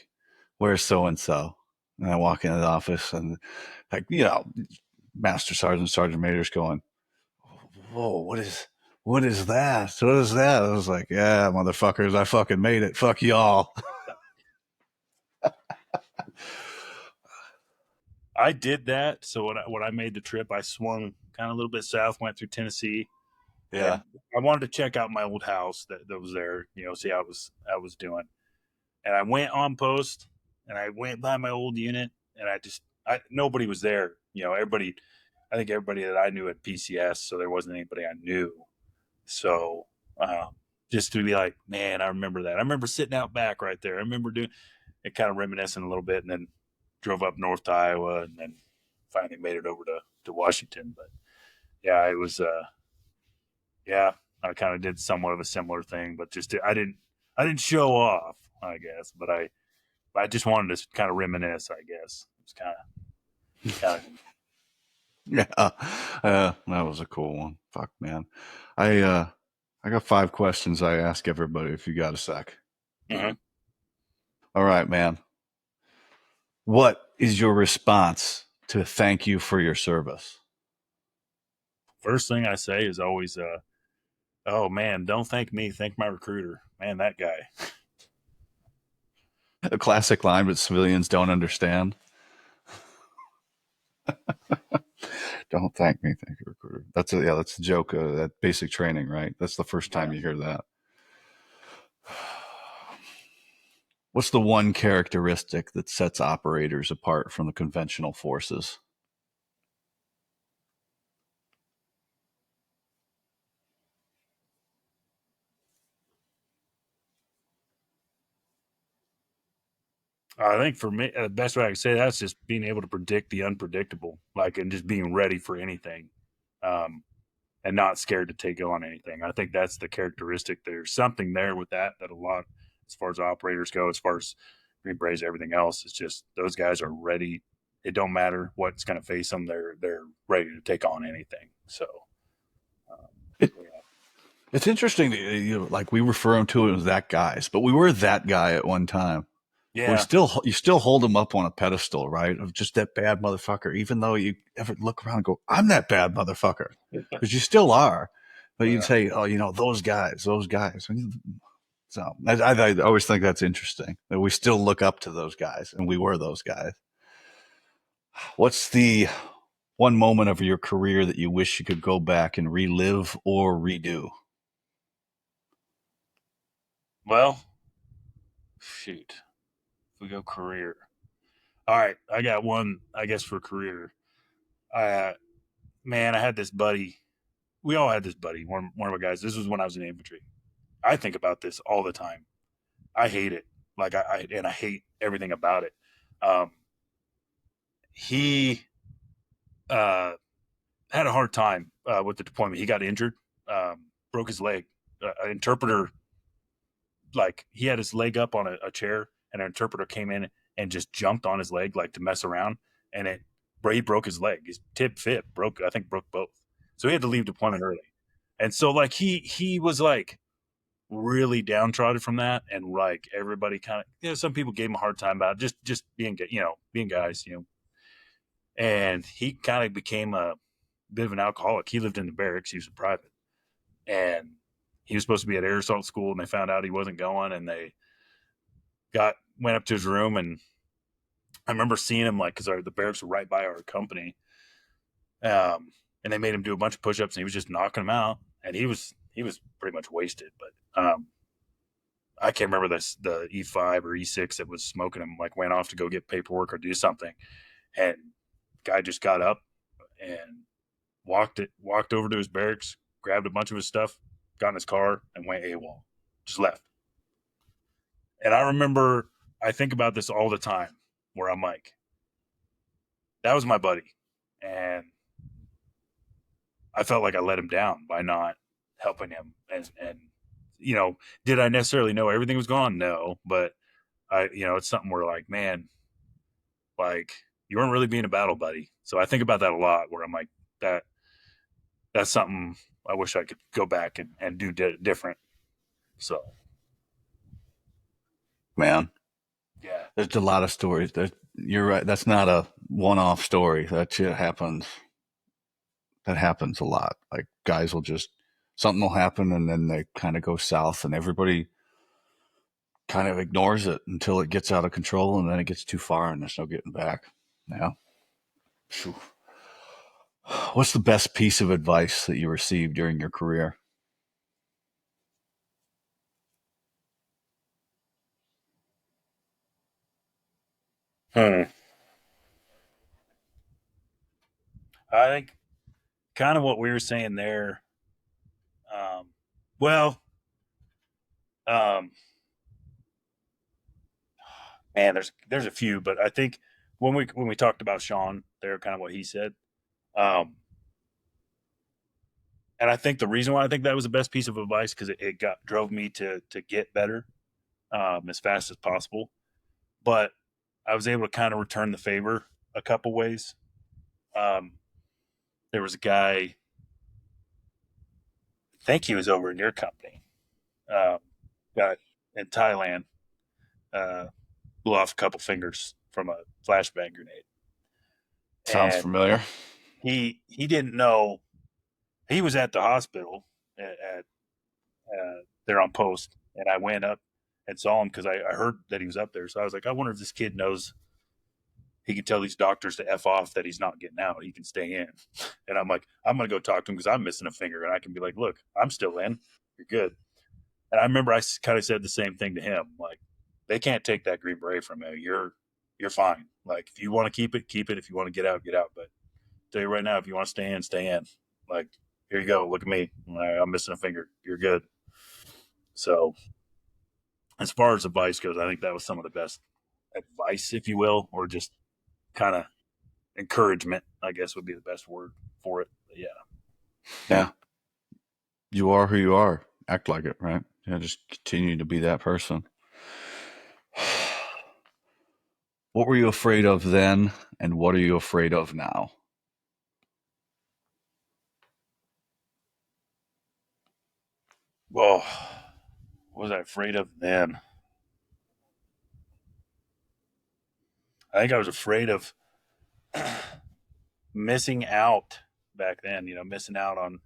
"Where's so and so?" And I walk into the office, and like Master Sergeant, Sergeant Major's going, "Whoa, what is that? What is that?" I was like, "Yeah, motherfuckers, I fucking made it. Fuck y'all." I did that. So when I made the trip, I swung kind of a little bit south, went through Tennessee, Yeah. and I wanted to check out my old house that was there. See how I was doing. And I went on post, and I went by my old unit, and nobody was there. I think everybody that I knew at PCS, so there wasn't anybody I knew. So just to be like, man, I remember that. I remember sitting out back right there. I remember doing it, kind of reminiscing a little bit, and then drove up north to Iowa, and then finally made it over to Washington. But yeah, it was yeah, I kind of did somewhat of a similar thing, but I didn't show off, I guess, but I just wanted to kind of reminisce, I guess. It was kind of Yeah, that was a cool one. Fuck, man. I got 5 questions I ask everybody if you got a sec. mhm. All right, man. What is your response to thank you for your service? First thing I say is always, oh man, don't thank me, thank my recruiter. Man, that guy. A classic line, but civilians don't understand. Don't thank me, thank your recruiter. That's the joke. That basic training, right? That's the first time Yeah. you hear that. What's the one characteristic that sets operators apart from the conventional forces? I think for me, the best way I can say that's just being able to predict the unpredictable, like, and just being ready for anything, um, and not scared to take on anything. I think that's the characteristic. There's something there with that a lot, as far as operators go, as far as Green Berets, everything else. It's just those guys are ready. It don't matter what's going to face them. They're ready to take on anything. So, um, It, yeah. it's interesting that like we refer them to as that guys, but we were that guy at one time. You still hold them up on a pedestal, right? Of just that bad motherfucker, even though you ever look around and go, I'm that bad motherfucker. Because you still are. But you'd say, oh, those guys. So I always think that's interesting that we still look up to those guys, and we were those guys. What's the one moment of your career that you wish you could go back and relive or redo? Well, shoot. If we go career. All right. I got one, I guess, for career. Man, I had this buddy. We all had this buddy, one of our guys. This was when I was in infantry. I think about this all the time. I hate it. Like I hate everything about it. He had a hard time with the deployment. He got injured, broke his leg. An interpreter, like he had his leg up on a chair, and an interpreter came in and just jumped on his leg like to mess around, and he broke his leg. His tib fib broke. I think broke both. So he had to leave deployment early. And so like he was like really downtrodden from that, and like everybody kind of some people gave him a hard time about it, just being being guys, and he kind of became a bit of an alcoholic. He lived in the barracks. He was a private, and he was supposed to be at aerosol school, and they found out he wasn't going, and they went up to his room, and I remember seeing him, like, because the barracks were right by our company, and they made him do a bunch of push-ups, and he was just knocking them out, and he was pretty much wasted. But I can't remember the E5 or E6 that was smoking him, like, went off to go get paperwork or do something, and guy just got up and walked over to his barracks, grabbed a bunch of his stuff, got in his car, and went AWOL. Just left. And I think about this all the time, where I'm like, that was my buddy, and I felt like I let him down by not helping him. And did I necessarily know everything was gone? No, but it's something where, like, man, like, you weren't really being a battle buddy. So I think about that a lot, where I'm like, that's something I wish I could go back and do different. So, man, yeah, there's a lot of stories. You're right. That's not a one-off story. That shit happens. That happens a lot. Like, guys will something will happen, and then they kind of go south, and everybody kind of ignores it until it gets out of control, and then it gets too far, and there's no getting back. Yeah. Phew. What's the best piece of advice that you received during your career? I think kind of what we were saying there. Well, um, man, there's a few, but I think when we talked about Sean, there, kind of what he said. And I think the reason why I think that was the best piece of advice, because it drove me to get better as fast as possible. But I was able to kind of return the favor a couple ways. There was a guy, I think he was over in your company, got in Thailand, blew off a couple fingers from a flashbang grenade. Sounds familiar. He didn't know. He was at the hospital at there on post, and I went up and saw him because I heard that he was up there. So I was like, I wonder if this kid knows he can tell these doctors to F off, that he's not getting out. He can stay in. And I'm like, I'm going to go talk to him because I'm missing a finger. And I can be like, look, I'm still in. You're good. And I remember I kind of said the same thing to him. Like, they can't take that Green Beret from you. You're fine. Like, if you want to keep it, keep it. If you want to get out, get out. But I'll tell you right now, if you want to stay in, stay in. Like, here you go. Look at me. I'm missing a finger. You're good. So, as far as advice goes, I think that was some of the best advice, if you will, or just kind of encouragement, I guess would be the best word for it. But yeah. Yeah. You are who you are. Act like it, right? Yeah, just continue to be that person. What were you afraid of then, and what are you afraid of now? Well, what was I afraid of then? I think I was afraid of missing out back then. Missing out on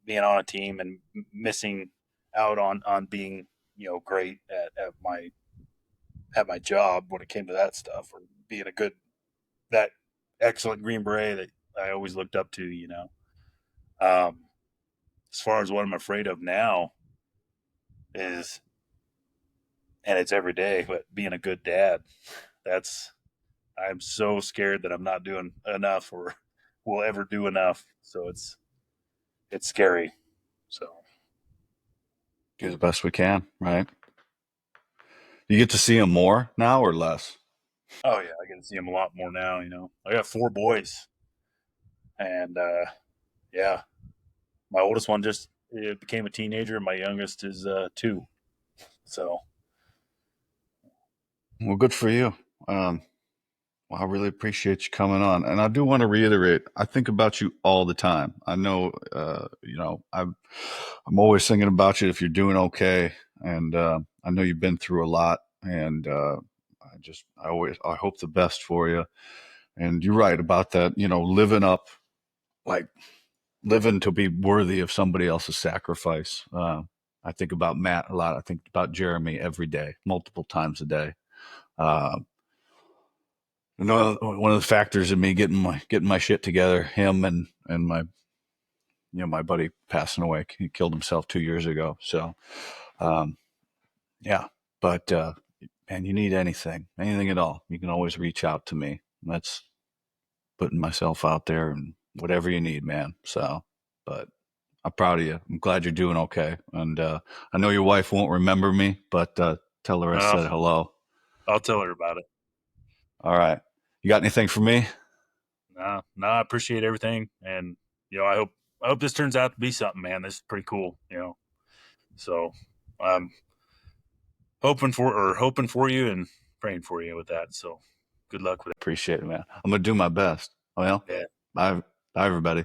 being on a team and missing out on being great at my job when it came to that stuff, or being that excellent Green Beret that I always looked up to. As far as what I'm afraid of now is, and it's every day, but being a good dad. I'm so scared that I'm not doing enough or will ever do enough. So it's scary. So Do the best we can, right? You get to see him more now or less? oh yeah, I get to see him a lot more now. I got 4 boys, and yeah, my oldest one just became a teenager, and my youngest is 2. So Well, good for you. Well, I really appreciate you coming on, and I do want to reiterate. I think about you all the time. I know, I'm always thinking about you if you're doing okay, and I know you've been through a lot, and I hope the best for you. And you're right about that. Living to be worthy of somebody else's sacrifice. I think about Matt a lot. I think about Jeremy every day, multiple times a day. One of the factors in me getting my shit together, him and my buddy passing away. He killed himself 2 years ago. So, yeah, but, man, you need anything at all, you can always reach out to me. That's putting myself out there, and whatever you need, man. So, but I'm proud of you. I'm glad you're doing okay. And, I know your wife won't remember me, but, tell her I said hello. I'll tell her about it. All right. You got anything for me? No, I appreciate everything, and I hope this turns out to be something, man. This is pretty cool, So I'm hoping for you and praying for you with that. So good luck with it. Appreciate it, man. I'm gonna do my best. Well, Yeah. bye everybody.